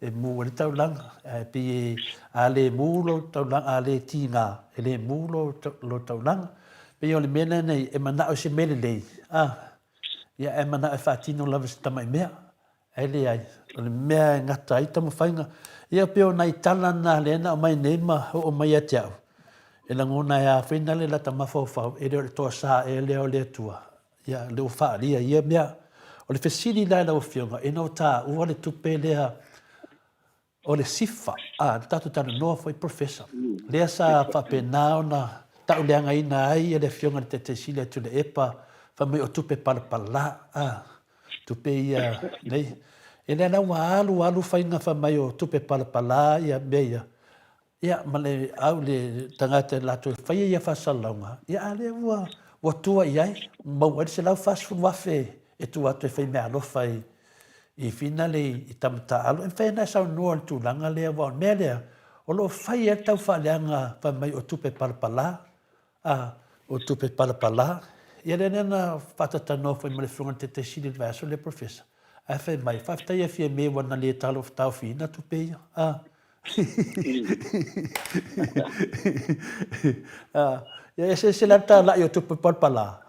e mū le taulanga pi a le mūlo taulanga a le tīngā e le mūlo lo taulanga pe o le mena nei e manao se mele lei ia e mana e whaatino lawa se tamai mea e le ai o le mea ngata i tamu whainga ia peo nai tala na lena o mai neima o mai ate au e la ngona e a whina le lata mawhauwhau e leo le toa sa e leo le atua ia leo whaaria ia mea o le whesiri lai lau whionga e no tā ua le tupe lea o le sifa tatu tana noa foi professor lea sa whapenao na tau leanga ina ai e le whionga le te sile tu le epa fa mai o tupe palapala tupe ia nei e le lau alu whainga fa mai o tupe palapala ia mea ia ma le au le tangata lato e whaia ia whasalaunga ia le ua tua iai mau adi se lau whasfuru wafe e tu atu e whai mea alofa i whina le i tamata alo e whaina sau noa le tūlanga lea wao mea lea o lo whai e tau whaaleanga fa mai o tupe palapala o tupe palapala ia le nena whatatanoa whai male whunga te sili le vaso le professor a whai mai whaftai e fia me wana le talo tau whina tupe ia ia se lata la yo tupe palapala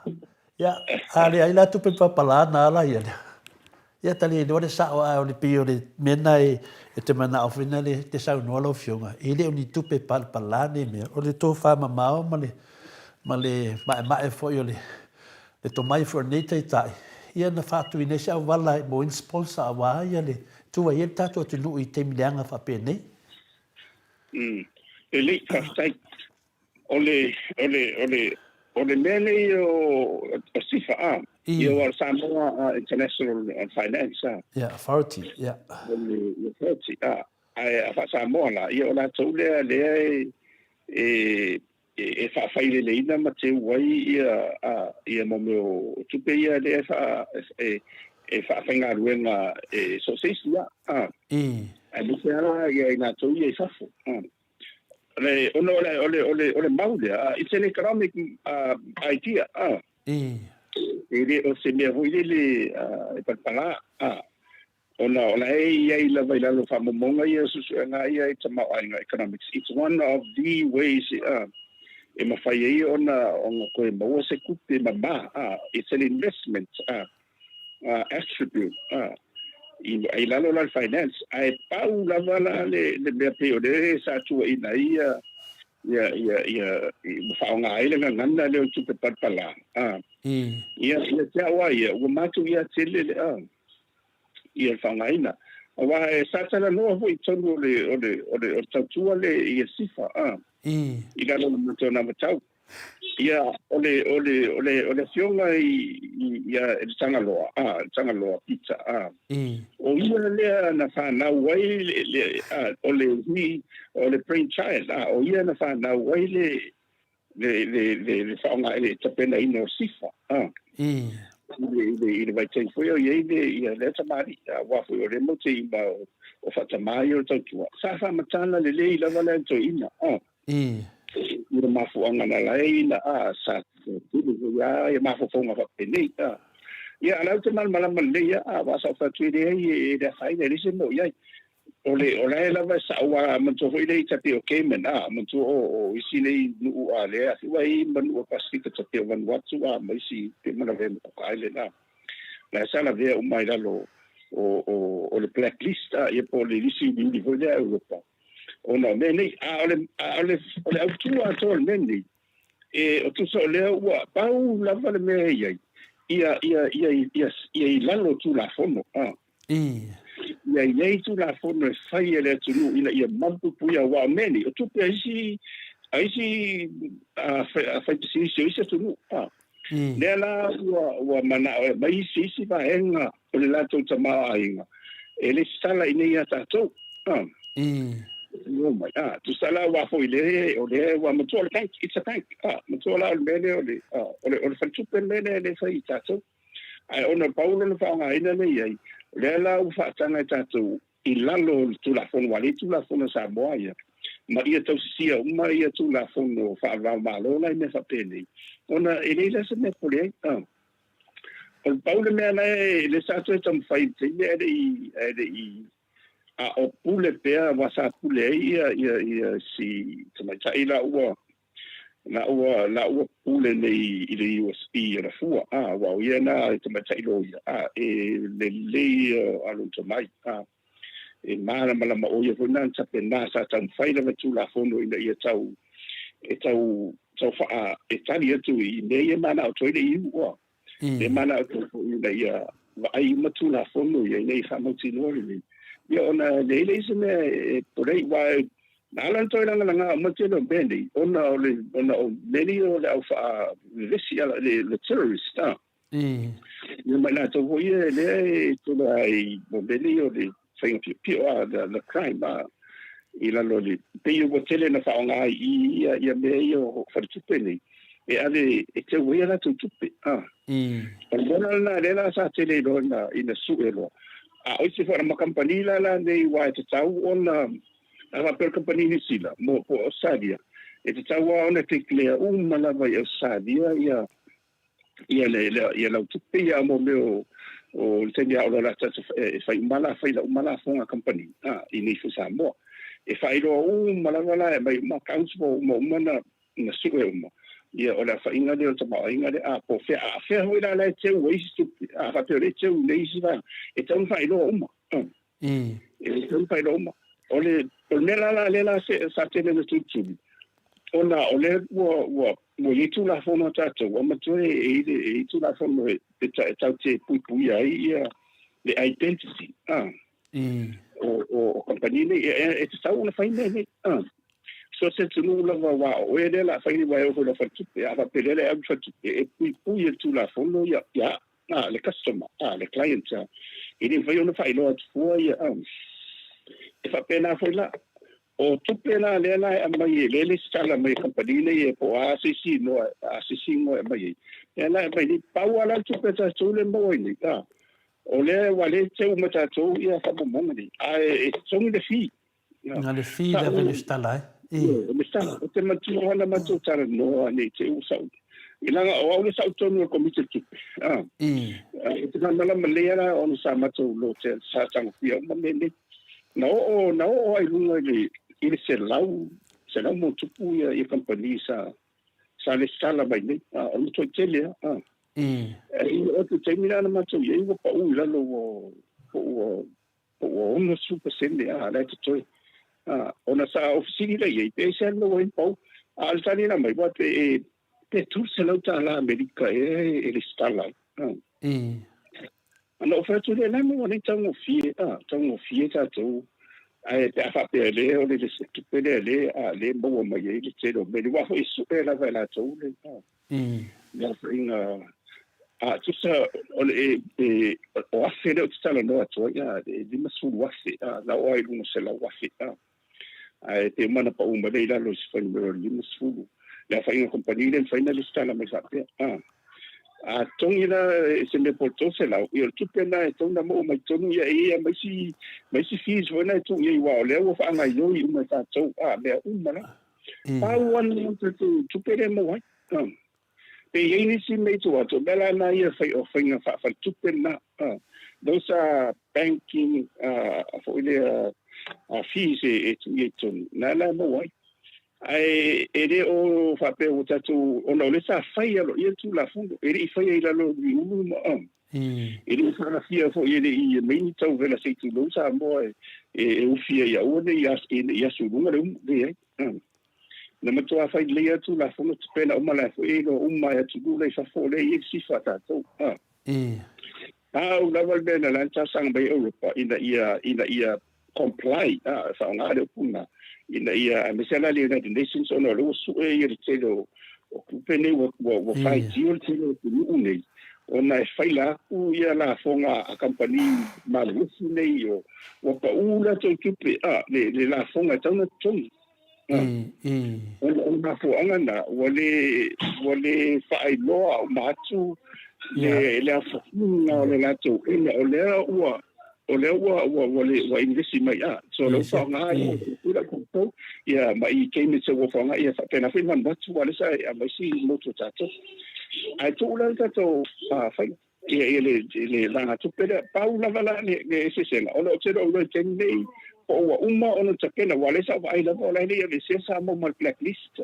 ia ale ai la tupe palapala na la ia ia tali no le sa o le pio le mena e te mana o fina le te sa no lo fionga ile oni tupe palapala ne me o le to fa mamao male ma e fo yo le to mai for neta tai ia na fatu ine sa wala mo in sponsor wa ia le tu ia tato tu lu i te milianga fa pene ele kastai ole mele o sifa you are Samoa International Finance authority the authority ai fa Samoa la ia ona tole e fa faile le ina ma te wai ia mo meu tupe ia le fa fa fenga ruenga society ai mo era ia ina to ia safu ole maude it's an economic idea ele o se me voi le palpala ona ia la vai la fa monga ia su nga ia it's economics it's one of the ways e ma fai ia ona ko mo se kupe mama it's an investment attribute i lalo la finance ai pau la vala le pe de sa tu ina ia fa nga ile ngana le tu pe palpala ia te wa ia o matu ia tele ia fa nga ina wa sa sa no vo i tonu o tatu le ia sifa i lalo mo tona matau ia ole fionga ia tanga loa pizza o ia le na fa na wai ole brainchild o ia na fa na wai le faunga ele tapena ino sifa le vai te foi ia le tamari wa foi o le mo te ba o fatamai o tau sa fa matana le la vale to ina ira mafuanga na laina sa tudo ia mafuanga fa penei ia ala te mal ia va sa fa tuide e da sai le se mo ia ole la va sa wa manto foi le tape o kemen manto o isi le nu ale asi vai manu pasika tape van watu mai si te mana ve mo kai le na la sala ve o mai lo o le blacklist ia po le isi di foi da Europa ona meni ole autu atol meni o tu so le wa pau la vale me ia lalo tu la fono ia tu la fono fai ele tu ila ia mampu puia wa meni o tu pe aisi fai si tu nela wa mana mai si va enga o le lato tama ainga ele sala inia tato no mai tu sala wa foi le o le wa moto le tank it's a tank moto la bene o fa tupe bene le fai tato ai ona paulo no fa nga ina le ai le la u fa tanga tato ilalo tu la fon wali tu la fon sa boia ma ia to sia uma ia tu la fon no fa va malo la me fa pene ona ele la se me pole o paulo me na le sa to tam fai te ele o pule pea wasa pule ia si tama tai la ua pule nei i USB la fua wa ia na tama tai lo ia le alu tamai e mara mala ma o ia fona tape na sa tan faila ma tu la fono ina ia tau fa e tali atu i nei mana o toile i ua e mana o ina ia ai ma tu la fono ia nei fa mo tino ni ia ona le se me porei wa nalan toi langa matelo bendi ona o many o le fa visi le terrorist ia mana to voie le to ai bendi o le fai pio the crime ila lo le pe o tele na fa nga ia me o fa tupeni e ale e te voie la to tupe ona na le la sa tele lo na ina suelo o se fora uma companhia lá nei wa te tau ona a per compagnia ni sila mo po sadia e te tau ona te clear la vai sadia ia la tupe ia mo meu o tenia o la tata fai mala fonga company ini fu sa mo e fai lo la vai mai ma council mo mana na suwe mo ia ola fa inga de o tama inga de po fe ho ila la te o isi fa te le te o le isi va e tan fa ilo uma e tan fa ilo uma ole nela la sa te le tu ona ole wo itu la fono tato o ma tu e tu la fono e te pui ia le identity o compagnia e te sa una fa ne so se tu no wa o ele la fa ni wa o la fa tupe a pele le fa tupe e pui tu la fono ya le customer le client e ni fa yo no fa ilo at fo ya e fa pena fo la o tupe la le mai scala mai compagnia e po ACC no mai ela mai ni pa wala tupe ta tule mo ni o le wale te o mata to ia fa mo ni e song de fi na le fi da vele stala o te matu ona matu tara no nei te usau ilanga o le sau tonu ko mite tu te mala malera on sa matu lo te sa tang pia mamene no ai lunga le ile se lau mo tu ia e company sa le sala bai nei o to tele o te termina na matu ye o pa u la lo o no super sende la te toi ona sa ofisini la ye pe se no en pau al tani na mai wa pe tu se lo ta la America e le stala ana ofertu le na mo ni tango fie ta to ai te afa pe le o le tu pe le a le mo ma ye le te do me le wa fo isu pe la va la to le ya inga a tu sa o le o afe le tu sala no to ya di masu wa se la o ai lu se la wa se ai te mana pa uma le la lo se fa numero di masu la fa inga compagnia le fa ina le sta la me sa pe a tongi la se me porto se la io tu pena e tonga mo mai tonu ia mai si fees wona tu ia wa le wa fa ngai yo i uma ta to me uma la pa wan tu pere mo wa pe ye ni si me tu ato bela na ia fa o finga fa tu pena those are banking for the fees e tu ia tu na mo wa ai ere o fa pe o tatu o no le sa fai lo ia tu la fundo ere fai ila lo di ulu mo ere fa na fia fo ere I me ni tau vela se tu lo sa mo e o fia ia o ne ia su lunga le de na me to fai le tu la fundo tu pena o mala fo e lo umma ya tu le fa fo le i si fa ta to o la val bene la ta sang bei Europa ina ia comply fa nga le puna ina ia mesela le United Nations ono lo su e ia te lo o kupene wo fai tio te lo une ona fai la ku ia la fonga a company malusi nei o pa ula te kupe le la fonga tana tong ona fo anga wale fai loa matu le afonga le lato ina o le wa ingesi mai so lo fa nga ila ko ya mai ke me se wo fa nga ya fa pena fin man batu wala sa mai si moto tato ai to la tato fa ya le la tu pera paula vala ne se se o lo se lo ke nei o wa uma ona takena wala sa ai la wala le se sa mo mal blacklist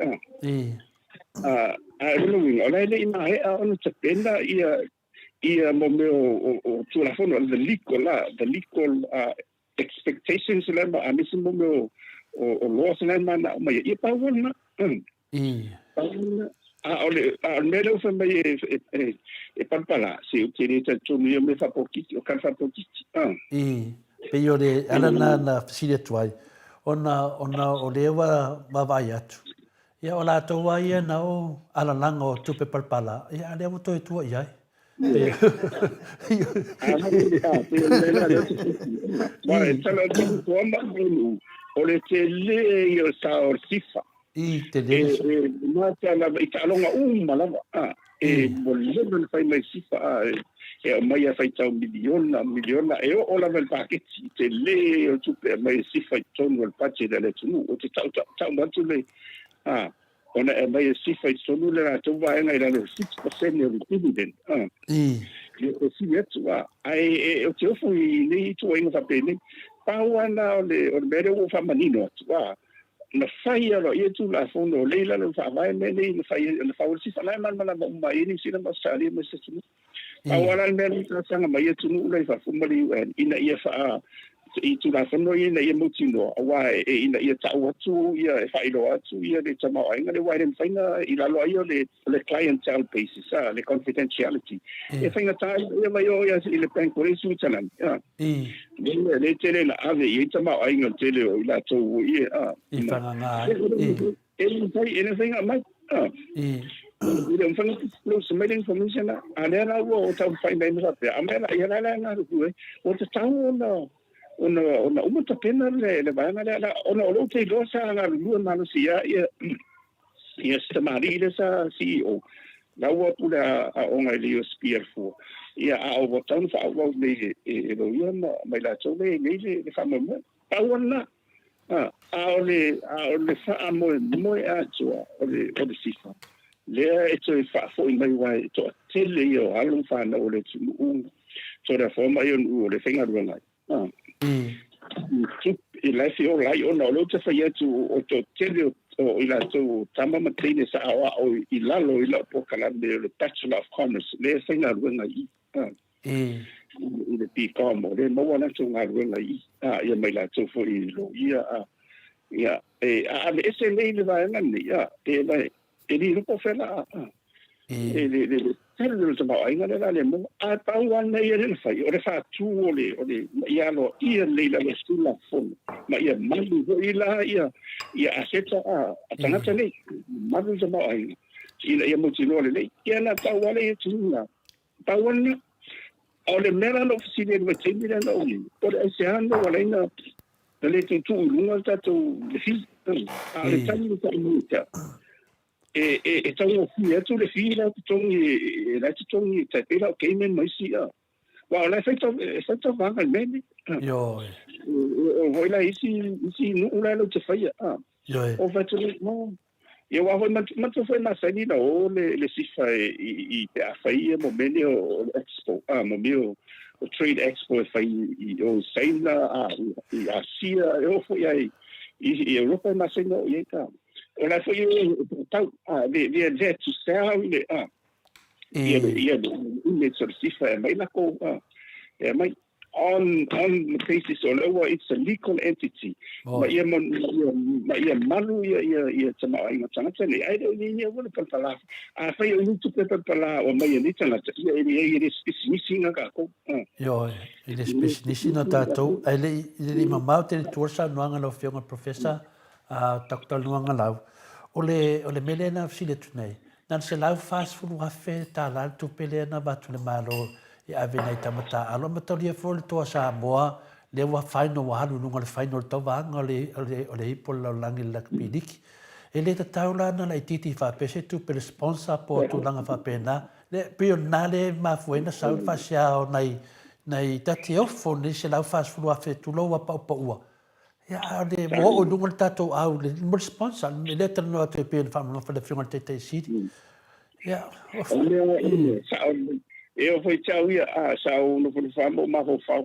ai lo ni ola le ina ona takena ia mo me o tu la fono the legal expectations la ma amisi mo me o loss la ma na ma ia pa wona ole me lo fa me e palpala se utiliza tu me fa poquito o kan fa poquito pe yo de ala na fasile tuai ona o lewa ma vai atu ia ola to wa ia na o ala langa o tupe palpala ia le mo to tu ia ole te le io sa o sifa te le ma ta la ita longa lava mo le ben fai mai sifa mai fai tau miliona e o la vel paketti te le o tu pe mai sifa tonu al pace delle tunu o te tau ma tu le ona e mai sifa tonu le tu va ngai la 6% of dividend o si yetu ai o te ofu ni tu inga fa pene pawana o mere o fa manino na fai alo ia tu la fondo leila lo fa vai me ni fai le fa si fa man mai ni sina ma sali me se tu pawana me ni ta sanga mai tu no le fa fumali ina ia fa I tu la fondo ina ia mutino wa ina ia ta watu ia fa ilo atu ia le tama ainga le waiden faina ila lo ia le clientele basis le confidentiality e faina ta ia mai o ia le bank por isso talan le tele na ave ia tama ainga tele o ila to ia fa nga ene faina mai ida mfanga plus mai information ana wo ta faina mai sa amela ia la na ku o ta tawo ona uma tapena le bana la ona o te lo sa nga lu na no sia ia stamari le sa CEO la wa pula a onga le spear fo ia a o botan fa wa le lo ia mai la chole le fa mo pa wona a o le fa mo a cho o le sifa le e to fa fo mai wa to tele yo alu fa na o le tu so da forma yo o le finga ruanga il a fait l'autre fait o tele o ila to tama matine sa o ila lo ila po kala le Bachelor of Commerce le finga ruanga il est comme le mo wana to nga ruanga ia mai la to fo I lo ia ese le va ngani ia e ni ko fela le tele te mau ainga le mo a pau ana ia le fai o le fa tu o le ia lo ia le la stula fon ma ia malu ila ia aseta a tangata le malu te mau ainga ia mo tino le ia na pau ale ia tuna pau ana o le mera no fisile le tini le no o le se ando wala ina le tu lunga tatu le fi a le tani ta muta tau fi atu le fi la tongi te pela ke men mai si a wa la feito vanga men yo o voi la isi no la lo te fai a yo o fa tu no eu a ma tu foi na sani na o le sifa i te a fai mo meni o expo mo mio o trade expo fai o saina a sia eu foi ai i Europa na sena o ia o la foi tau le tu sell le ia le sifa mai la ko mai on the basis or lower it's a legal entity ma ia malu ia tama ai tanga tele ai ni wala pala a fai o tu pala o mai ni tanga ia missing ka ko yo ele specialist no tato ele mamau te torsa no anga no fiona professor Dr. Luanga lau ole melena sile tunai nan se lau fast food wa fe ta la tu pele na batu le malo e ave nei tamata alo matolia fol to sa moa le wa final wa halu nunga le final to va ole ipol la langi la pidiki ele ta taula na la titi fa pese tu per sponsor po tu langa fa pena le pionale ma fuena sa fa sia nei tati ofo ni se lau fast food wa fe tu lo wa pa ua ya de mo o nunga tato au le sponsor le ta no te pe fa no fa le fiona te city ya eu foi tau ia sa no for famo ma ho fa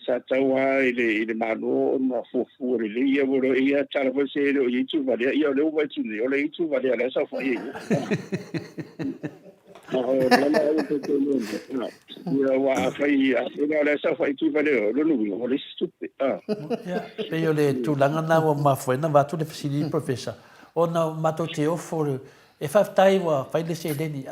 sa tau ile malo no fu le ia voro ia tala vo se o itu vale ia le vai tu le itu vale la sa fa ia ia wa fa ia le sa fa itu vale lo no le stupe ya pe yo le tu langa na wa ma foi na va tu le facility professor ona mato te ofo e fa tai wa fa le se deni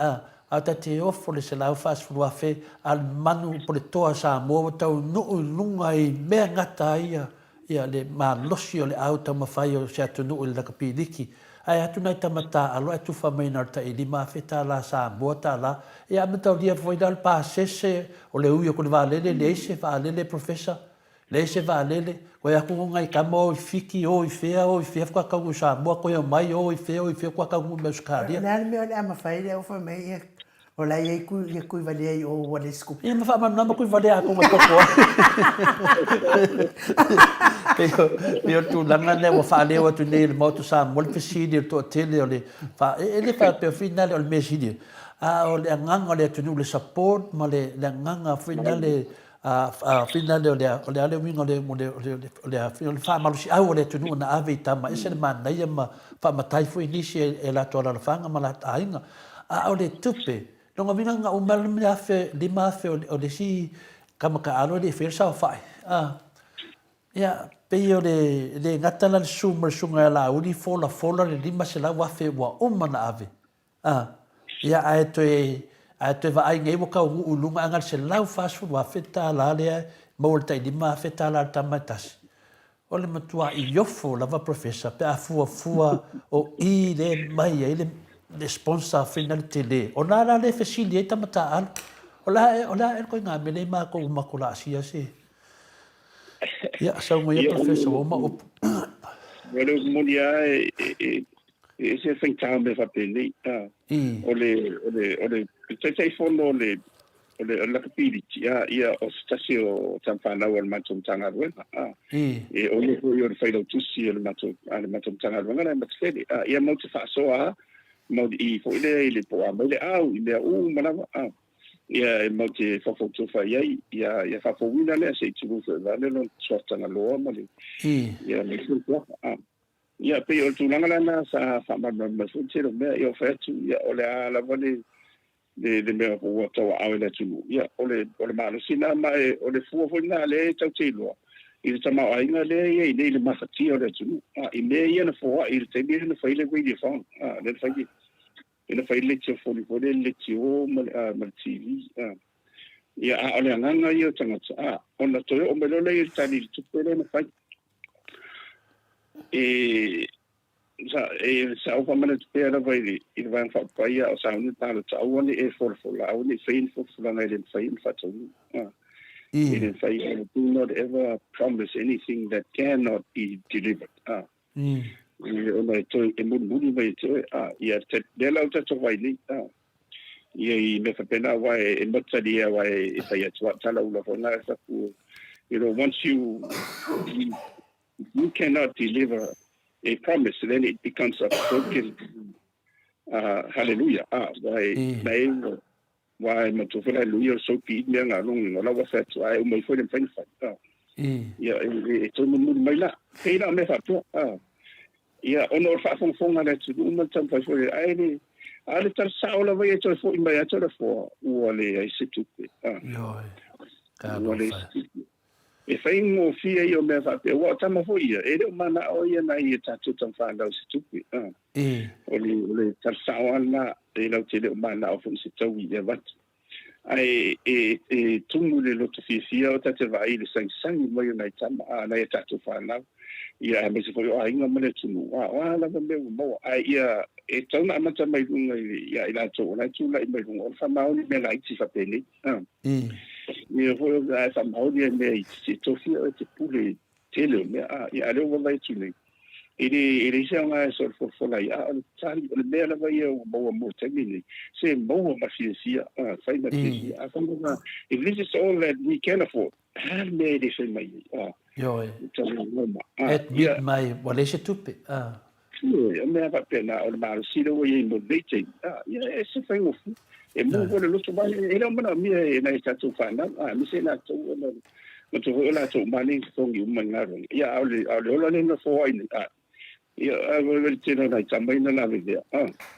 ata te ofo le se lau fast food afe al manu po le toa sa mo tau no lunga I mea ngata ia le ma losi o le auta ma fai o se atu no le kapiliki ai atu nai tamata alo atu fa mai na ta lima feta la sa mo ta la ia mata dia foi dal pa sese o le uio ko le vale le se va le professor le se va le ko ia ko ngai kamo fiki o fea ko ka ku sa mo ko mai o fea ko ka ku me skaria na me ole ama fai le o fa mai o la ia ku vale o wale scoop ia ma fa ma ku vale a ko ma ko Peo tu langa ne wa fa le wa tu ne mo tu sa mo le fisidio to tele ole fa ele fa pe finale ole mesidio ole nganga le tu le support ma le nganga finale finale ole ale winga ole fa ma si au ole tu na ave tama ese man na ia ma fa ma tai fu initie e la to la fanga ma la ainga ole tupe longa vinga nga o mal me afe lima afe ole si kama ka alo de fer sa fa ya peo le ngatala summer sunga la uli fola le lima se la wafe wa umana ave ya ai va ai ngai ka ulunga angal se la fast food wa feta la le mo tai lima feta la tamatas ole matua I yofo la va professor pe afua o I le mai le sponsor final tele ona la le facilita mata al ola ko nga me le ma ko makula sia se ya so mo ya professor o ma op bueno monia ese fentame me fa peli ole te fondo le la capility ia o stasio tampana o matum tanga ruena ole ko yo failo tusi o matum tanga ruena ma tfeli ia mo te fa so mo I fo ile po a mo le au ile u mana ia mo te fa foto fa ia fa fo wina le se tu fa le no sorta na lo mo le ia me fu ia pe o tu langa na sa fa ma fu te lo me ia fa tu ia ole la vole de me ko to a le tu ia ole ma lo sina ma ole fu fo na le tau te lo I te ma ai nga le ia le ma fati o le tu I me ia na fo I te me na fa ile we di fa le fa ina fai le tio foli foli le tio mal TV ia ole nganga ia tanga ona to o melo le tani tupele na fai sa o famana tupele vai i vai fa pai o sa un talo tau ni e for la ni fein for la ngai fein fa tu in fai do not ever promise anything that cannot be delivered ona to e mun vai to ia te dela uta to vai ni ia I me fa pena vai e motsa dia vai e fai atu tala ula fona sa ku once you cannot deliver a promise, then it becomes a broken hallelujah. Why matufela hallelujah so pi me nga long no la fa tu ai mo foi den fa ia e to mo mai la pena me fa tu ia ono fa fonga le tu mo tam fa foi ai ni ale tar saola vai to foi mai to fo ole ai se tu yo e fai mo fia io me fa pe wa tama fo ia e le mana o ia na ia tatu tan fa la se tu ole tar saola e la te le mana o fo se tu ia vat ai e tumu le lo tu fia o te vai le sang mo ia na tama na ia tatu fa la ia me se fo ai nga mo le tumu wa la me mo ai ia e tona mata mai lunga ia ila to na tu la mai lunga fa ma ni me la ti fa pele ni ho ga fa ma ni me ti to fi o te pule tele me ia le wa vai tu ni ele já nga so fo la ia tali le me la vai o mo te mini se mo ma fi sia fa na fi fa ma if this is all that we can afford me de se mai yo et mai wale se tupe me va pena o ma si lo ye mo dating ia se fa ngo e mo vole lo so mai e lo mana mi e na sta tu fa na mi se na tu no tu la tu mani so ngi mangaro ia ole ole no fo ai ia ave te na tamai na la via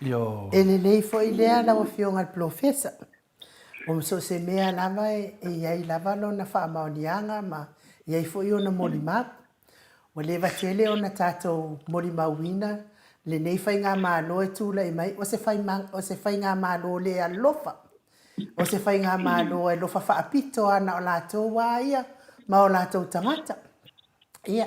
yo ele nei foi lea la o fionga professor o so se mea lava e ai lava lo na fa maunianga ma ia foi ona molima o le vatele ona tato molima wina le nei fai ngā mālo e tūla I mai o se fai ngā mālo le alofa o se fai ngā mālo e lofa whaapito ana o lātou wā ia ma o lātou tangata ia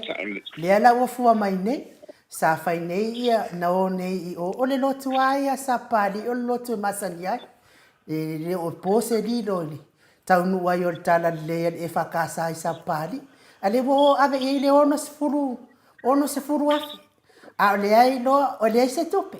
le ala ua fua mai nei sa fai nei ia na o nei I o le lotu aia sa pali o le lotu masani ai le o pose li lo li taunu ai o le tala le e whakasa ai sa pali ale wo ave I le ono se furu afi a le ai no o le se tupe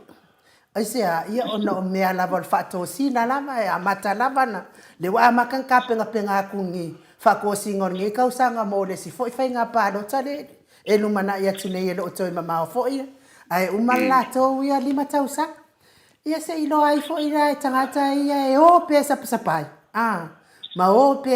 ai se ia ona o mea lava le fato sina lava e amata lava na le wa makan ka penga kungi fa ko singo ngi kausanga mo le si foi fai nga pa do tale e lumana ia tune ia lo toi mama o foi ai umala to ia lima tausa ia se ilo ai foi ia tangata ia e o pesa pai ma o pe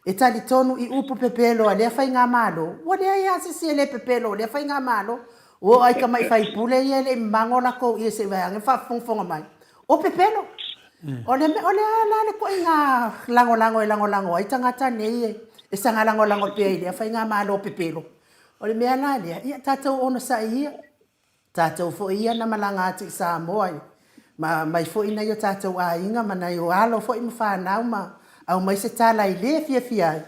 e tali tonu I upu pepelo ale fai nga malo o le ia se le pepelo le fai nga malo o ai ka mai fai pule ia le mangola ko ia se vai nga fa fonga mai o pepelo ole ala le ko inga lango ai tangata nei e sanga lango pe ia fai nga malo pepelo ole me ala le ia tatou ona sa ia tatou fo ia na malanga ati sa moi ma mai fo ina yo tatou a inga mana yo alo fo I mfa na ma au mai se tala I le fia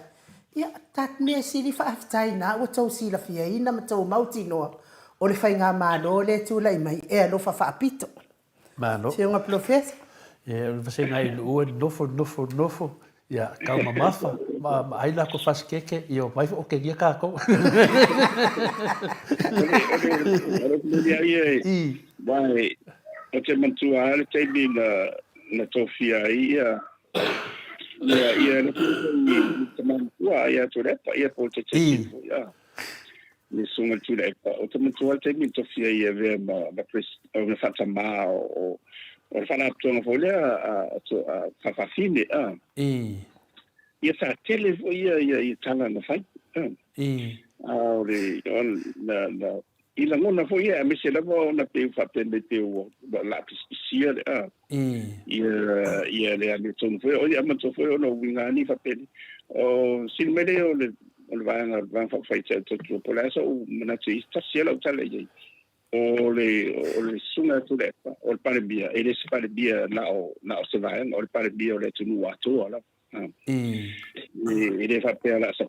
ia tat me sili fa aftai na o tau sila fia ina ma tau mauti noa o le fai ngā mālo le tūlai mai e alofa whaapito. Mālo. Se unga professor. E vase ngai ua nofo. Ia kau mamafa. Ma aila ko faskeke I o mai o ke gia kako. Vai o te mantua ale te mi na tofia ia te mantua ia to repa ia po te ia ni sunga tu repa o te mantua te mi tofia ia ve ma pres o na fata ma o fana tu na folia a fafine ia sa tele ia tala na fai le na ila ngona fo ia me se lava na pe fa pende pe o la pisia ia le ame ton fo o ia mato fo no winga ni fa pende o sin mede o le van fa fa to pola so na te sta cielo tale o le sunga tu le pa o le pare bia e le pare bia na o se vai o le pare bia o le tu nu atu ala e le fa per la sa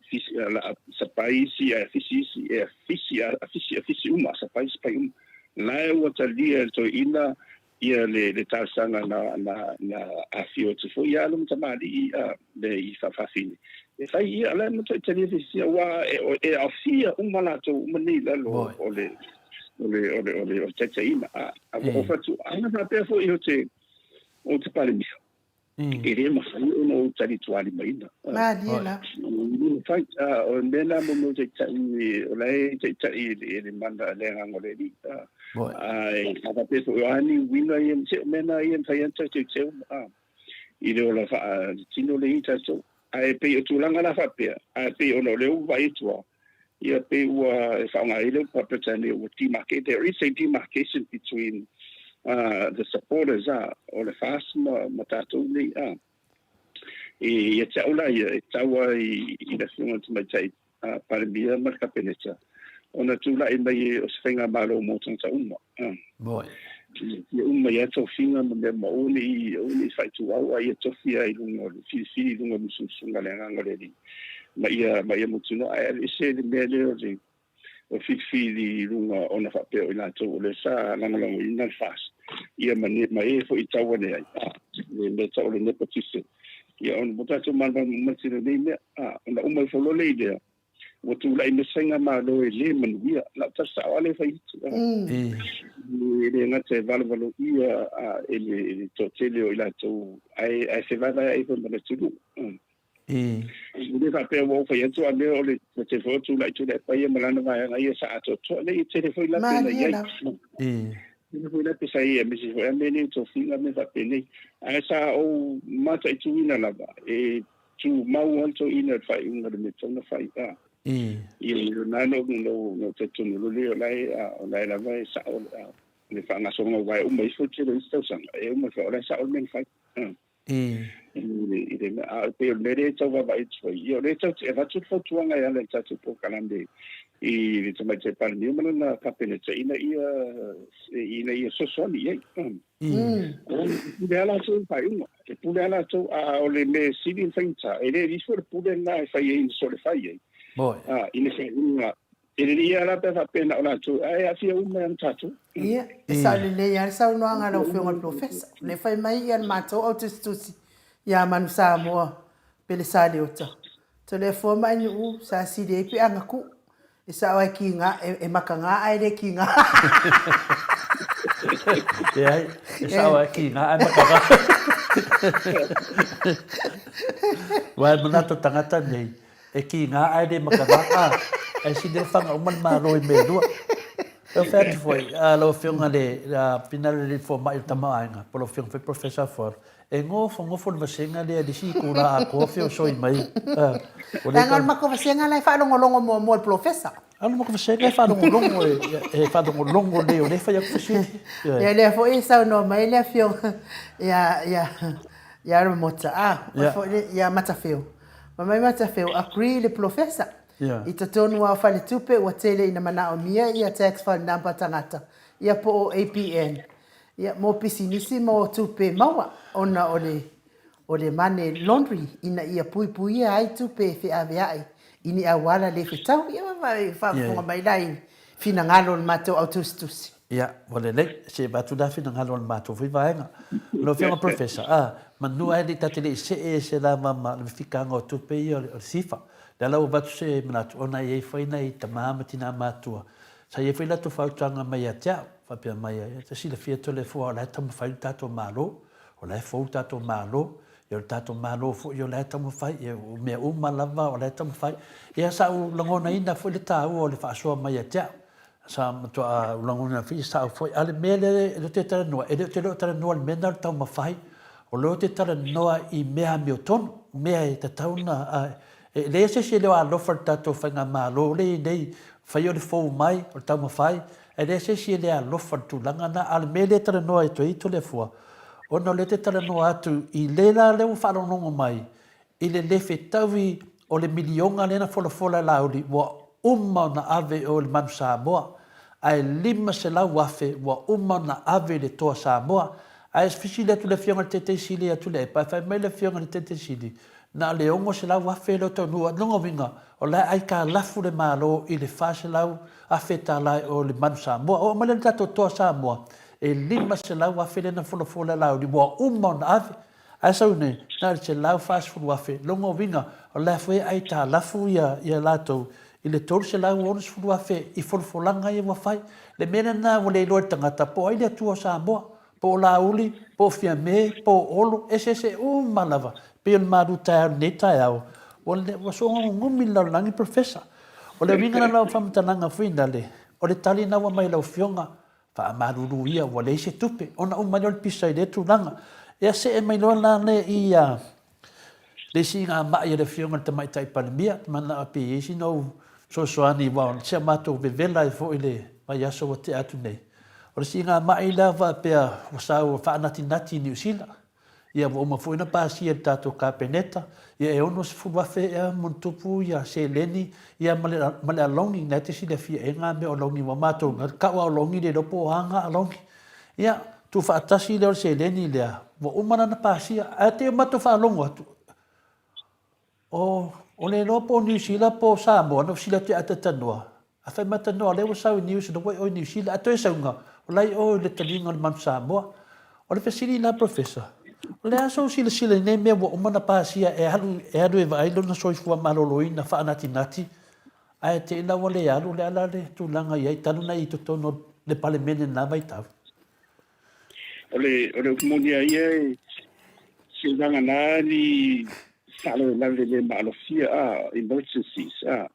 paesi e fisi uma sa paesi pa la e o talia to ina ia le tasanga na afio tu fo ia lo tamali le I fa fini e fai ia la no to talia fisi wa e afia uma la to mani la lo o tete ina o fatu ana fa pe fo io te o te pare mi e re ma fai no tali tuali mai na ma diela fai o nena mo te tai o lei te tai e manda le ngole di ai fa pe fo ani wina i te mena i fai anta te te i le ola fa tino le ita so ai pe o tulanga la fa pe ai pe o no le u vai tu ia pe ua e whaongaile papatane o demarcation. There is a demarcation between the supporters o le fast ma tātou nei ia taula ia taua I le whiunga tu mai tai parebia ma kapeneta. Ona tula I mai o se whenga malo mo tangta uma. Ia uma ia tofinga ma mea maoni whaitu au ia tofia I lunga fili lunga musunga le ngangare ni. Ma ia mutuna ai se le mele o fili lunga ona fa pe o la to le sa la ngalo ina fast ia mane mai fo I tawa ne ai le tawa le nepotise ia on bota to man matsina ne ona uma fo lo le idea o tu la ina senga ma lo le manuia la ta sa wale fa itu le ngate valvalo ia ele to tele o la to ai se va ai fo me tu le fa pe wo fa yetu ane o le te fo tu la tu le pa ye malana va nga ye sa to le te fo la pena ye le fo la pesa ye me se fo ame ni to finga me fa pene a sa o mata tu ina la ba e tu mau alto ina fa una de metona fa ye na no te tu no le la va sa o le fa nga so ngo vai o me fo te le sto sang e o me fa la sa o men fa i le pe o mere tau wa vai tau I o le tau e watu fotuanga ia le tatu po kalande I le tamai te pare ni umana na kapene te ina ia sosoni ei pule ala tau pai uma e pule ala tau o le me sili whainta e le riso le pule na e whai e so le whai ei ina se unga e le ia la pe fa pena o la tau e a fia uma an tatu ia e sa le ia sa unoanga na whiunga professor le whai mai ia matou au tusi ia manu sa moa pele sa le ota. To le fo mai nu sa si de pe anga ku e sa wa ki nga e makanga ai de ki nga. Ya, e sa wa ki nga ai makanga. Wa mana to tangata nei e ki nga ai de makanga e si de fanga uman maroi me dua. Eu fete foi lo fiunga le pinal le fo mai tamaanga polo fiung foi professor for e ngofo le vasenga le di si kula a ko fio soi mai Tangan mako vasenga lai fa longo mo professor ano mako vasenga fa longo e fa longo le o le fa ya kusi ya le fo isa no mai le fiung ya mota ya matafeo mamai matafeo agree le professor I te tonu wa whale tupe wa tele ina mana o mia ia tax file number tangata. Ia po o APN. Ia mo pisi nisi mo tupe maua ona o le mane laundry ina ia pui ai tupe fe ave ai. Ini awala le fitau ia whafunga mai lai fina ngalo mato autustusi. Ia, wale le, se batu da fina ngalo mato fi vaenga. Lo fianga professor, manua e li tatele se la mama le fika ngo tupe ia o sifa. Dala o batu se manatu ona e faina I tamama tina matua. Sa e faina to fautanga mai atia, fa pia mai te sila fia tole fo la tamu fai tato malo, o la fo tato malo, e o tato malo fo yo la tamu fai e o me uma lava o la tamu fai. E sa u langona ina fo le tau o le fa so mai atia. Sa to a langona fi sa fo ale mele le te tara no e le te tara no le menal tau ma fai. O lo te tara noa I mea mioton, mea e te tauna le se le a lofa tato fanga malo le nei fai o le fo mai o tau mafai e le se le a lofa tu langa na al mele tara noa to I to le fo ona le te tara noa atu I le la le fa no mai I le fetawi o le milionga le na fola la uli wa umma na ave o le mansa boa ai lima se lau afe wa uma na ave le toa Samoa ai fisi le tu le fionga te te sili atu le pa fai mai le fionga te te sili na le ongo se lau afe le to nua longo vinga o la ai ka lafu le malo i le fa se lau afe ta lai o le manu Samoa o ma le tato toa Samoa e lima se lau afe le na fola fola lau di wa uma na ave ai sau ne na se lau fa se fu afe longo vinga o la foi ai ta lafu ia lato i le tolu se lau onu sefulu afe i folofolanga ia ua fai le mena na ua le iloa le tagata po ai le atua o Samoa po o lauli po o fiame po o olo ese uma lava pe o le malu taeao lenei taeao ua soogagugumi lalolagi profesa o le aviga na lau faamatalaga fuina le o le tali na ua mai lau fioga faamalulu ia ua leai se tupe ona uma le o le pisa i le tulaga ia see mai loa la le ia le singa ma ia le fionga te mai tai pandemia mana api isi no soani wa se mato be vela fo ile mai aso o te atu nei o le singa ma ila va pe o sa o fa nati New Zealand ia o ma foi na pasi e tato kapeneta ia e ono se fu va fe e montupu ia se leni ia male longi na te si le fia e nga me o longi wa mato ka o longi de dopo hanga longi ia tu fa tasi le se leni le o umana na pasi a te mato fa longo atu o le lopo New Zealand po Samoa no sila te atatanoa a fai matanoa le wasau news no o New Zealand ato e saunga o lai o le talinga le man Samoa o le fesili la professor o le aso sila nei mea wa umana pasia e halu e vai lona soifua maloloi na whaanati a te ina wa le alu le ala le tūlanga iai tanu na i totono le palemene na vai tau o le kumonia ia silanga na ni salo la le malofia emergencies a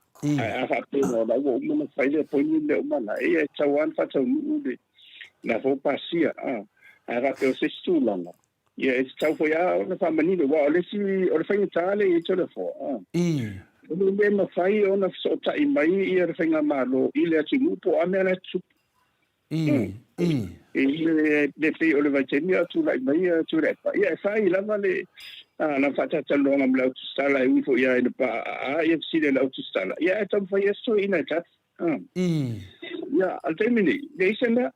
fa pe no la wo mo fa ile po ni le umana e tawan fa tau nu de na fo pasia a ra pe se stulanga ia e tau fo ya ona fa mani le wa le si o le fa tale e tole fo o le ma fai ona so ta i mai ia le fa malo ile atu nu po amela tu le pe o le va tenia tu la mai tu re fa ia fa i la vale na fata talonga mla utustala e ufo ia ina pa ia sile la utustala ia tam fa yeso ina tat ia altemini deisena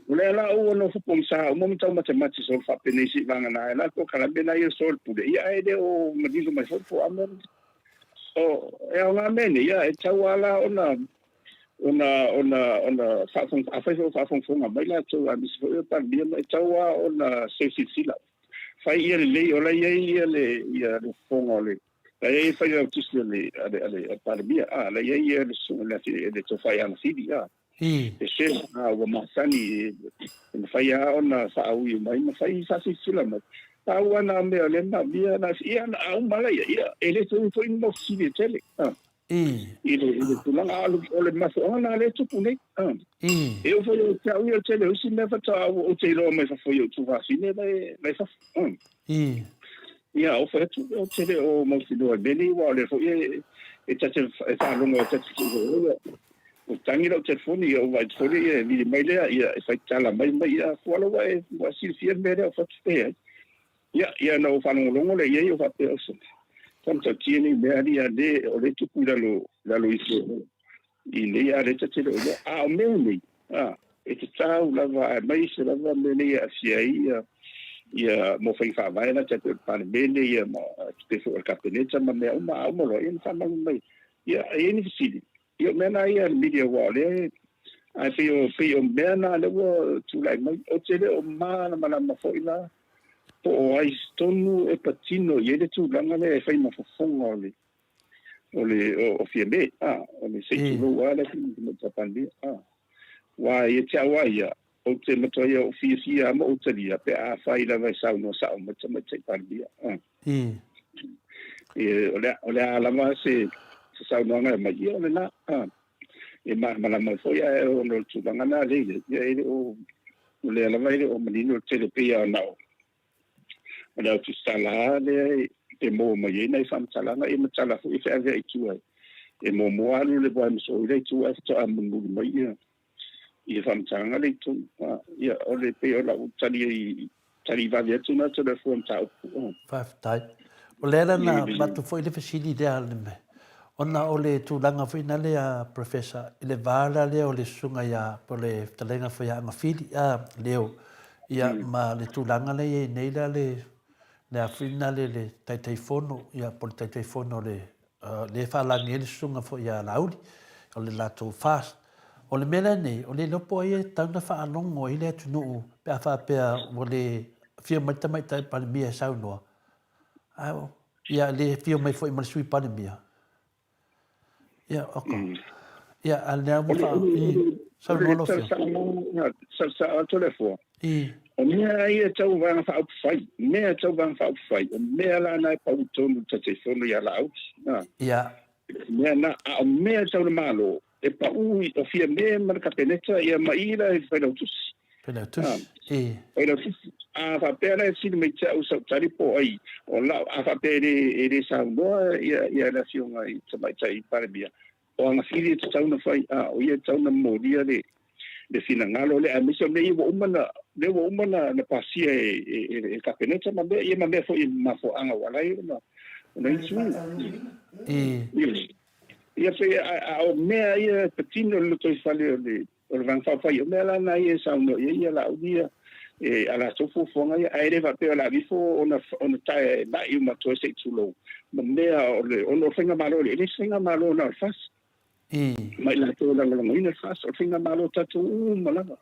ule la o no fupom sa o momento matematics o fa penisi vanga na la ko kala bena ia sol pude ia ede o madigo mai fo amen o e o ngamen ia e tawala ona fa fon fonga mai la to a bis fo pa bien e tawa ona sila fai ia le o la ia le fonga le la ia fai o tisle le pandemia la ia le so la de to fai an sidi e se o masani e fai ona sa au mai ma fai sa sila ma tawa na me le na bia na ia na au mala ia ele to foi no sidi tele ile tulanga alu ole maso ona le tupu nei e o foi o tau ia tele o sine fa tau o te ro me fa foi o tu va sine mai fa ia o foi tu o tele o mo si do beni wa le foi e tate e fa longo tate o tangi lo telefoni o vai foi e ni mai le ia e fa tala mai ia fo wa e wa si me o fa te ia no fa longo le ia o fa te o tanto tieni meri ade o le tupu la lo iso i le a le tete o a o mele e te tau lava mai se lava mele a sia ia mo fai fa vai na tete pan mele ia mo te fo el capeneta ma me uma mo lo in fa mai ia e ni sidi io mena ia media wale a fio mena le wo tu lai mai o tele o mana ma fo ina po ai stonu e patino iele tu langa le fai ma fofonga o fieme o le sei tu wala ki ta pandi wa ye tia wa ya o te matoia o fisia mo o te pe a fai la vai sau no sau mo te pandi e ole ala ma se sau no nga ma ye ole na e ma la mo foi o no tu langa na le ye o ole ala vai o menino te le pe ya na ada tu sala le e mo mai nei fam sala na e mo sala fu e ave i tu e mo alu le bo so le tu e to am mu mai e fam sala le tu ia o le pe o la tali va via tu na to le fu ta five tai o le na ma tu foi le fasili de alme Ona o le tūlanga whina le a professor i le vāla lea o le sunga ia po le talenga whai a ngawhiri a leo ia ma le tūlanga le i neila le a whina le taitai whono ia po le taitai whono le whalangi le sunga whai a lauri o le lato fast. O le mela nei, o le lopo ai tauna whaanongo i le atu nuu pe a whapea o le whia maitamaitai panemia e saunoa. Ia le whia mai whai marisui panemia. Ia, oka. Ia, a lea mo wha, saunoa lo whia. Sa telefon. O mea ia tau vanga wha aupu whai. Mea tau vanga wha aupu whai. O mea la nai pau tonu tatei whono ia la aupu. Ia. Mea na, o mea tau na malo. E pa ui o fia mea mana kapeneta ia maila e whainau tusi. Whainau tusi. Whainau tusi. A whapea e sini mei tau sau taripo ai. O la, a whapea e re sa undoa ia la fionga i tamaitai parebia. O anga whiri e tau na whai, o ia tau na moria le fina ngalo le a misa me iwa umana na pasia e kapeneta ma mea, ia ma mea fo i mafo anga walai na isu. Ia pe o mea ia patino le toi fale o le vang fai o mea la na ia sa no ia la udia ala tofu fonga ia aire va pe la bifo ona tai na i ma toi se tulo ma mea o le ono finga malo le finga malo na fas mai la to la ngolo ina fas o finga malo tatu malava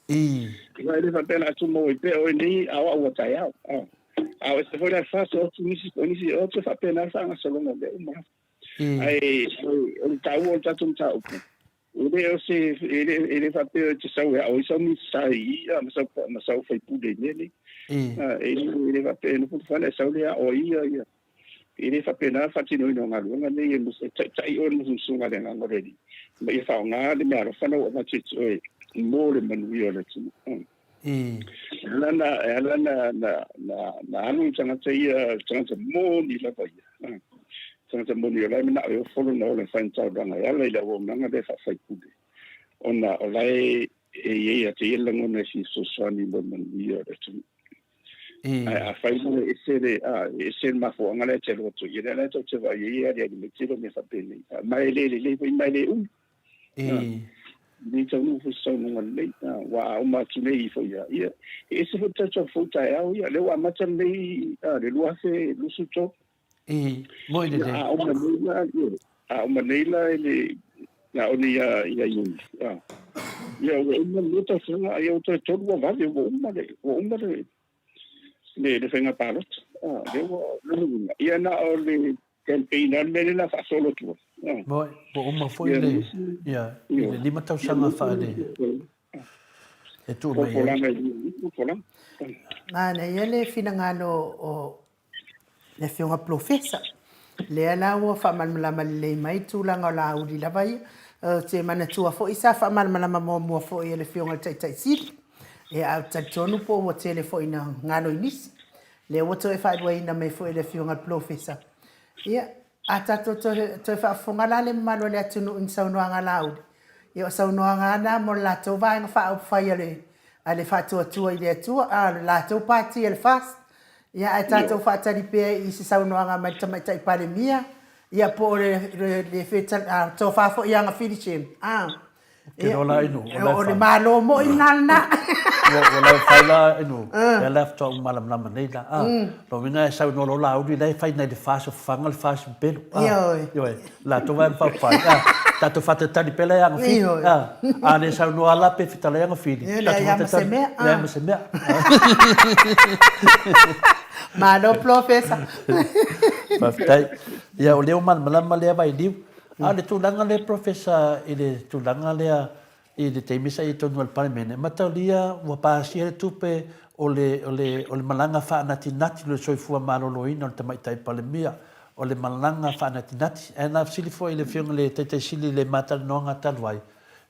ia aire va pe la tu mo pe o ni awa o tai au se foi la fas o tu nisi o tu fa pe na sa nga solo no de ai o tau o tatu tau o le se ele fa pe te sau o so mi sai ma sau fai pude nele ele va pe no puto fale sau le o ia ele fa pe na fa tino no ngalu nga ne mo se tai o no sunga le nga ngoredi ma ia fa nga le mea fa no ma te mo le manu ia le tu na anu tanga tanga mo ni la pa ia tanga mo ni la me na o folo no le fa tau danga ia le o nga de fa fai pude ona o lai e te ia ngona si so swani mo manu ia le tu a fai mo ese ma fo nga le te lo tu ia le te va ia ia me tiro me fa pele mai le mai le ni tau no fo so no le wa o ma tu nei fo ia ese fo tau fo tai au ia le wa ma tau nei le lua se lu su to mo ile o manila ele na o ni ia yun ia o uma luta songa ia o to wa va de o uma le fenga palot ia na o le campaign le na fa solo tu mo uma foi le ia le lima tau sanga fa le e tu mai ana ia le finangalo o le fionga professor le ala wo fa malama le mai tulanga la uri la vai te mana tua fo isa fa malama mo fo le fionga tai siri e a tonu po wo tele fo ina ngalo inis le wo to fa dwa ina me fo le fionga professor ia ata to fa fonga la le malo le tunu in sa no ngala uri ia sa no ngana mo la to va fa fa ile ale fa to ile tu a la to party el fast ia ai tātou whaatari pēr i se saunoanga mai tamaitai pare mia, ia po le wheta tō whafo i anga whirisem. Ke rola inu. O le malo mo i nana. O le whaila inu. Ia lef tō malam lama nei la. Lo minga e sauno la uri lei whai nei le whaaso whanga le whaaso pelu. Ioi. La tō wai mwhawhai. Tātou whaatari pēla i anga whiri. A ne sauno ala pe whitala i anga whiri. Ia masemea. Ia masemea. Malo professor. Paftai. Ia o leo malama lea vai liu. A le tūlanga le professor i le tūlanga lea i le teimisa i tonu al paramene. Mataulia ua pāsia le tupe o le malanga whaanatinati le soifua maloloina o le tamaitai palemia. O le malanga whaanatinati. E nā silifo i le whiunga le teitai sili le matalinoanga taluai.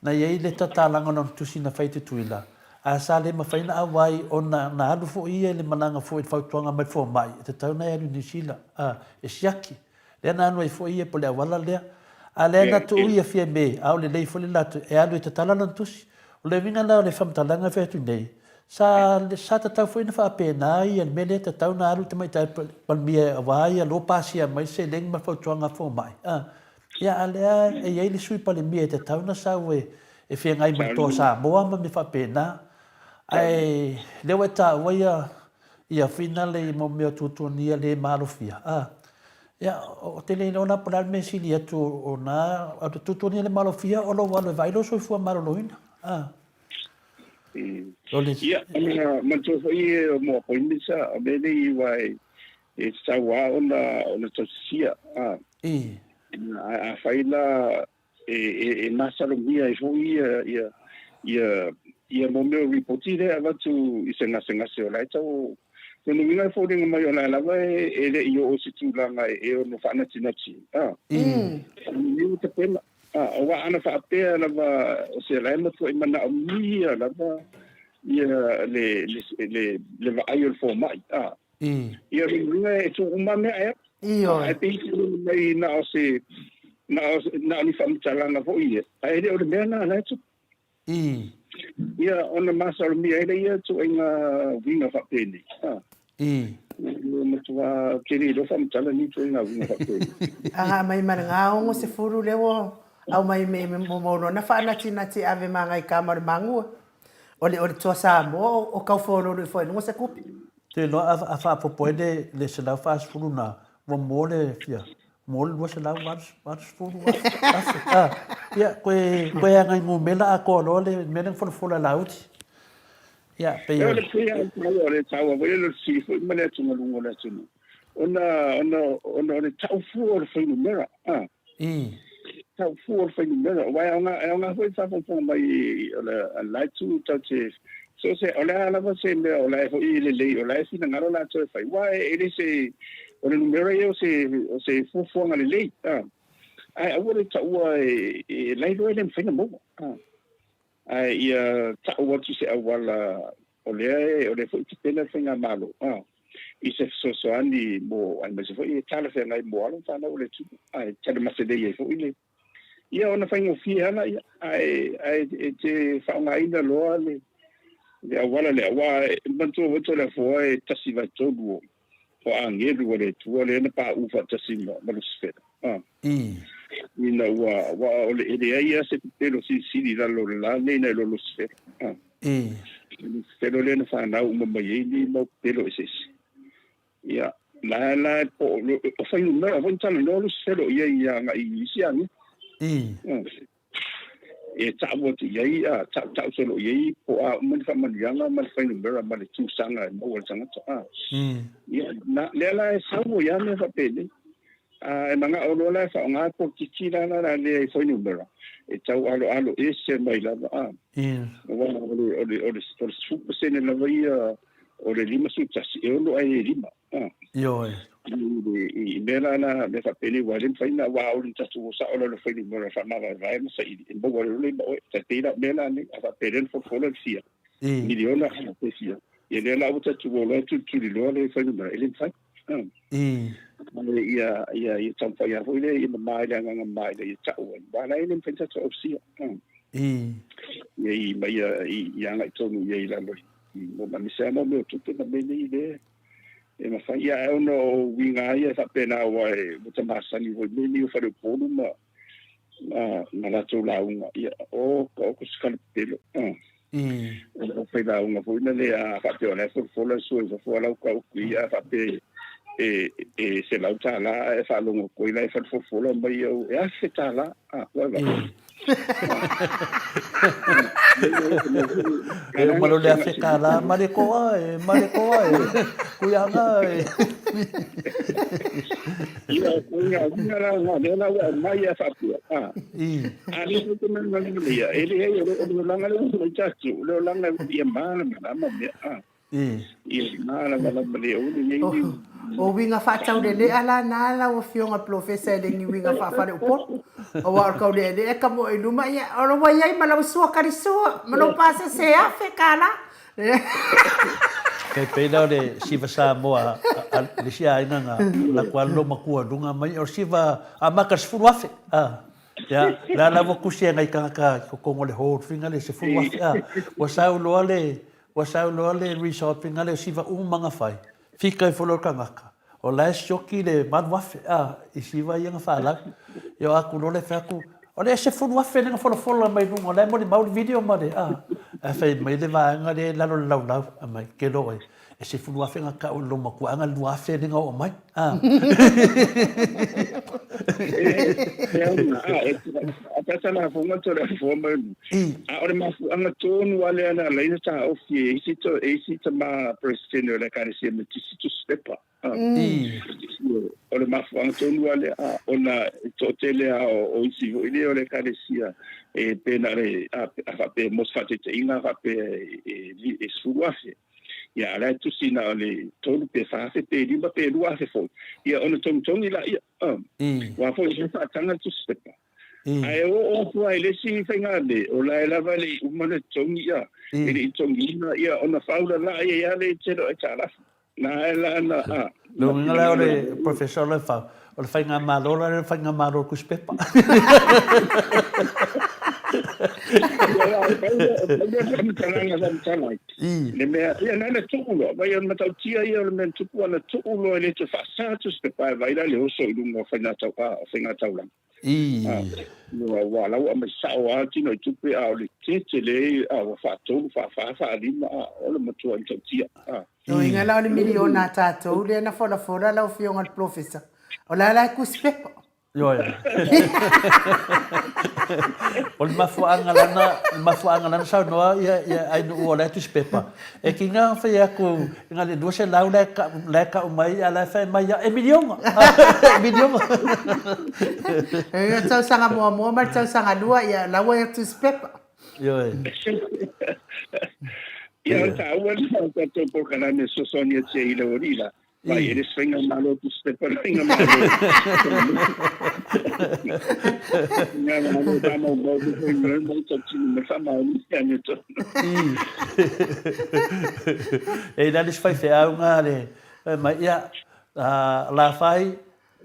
Na iei le tatalanga non tusi na whaite tuila. A sa le mawhaina awai o na alu fo ia le malanga fo i whautuanga mai fo mai. E te tau nei alu nisila. E siaki. Lea na anua i fo ia po le awala lea. A le na tu ia fia me. A o le lei fo le latu. E alu i te talana tusi. O le vinga na o le whamtalanga whetu nei. Sa ta tau fo ina wha apena i al mele te tau na alu te mai tai palmia awai a lo pasia mai se leng ma whautuanga fo mai. ia alea e iai le sui palemia e te tauna sau e whiangai matoa Samoa ma me whapena. Ai lewa e tāua ia whina le mo mea tutonia le marofia. Ia o te le ona paral me sili atu o na o te tutonia le marofia o lo walo e vailo soifua maroloina. Ia, mantua whai o mua poinisa, a mene I wai e sawa ona tosia. A whaila e masalomia e hui ia mo meo ripoti rea watu I se ngase o lai tau. Kono winga fōringa mai o lai lawa e le I o situlanga e o no whanatinachi. Niu te pena. O wa ana whaapea lawa o se lai matua I mana o mia lawa ia le vaai o le fōmai. Ia ringa e tō umame aia. Ai pēki mai na o se na ni whamitalanga fo ia. Ai re o le mea na lai tu. Ia ona masaro mia ele ia tu inga winga whapene. Matua kere do whamitala ni tu inga winga whapene. Anga mai maranga ongo se furu lewo. Au mai me mono na whanati ave manga I kamar mangua. Ole tua Samoa o kau whoro I whoi nunga se kupi. Te no a whapopoene le se lau whaas furu na wa mole fia. Mole lua se lau waras furu. Ia, koe angai ngu mena a kono le mena whanafula lauti. Ia, pe ia. Ole pia ole taua, wai le sifu, mane tunga lungo le tunu. Ona ole tau fu ole whainu mera. Tau fu ole whainu mera. Wai aonga hui whafonga mai ole laitu tau te. So se ole alawa se mea ole hoi le lei, ole sina ngaro la tau whai. Wai ele se, ole numera o se fufuanga le lei. Ai awore taua e lairo ele mwhaina moa. Ai ia taua tu se awala ole fo I pena whainga malo. I se sosoani mo ai mase fo I tala whainga I moalo whana ole tu. Ai tada masedei e fo ile. Ia ona whainga fia ana ai te whaunga ina loa le awala le awa mantua wato le foa e tasi vai togu o angeru o le tua le ena pa ufa tasi malusfera. Ina wa ole ele ia se pelo si la lo la nena lo lusfera. Pero le na fa na uma mai ni mo pelo ese. Ia la po o fa no va entrar no lusfera ia nga I siani. E tawo te yai tau solo yai po a man fa man yanga man fa no mera man tu sanga mo sanga ia na lela e sawo ya me fa pele e manga o lola fa nga po kitira na le fa no mera e tau alo e se mai la o super sene la vai o le lima su tasi e o ai lima yo I mera na me fa pele wa len fa ina wa o le tatu sa o le fa ni mera fa ma vai ma sa I bo wa le bo te tira mera ni fa pele fo fo le fia miliona na te fia e le la o tatu o le tu li lo le fa ni mera ele fa ia tampa ia foi le I mai le nga mai le tau wa la ele fa tatu o sia I mai ia nga tonu ia la lo mo ma mi sa mo tu na me ni le e ma fa ia e no winga ia fa pena wa e mo masa ni wo ni fa le polo ma na la tu la unga ia o ko skal pelo o pe la unga foi na le a fa pe ona fo la su e fo la ko ia fa pe e se la uta la e fa lo ko ila e fa fo la mai e a se ta la wa Pero malo le hace cala, marecoa, cuyanga. Ia la la mai a fa ali ko men na ia ele e o langa le chachu le langa ia mana ma ia mana le o ni o winga fa tau le ala na la o fionga professor le ni winga fa fa o o wa ka le e ka mo I luma ia o wa ia ma la so ka riso ma lo pasa se a fe kala Kei pena le siva Samoa le sia ina la kwal lo makua dunga mai o siva a makas fuafe ya la vo kusia ngai ka ko le ho finga le se fuafe wa sau lo le resort finga le siva manga fai fika I folo kangaka o la shoki le man wafe I siva ia fala yo aku no le faku o le se fu wafe nga fola mai no le mo mau video ma le fa mai le va nga le la la mai ke lo e se fu wafe nga ka lo ma ku nga lu wafe nga o mai Apesar na fonga to le forma ora ma anga tonu wale ana leina ta ofi isito ma president le kanisi me tisitu stepa ora ma fonga tonu wale ona totele o isi ile ole kanisi e penare a pe mosfate inga a pe e suafe ya la tu sina ole tonu pe fa se pe limba pe lua se fo ya ona tonu la ya wa fo se fa tanga tu stepa ai o foi le si fengale o la vale umana tongia ele tongia ia ona faula la ia le tero e tala na la lo ngala ole professor le fa o fenga malo le fenga malo ku spepa le me ia na tulo vai ona tautia ia le men tupu ana tulo ele te fa sa tu spepa vai la le oso lungo fenga tau wala wa masao ati no tupe a le tele a fa to fa lima o le matua i tia no inga la le miliona tato le na fola la ofio ngal professor o la ku spepa yo o mafuanga lana sa no ia ai no o la tu spepa e kinga fa ia ku inga le doce la ka mai ala fa mai e miliona e tau sanga mo mar tau sanga lua ia la wa tu spepa yo ia ta wala ta to por kana me so sonia che ile orila vai eles fenga malo tu spepa fenga malo nga malo tamo mo ko mo to me fa mal ni ani to e da dis fai fea unha le mai ia la fai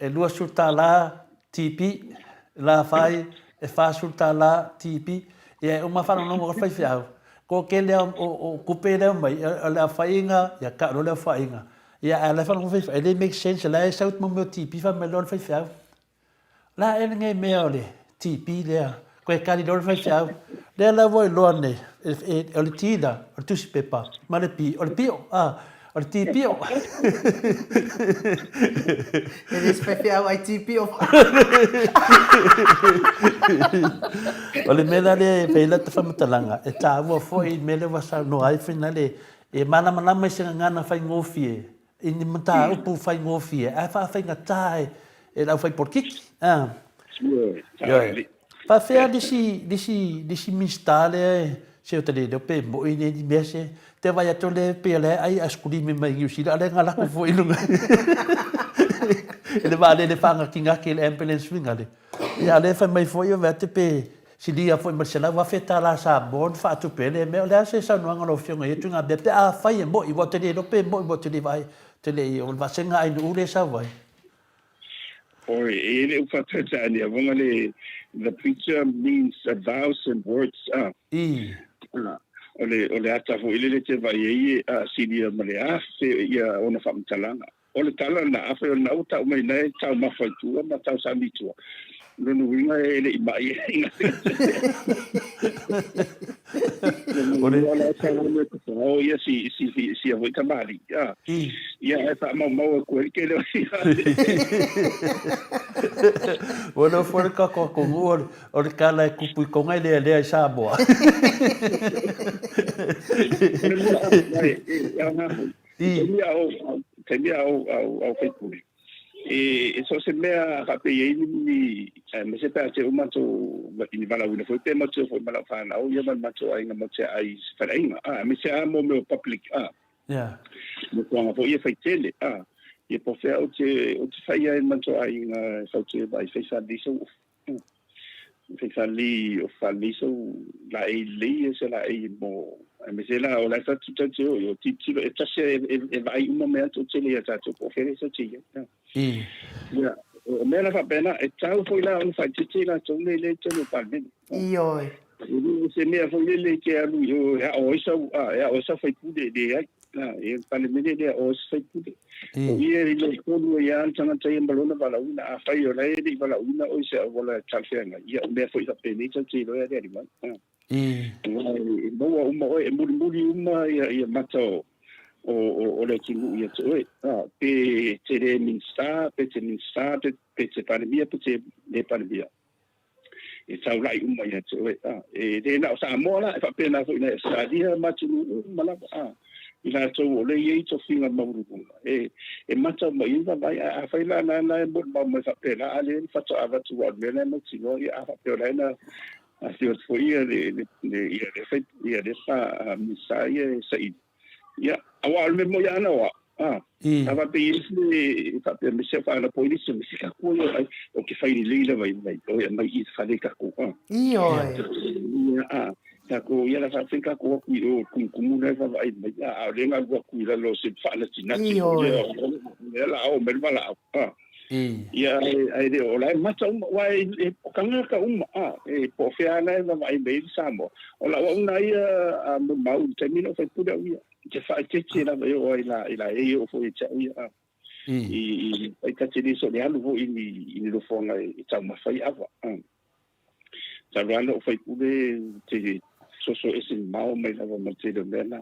e lua surta la tipi la fai e fa surta la tipi e uma fa no mo fai fea ko ke le o kupe le mai la fainga ya ka le fainga ya ala fa no fai ele make sense la e saut mo tipi fa me lo fai fea la e ngai me ole tipi le ko e kali lo fai fea le la voi lo ne e le tida o tu spepa ma le pi o le pio o le tipio ele spefia ai tipio o le mela le peila te famatalanga e tāua foi mele wasa no ai finale e mana mai se ngana fai ngofie e ni mata upu fai ngofie a fa fai ngatai e la fai por kiki fa fea disi mistale se o tele do pe mo ine di mese te vai a tole pele ai asculi me mai usi la ngala ko foi lunga ele vale le fanga kinga ke le ambulance vingale ya le fa mai foi o vete pe si dia foi marcela va feta la sa bon fa tu pele me le se sa no ngalo fionga e tunga bete a fai mo I vote le do pe mo I vote le vai tele o va senga ai no le sa vai or ele o fatani avongale the preacher means a vows and words ole ata fo ile te vai e sinia malea se ia ona famtalanga ole tala na afa na uta mai nei tau mafaitua ma tau samitua no winga ele I mai ole tala me ko ia si avo tamali ia esa mau ko ke le Bueno, fue ka ko o kala e kupu ko ngai le sa boa. Tenía au Facebook. Eso se me ha rapei ni me se perde un macho ni vala una foi tema foi mala fana o ia mal macho ai ngam se ai faringa me se amo meu public Yeah. mo ko foi foi tele e por ser o te fai ai macho ai nga so te vai fesa diso fesa li o fa diso la e se la e mo me se la o la sa tutto io ti e tasse e vai un momento te le ta to por fere so ti ya o me la fa pena e tau foi la un fa ti la to le te no palme io se mea foi le ke alu yo ya o sa fai pude de ya e pale mene de o sa pude o ie le kono ya tanga tai balona bala una a fai o le di bala una o se vola chalfenga ia me foi sa peni sa ti lo ya de man no o mo e muri uma ia mato o le kingu ia tsoe pe te re minsta pe te pandemia pe te le pandemia e tau lai uma ia tsoe e de na sa mola e fa pena foi na sa dia matu mala ina tau o le ia to finga mauru e mata mai vai a fai la na mo mo fa pena ale fa to ava tu wa le na tino ia fa pena na a se foi ia ia de fa misaia sai ia awal me mo ya na wa tava pe ile fa pe me se fa na polisi me se ka ko o ke fai le vai o ya mai i fa de ka ko io ta ko ia la fa ka ko ku o ku na fa vai a le nga ku la lo se fa la tina io la o me mala ia ai de ola mata wa e kanga ka e po fea na vai be samo ola una ia a mau termino fa puda ia ke fa ke na o ila e o foi cha ia ai ka te so le alu i lo fonga i ta ma fai ava ta rano foi pude te so ese mau me la ma te de mena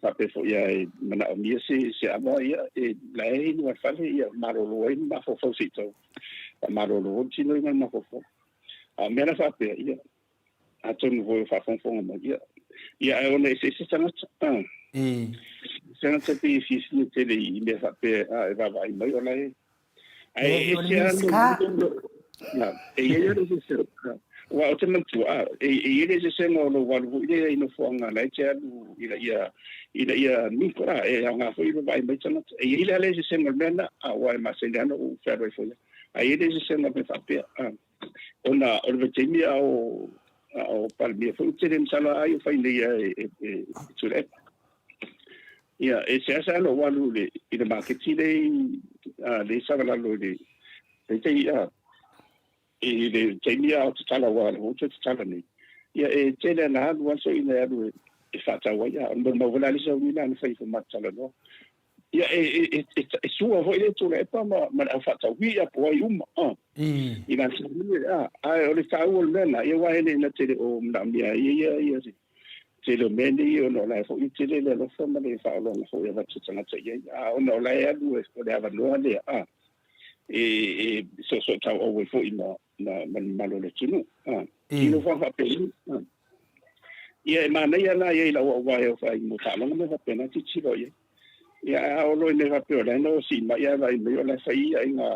fa pe fo ia mana o mi se ava ia e lai no fa ia maro lo ma fo si to maro lo ti no ma fo a mena fa pe ia a ton vo fa fon ma ia e ona se tanga se pe fi te le i me fa pe a va mai ona e ia se wa o te mantu ele se no wa ile no fonga na che ia mi kora e nga foi vai mai tana ile ale se no mena a wa ma se no o ferro foi ele se no me fa pe ona o vetemi o palmia foi te dem sala ai fai le tule ia e se asa no wa lu le i de marketing le sa la lo de te ia e le temia o tala wa o te tala ni ia e tele na wa so ina ru e fata wa ia no mo vola le so ina na fai ma tala no ia e sua vo ile to le pa ma fata wi a po ai ina so o le ta o le na ia wa ene na tele o na mia ia tele meni o no la fo tele le lo so ma le fa lo fo ia va tsanga ia o no la ia lu e ko le ava no le so tau o fo ina na malo le tunu ino fa pe ia ma ia na ia la wa ia fa mo talo me fa pena ti chilo ia o lo ne fa pe la no si ma ia vai me la fa ia nga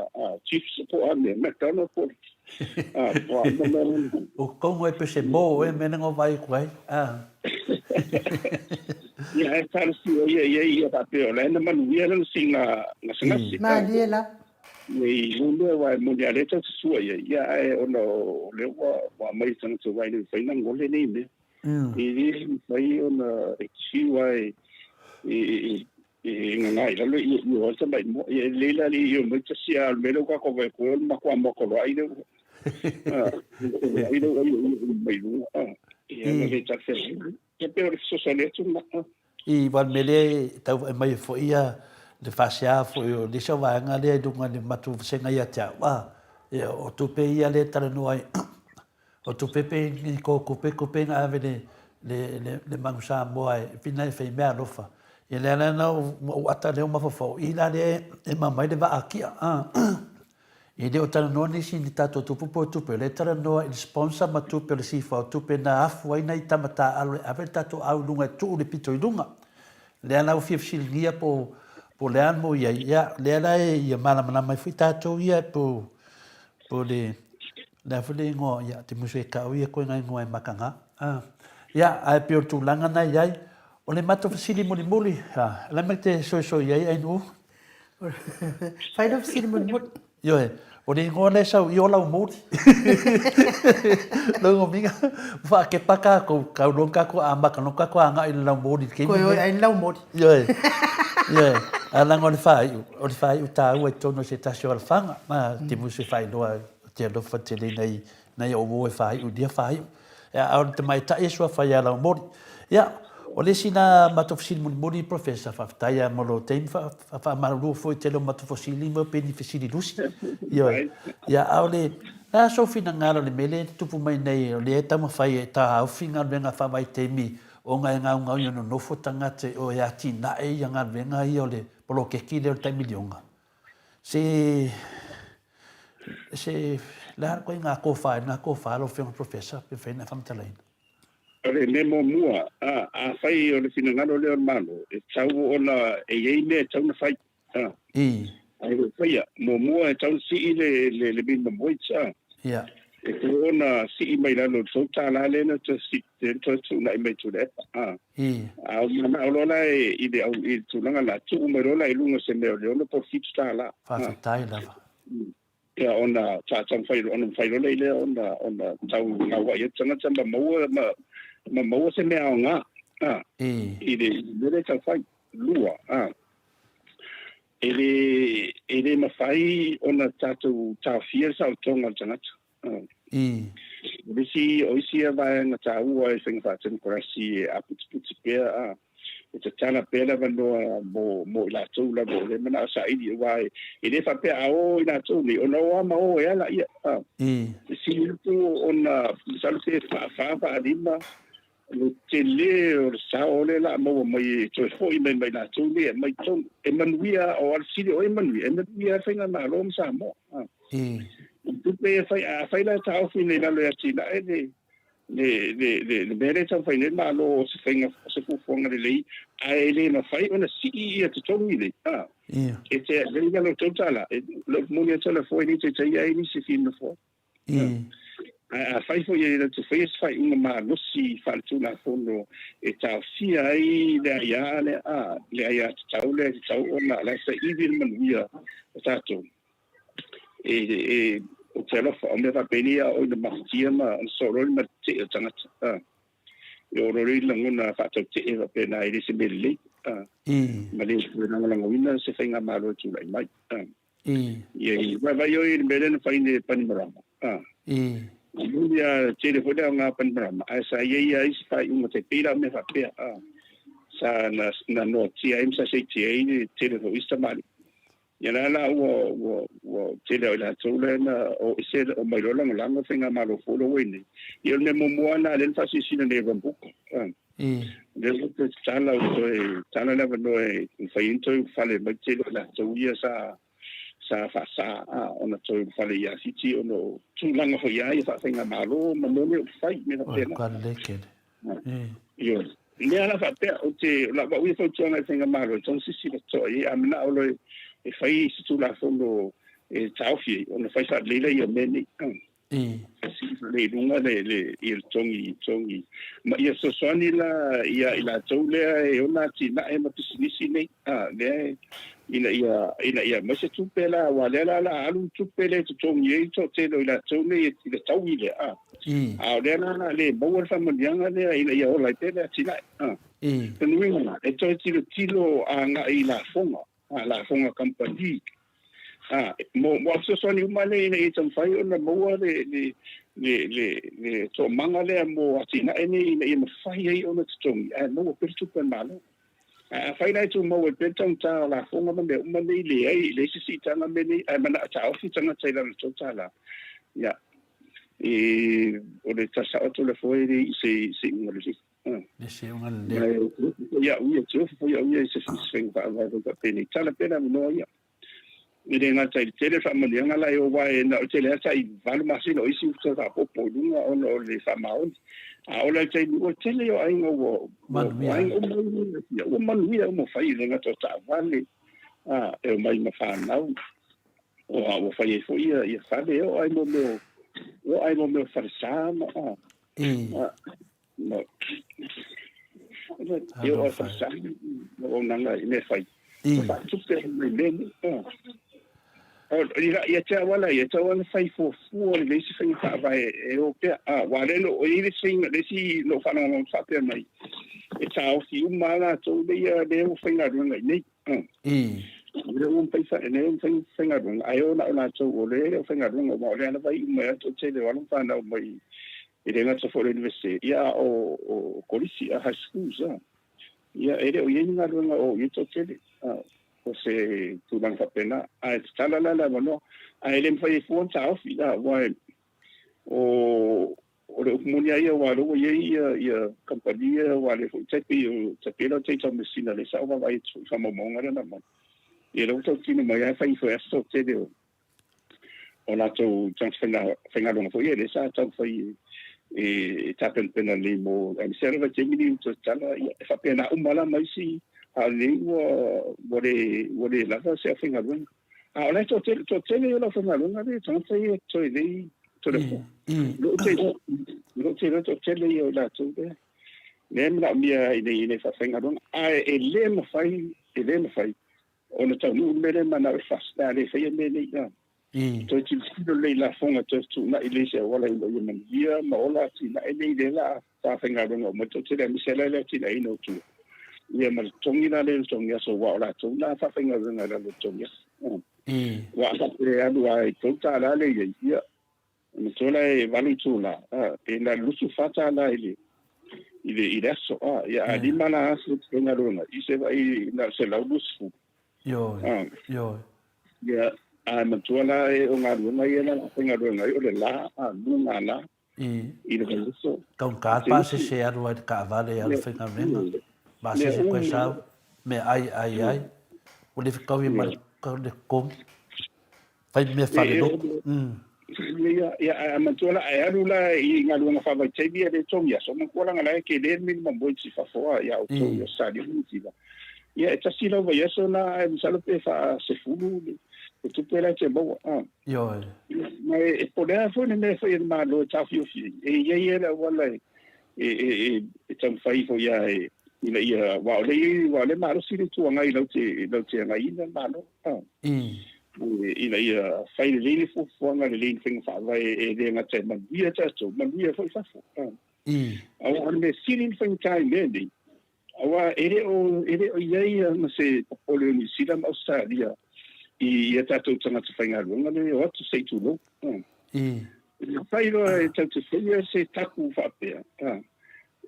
chief support ne McDonald po o como é peixe bom me não vai quai ia e tal si ia fa pe la na manu ia no singa na singa ma dia la nei lunde wa mondiale ta sua ia e ono le wa mai sang so vai ni fai na ngole nei me ni fai ona chi wa nga ila lo i o sa mai mo le la li yo mo ta sia al melo ka ko ko ma ko mo ko ai de ai de mai lu ia le ta fe e per so sale tu ma i van mele ta mai fo ia le fasia fo yo le so va nga le dunga ni matu senga ia tia wa e o tu pe ia le tara no ai o tu pe ni ko pe nga ave le mangusa mo ai fina fe me lofa e le na o ata le ma fo i la le e mamai le va aki e le o tara no ni si ni tato tu pe le tara no il sponsor ma tu pe le si fo tu pe na afu ai na itamata ave tato au lunga tu le pito i lunga le na o fifsilia po le amo ia le ala ia mana mai fui tato ia po le na fule ngo ia te musu ka ia ko ngai ngo makanga ia ai pe tu langa na ia o le mato fasili muli la mete so ia ai no fai do fasili muli yo o le ngo le sa yo la mo lo ngo minga fa ke paka ko ka lonka ko amba ka lonka ko anga i la mo ke ko ai la mo yo ala ngol fai o ta o tono se ta so alfanga ma ti musu fai no te lo fatele nei na ia o fai o dia fai ya au te mai ta iso fa ya la mori ya o le sina matofisili moni professor fa taia mo lo tem fa malu foi te lo matofisili mo beneficili lusi yo ya au le a so fina ngalo le mele tupu mai nei le ta ma fai ta au finga venga fa mai te mi o ngai ngau yo no fo tanga te o ya ti na e ya ngal venga yo le polo ke ki le ta milionga se la ko nga ko fa lo fe professor pe fe na fam talain Ore le mo mua a fai o le finangalo le malo e tau ona e yei me tau na fai ai o fai mo mua e tau si le bin mo itsa ya e ko ona si mai la lo so ta la le na to si to na mai to le a mana o la i de au i tu langa la tu mo la i lunga se me o le po fit ta la fa tai la ya ona ta tang fai le ona tau na wa ye tanga tamba mo se me au nga i de ta fai lua ele ma fai ona tatu ta fia sa tonga tanga bisi o isia vai na ta u ai sing fa tin kurasi a put pe it's a tana pela vano mo la tu la bo le mana sa i vai ele fa pe a o ina tu ni ona wa ma o ya la ia si tu ona salute fa adima le tele o sa o le la mo mai to fo i mai la tu ni mai ton e manuia o al sidi o e manuia fenga ma lo sa mo tu pe fai la ta o fine la le tina e le bere ta fai le ma lo se fenga se fu fonga le lei a ele na fai ona si e te tongi le e te le ga lo totala lo mo ni tele fo ni te ia ni se fin fo a fai fo ye te fai una ma lo si fa tu na fondo e ta si ai le ia le tau ona la se i vil manuia ta to o te alofa o me whapenia o ina mahutia ma so roi ma te o tangata. E o roi langona whatau te e wapena e rese me le. Ma le ue langalanga wina se whainga malo tu lai mai. Ie wai o i me lena whaine panimarama. Mulia te le whole o ngā panimarama. A sa ia isi whai unga te pira me whapea. Sa na no tia imsa se tia i te le ho ista mali. Yana la wo tele la tole na o se o mai rola ngala finga malo folo wini yo ne mo moana le fa si ne va buko le te tala o tala la no e fa into fale mai tele la toia sa ona to fale ya siti ono tu langa ho ya fa finga malo ma no me fai me na pena ka leke yo le ala fa pe o te la wa wi fo tona finga malo ton si to i amna o lo e fai se tu la fondo e taufi ona fai sa le ia meni le lunga le il tongi ma ia so soni la ia ila tole e ona ti na e ma pisisi nei le ia ma se tu pela wa le la alu tu pele tu tongi e to te lo ila tole e le taugi le le na le bo fa mandianga le ia ola te le ti na penuinga e to tilo anga ila fonga la fonga company mo so so ni male ni tam fai ona mo le to manga le mo atina eni ni mo fai ai ona tong mo per tu pen malo fai lai tu mo pe tong ta la fonga me le ai le si tanga me ni mana ta ofi tanga tsai la to tala ya o le tasa o le foi se ngale le se ngale ya uia tu foi uia se swing pa va to peni tala pena no ya ni nga tai tele fa mo nga la yo wa na tele sai valu masino isi to ta popo lunga ono le fa maun a ola tai o tele yo ai ngo o manuia mo fai nga to ta vale e mai ma fa na o fai foi ia fa de o ai mo me fa sa no eu fa sa o nanga me fai fa tu pe me ia te wala fai fo le si fai fa vai e o pe wa le no o ile sing le si no fa no fa pe mai e ta o fi umana to le ia le o fai na runga nei le pesa ne fenga dong ayo na ona to ole fenga dong mo le na vai me to te le wala pa na mai ile na to for university ya o kolisi a high school sa ya ele o yeni na dong o yito te o se tu dan fa pena a stala la no a ele fai fon ta ofi da wa o le umunia ia wa lo ia compania wa le te pe lo te to mesina le sa wa vai fa mo ngara na mo e lo to tino mai fai fo aso te de o na to fenga lo fo ile sa to fai e tapen pena le mo e serva te mini to tala fa pena umala mai si a le wo le la se fenga lo a ole to le lo fenga lo ngare to fai to le to le lo te le yo la to de nem la mia ile fa fenga lo a ele mo fai ona tau nu mele mana fasta le fe mele ya to ti lo le la fonga to na ile se wala ile man dia ma ola ti na ile la ta fenga do mo to ti le misela le ti le no tu ia ma tongi na le tongi so wala to na fa fenga do na le tongi wa ta le adu ai to ta la le ia mo to le vali tu la e na lusu fata la ile so ya di mana so fenga do na i se vai na se la lusu Yo. Ya, matua e o ngā runga i ena, whenga runga i o le la, lunga la, i le kaluso. Kaun kāpa se arua i ka avale al whenga renga. Ba se koe sau, me ai. O le whikau i mai, kau le kom. Whai mea whare no. Ya, matua e arula i ngā runga whawai tebi e le tongia, so makuaranga lai ke le mini mamoi si whafoa, ya o tongia sari hunti la. Ya e tasi lau vai eso na e misalo pe fa se fulu e tu pela te mo yo ma e podea fo ne me foi ma lo ta fio fi e la wala e tam fai fo ya e ia wa le ma lo si tu ngai lo te ngai na ma lo ia fai le fo ngai le thing fa vai e le ngate ma dia ta so ma dia fo fa fo au ne si thing kai me awa ele o ia ma se pole ni sila ma Australia i tatou tanga te whainga runga le o atu sei tu lo whairo e tatu whaia se taku whapea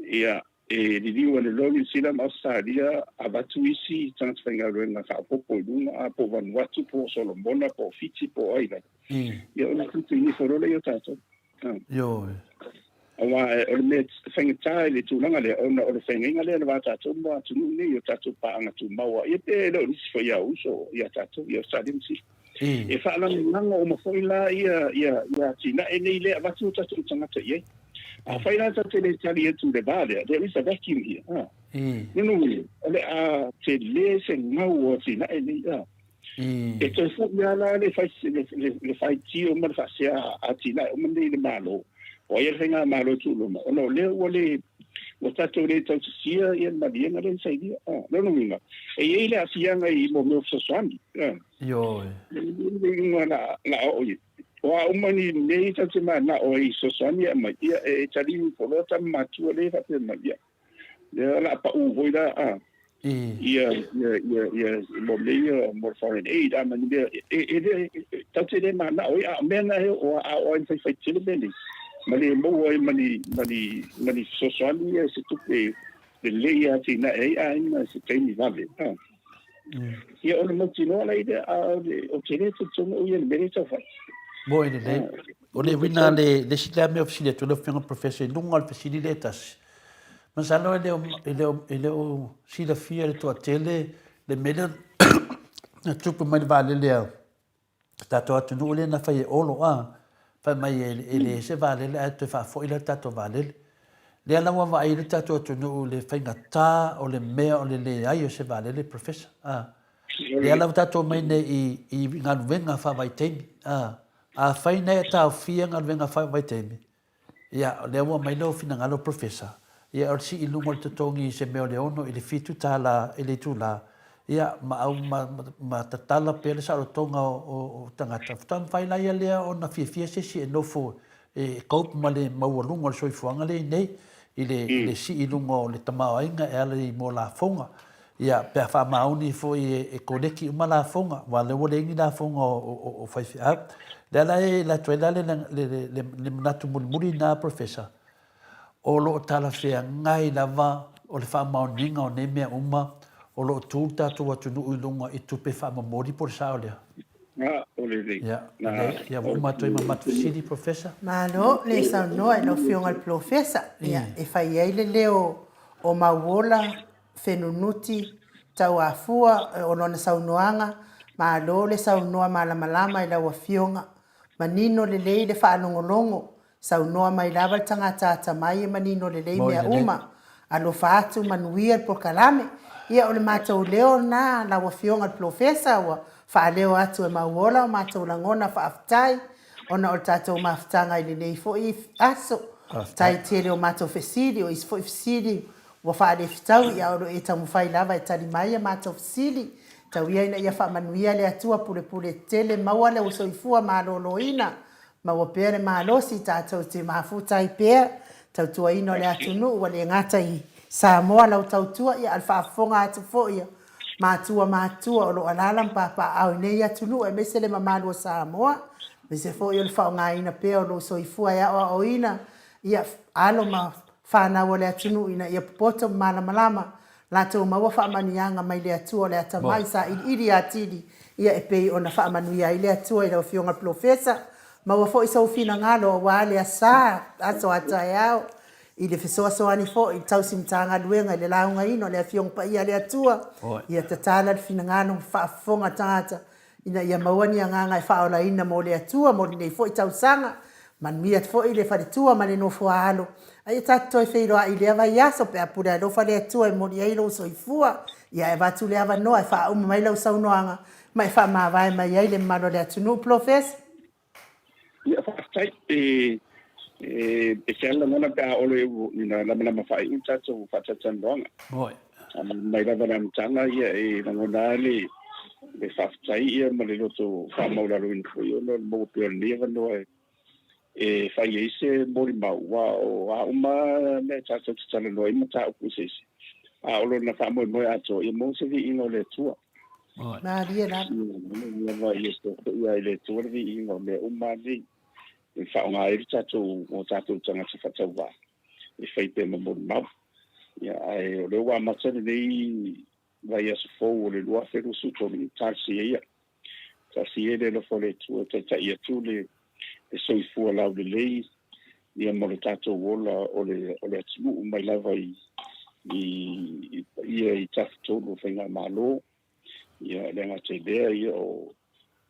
ia e liu ane lo ni sila ma Australia a watu isi tanga te whainga runga ka popo lunga po Vanuatu po Solomona po Fiji po Aila ia ona kutu ini whorole i o tatou awa o le whengatai le tūlanga le ona o le whenga le na wātātou mua tunu ne i o tātou paanga tu maua i pe leo nisi whai au so i a tātou i o sadimsi e whaalanga nanga o mawhoi la ia tina e nei le a watu o tātou tangata i a whai la tātou le tali e tu le bālea there is a vacuum here nunu ole a te le se ngau o tina e nei e te whoi la le whai tio ma le whasea a tina o mande le malo o ia whenga malo tūlo ma. Ono leo wale o tato le tau sia ia marienga le saidia. Nono winga. E ile a fianga i mo meo saswani. Yo. Inga na oi. O a umani nei tau te maa na oi saswani a mai. Ia e tarini polota matua le whape mai. Ia la pa u hoida ia mo lea mo foreign aid a mani e tau te le maa na oi a mena he o a oin whai tele meni. Mani mo ai mani sosali se tupe le leia tina e ai na se teni vale ia ona mo tino la ide a o tene tu tonu ia le meri tau fai mo ene le o le wina le sila me ofisile tu le whenga professor lunga le facilitas masalo ele o sila fia le tua tele le mele na tupe mani vale lea tato atu nu le na fai olo fa mai ele se vale le atu fa fo ile tato vale le ala wa vai le tato tu no le fainga ta o le mea o le ai se vale le professor le ala tato mai ne i ngal venga fa vai temi a faina ta fia ngal venga fa vai temi ya le wa mai no fina ngalo professor ya o si ilu mo tongi se mea le ono ile fitu tala ile tula ia ma tatala pele sa o tonga o tangata tam fai la ia lea ona fia se e nofo e kaup male maualunga le soifuanga le nei ile si ilunga o le tamao ainga e ala i mo la fonga ia pe fa mauni fo e koneki uma la fonga wa le wole ngi la fonga o fai fi up la trela le natu mulmuli na professor o lo tala fea ngai lava o le fa mauninga o ne mea uma o lo tu tatu atu nu ilunga i tupe fa mamori por saolia o le le ya ya uma toi mamatu siri professor Malo, le sa noa e lo fionga al profesa. Ia, e fai ai le leo o mauola, whenunuti, tau a fua, o lona saunoanga, malo le saunoa malama i laua fionga. Manino le lei le whaanongolongo, saunoa mai lava tangata mai e manino le lei mea uma. Alo faatu manuia po kalame. Ia o le mātou leo na laua fionga al profesa wa whaaleo atu e mauola o mātou langona whaaftai. Ona o tātou mawhitanga i nei fo i aso. Tai tere o mātou fesiri o isfo i fesiri. Wa whaare fitau i auro e tamu whai lava e tari mai a mātou fesiri. Tau ia ina ia whamanuia le atua pule tele maua le uso i fua mālolo ina. Maua pere mālosi tātou te mafuta i pēr. Tau tua ino le atunu ua le ngata i Samoa lau tau tua i alwhaafonga atu fo ia. Mātua o lo alalam papa au nei atunu e mesele mamalua Samoa. Me se fo il fa nga ina pe o lo so i fu ya o ina ia alo ma fa na wole atunu ina ia poto malama la to ma wa fa manianga mai le atu le ata mai sa i atidi ia e pe ona fa manuia ile atu ile fionga professor ma wa fo i so fina ngalo wa le sa aso ata ya i le fiso so ani fo i tau simtanga luenga le launga ino le fiong pa ia le atu ia tatala fina ngalo fa fonga tata ina ia mawani nganga fa ola ina mo le atua mo nei fo i tau sanga man mia fo i le fa tua man no fo alo ai tato e feiro i le va ia so pe apura do fa le atua mo ia lo so i fua ia e va tu le ava no e fa o mai lo sau noanga mai fa ma vai mai ia le malo le atu professor ia fa tai e kela mona pe o le ina la fa i tato fa tato ndonga oi mai la bana mtanga ia e ngona le le whaftai ia ma le loto whamaura ruin fui o no mo pia leva no e whai eise mori maua o a uma me tata tutana no ima ta uku seise a olo na whamoi moi ato i mo se vi ingo le tua na ria na ia vai esto ia le tua vi ingo me uma ni e whaonga e tato o tato tanga te whatau wa e whai pe ma mori mau ia e o le wa matane nei vai aso fou o le lua feru su tomi tarsi ia tarsi ele lo fole tu ta ia tu le so fu la de lei ia mo le tato wola o le atu mai lava i tafto no fenga malo ia le nga te dea ia o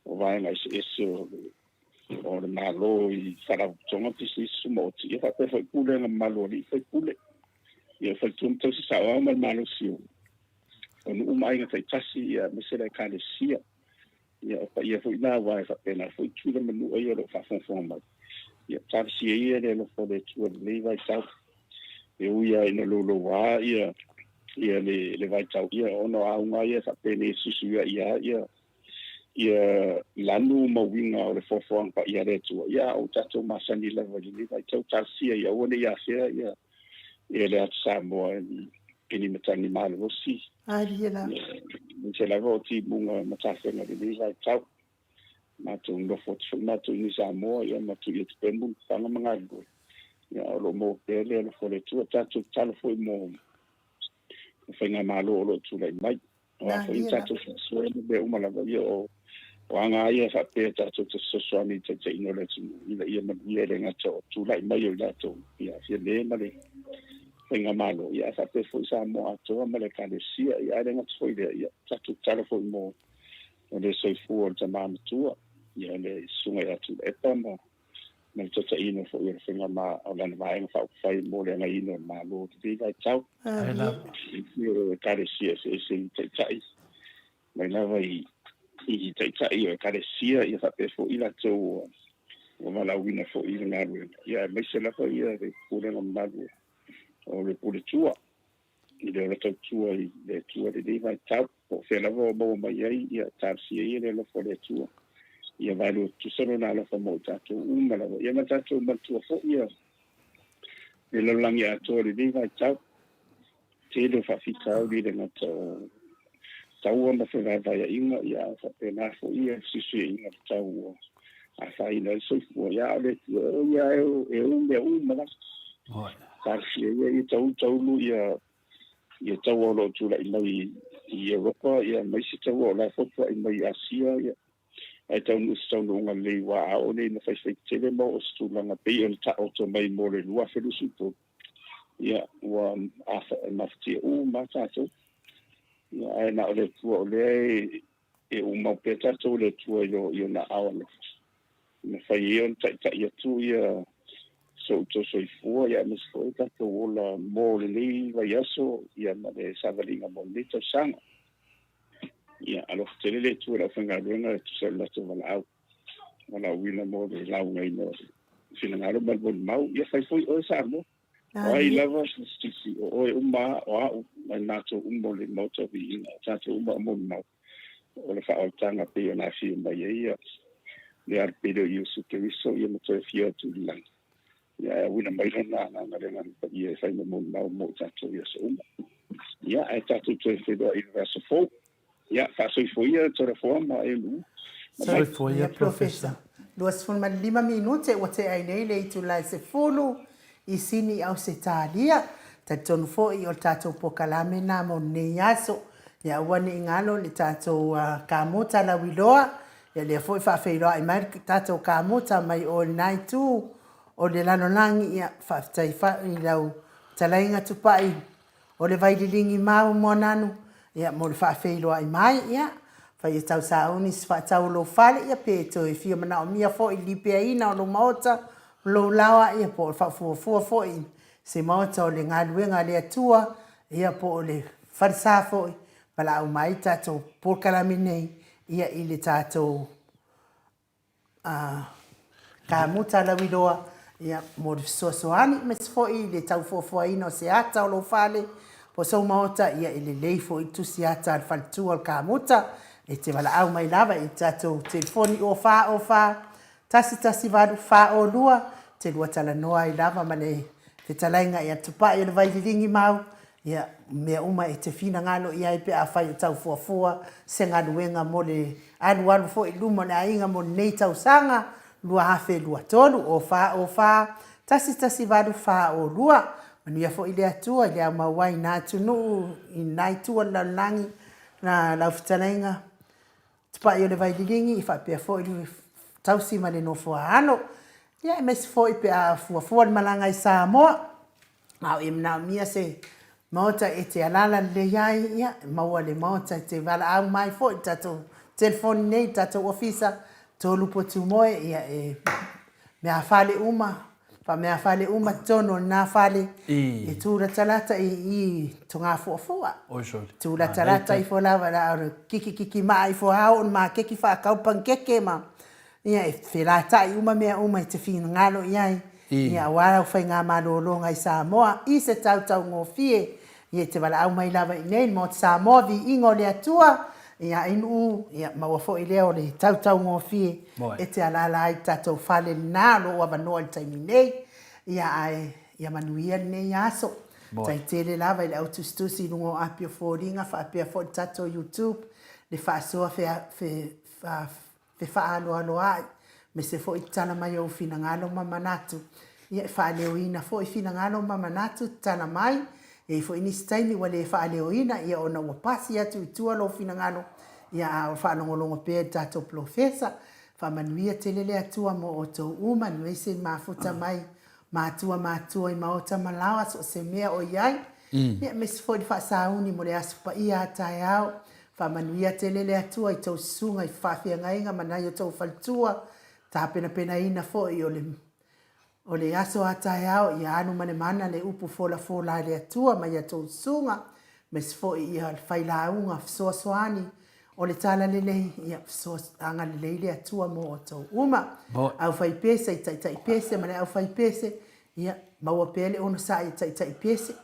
vai nga eso o le malo i fara tonga tisi sumo ia fa pe foi pule nga malo li foi pule ia fa tum to sa wa malo siu onu umai nga tasi ia mesela kale sia ia pa ia foi na wa fa pena foi tudo menu ia lo fa fon mai ia tasi ia le fo de tu le vai sa e uia ina lo wa ia le vai tau ia ono a unga ia fa pena susu ia lanu mawinga o le fofo pa ia le tu ia o tato masani la vai tau tasi ia ona ia sia ia le atsa mo ini matani malo si Ariela. Se la voti bunga matasa na de vai tau. Matu ndo foto matu ni Samoa ia matu i tpembu tanga mangago. Ya lo mo pele lo fole tu tatu talo foi mo. Fenga malo lo tu lai mai. Wa foi tatu so be uma la yo o anga ia fa pe tatu so so ni te ino le tu ia ma ia le ngato tu lai mai yo la tu ia se le male. Fenga malo ia sa pe foi Samoa to ma le kalesia ia le ngato foi de ia tatu talo foi mo. Onde sei fu o tamam tu ia le sunga ia tu e tamo na tata ino fo ia fenga ma o la vai fa fai mo le na ino ma lo ti vai tau ia kalesia se tai mai na vai i tai ia kalesia ia fa pe fo ila to o mala wina fo ila na ia mai se la fa ia de pure na malu o le pure tua i le rata tua i le tua de vai tau o fe la vo mo mai ia tarsi ia le fo le tua ia vai lo tu sono na la fa mo tato uma la ia ma tato ma tua fo ia le lo langi a to de vai tau tele whawhitau ni renga taua ma whewawai inga ia whapena fo ia sisu inga tau a whaina soifua ia o le ia e mea umara tarfia ia i tau lu ia tau o lo tula i mai i Europa ia mai si tau o la fotua i mai Asia ia ai tau nunga lei wa a o nei na whai tele mo o stulanga pei o ta o to mai mo le lua whelusupo ia wa a maftia ma tato ia ai na o le tua o le e mau pe tato le tua i na awa na whai eon ta ia tu ia so soifua ia mas foi tato ola mo le lei vai aso ia ma le savalinga mo le tau sanga ia alo tele le tu la fanga luenga tu se la tu wala wina mo le lau ngai no sina ngalo mal mau ia fai foi o sa mo ai lava stisi o uma o na to umbo le moto vi na to umbo mo mau o le fa o tanga pe na fi mai ia le arpedo io su che viso io mo to fio tu lang ia wina mai na le na ia fai mo mau tato ia so ia ai tato to fedo i verso fo ia fa so foi to le forma e lu so foi a professor 2 minuti o te ai nei le tu la se fulu i sini au se talia ta tonu fo i o tato po kalame na mo nei aso ia wani ngalo le tato ka mota la wiloa ia le fo fa feiro ai mai tato ka mota mai o nai tu o le lano langi ia fa tai fa i lau talainga tupai o le vai lingi mau mo nanu ia mo le fa feiro ai mai ia fa ia tau sa uni fa tau lo fale ia pe to e fia mana o mia fo i lipe ina o lo mota lo lawa ia po fa fo i se mota o le ngaluenga le atua ia po le farsa fo pala o mai tato por kalamine ia i le tato ka muta la widoa ia mo sosoani mes fo i le tau fo ino se ata o lo fale po so mota ia i le lei fo i tu si ata al faltu al ka muta e te wala au mai lava i tato telefoni o fa tasi vadu fa o lua te lua tala noa i lava mane te talainga ia tupa i le vai liringi mau ia mea uma e te fina ngalo ia i pe a fai tau fuafua se ngaluenga mo le alu fo i luma na inga mo nei tau sanga lua hafe lua tolu o fa tasi vadu fa o lua manu fo i le atua i le au mawai na tunu i nai tua la langi na lau fitalainga tupa i le vai liringi i fa pe fo i tau si mane no fo ano ia mes fo i pe a fuafua malanga i Samoa au imna mia se mota e te alala le iai ia maua le mota te wala au mai fo i tato telefoni nei tato ofisa tolu po tu moe ia e mea fale uma tono na fale e tura talata i tunga fuafua tura talata i fo lava la kiki mai fo hao ma keki fa kau pankeke ma ia e felata i mea uma i te fina ngalo iai ia wala u fai ngā malolonga i Samoa i se tau ngofie ia te wala au mai lava i nei mo Samoa vi ingo le atua ia inu ia maua fo i leo le tau ngofie e te alala ai tatou fale nalo o avanoa i taimi nei ia manuia nei aso tai tele lava i le autustusi lungo apio fōringa fa apia fo tatou YouTube le fa soa fe alo ai me se fo i tana mai o fina ngalo mamanatu ia fa leoina fo i fina ngalo mamanatu tana mai e fo ini staimi wale fa leoina ia ona wa pasi atu tua lo fina ngalo ia fa longo pe tato professor fa manuia telele atua mo o to uma no ese mafuta mai matua i maota malawa so se mea o iai ia me se fo i fa sauni mo le asupa ia taiao fa manuia telele atua i tau sunga i fafia ngainga manai o tau faltua ta pena ina fo i o le aso ataiao i anu mana le upu fola le atua mai tau sunga mes fo i failaunga soasoani o le tala lelei ia anga lelei le atua mo o tau uma au fai pese i tai pese mana au fai pese ia maua pele ono sa i tai pese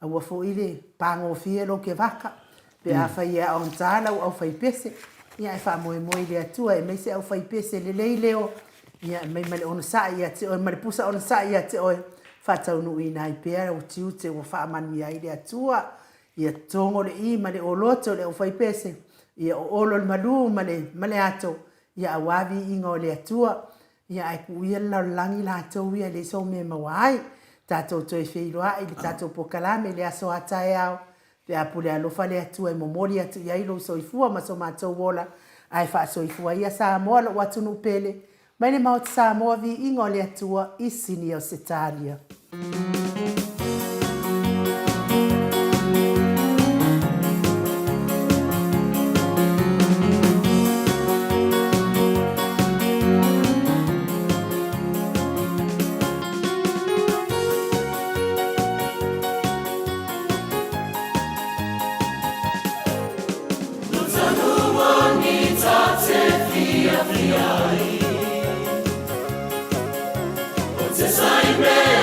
au fo i le pango fie lo ke vaka pe a fai ia on tala au fai pese ia e fa moe le atua e meise au fai pese lelei leo ia mai male ona sa ia te o male pusa ona sa ia te o fa tau no ina i pera o tiu te o fa manu ia ile atua ia tongo le I ma le oloto le o fai pese ia o olo le malu ma le ato ia awavi inga o le atua ia ai ku ia la langi la ato ia le so me mawai tato to e feiroa i le tato pokalame le aso atae au pe apule alofa le atua e momori atu ia ilo soifua ma so matou wola ai fa soifua ia Samoa lo watu nu pele mai le maut Samoa vi inga o le atua i sini o Setalia. Since I met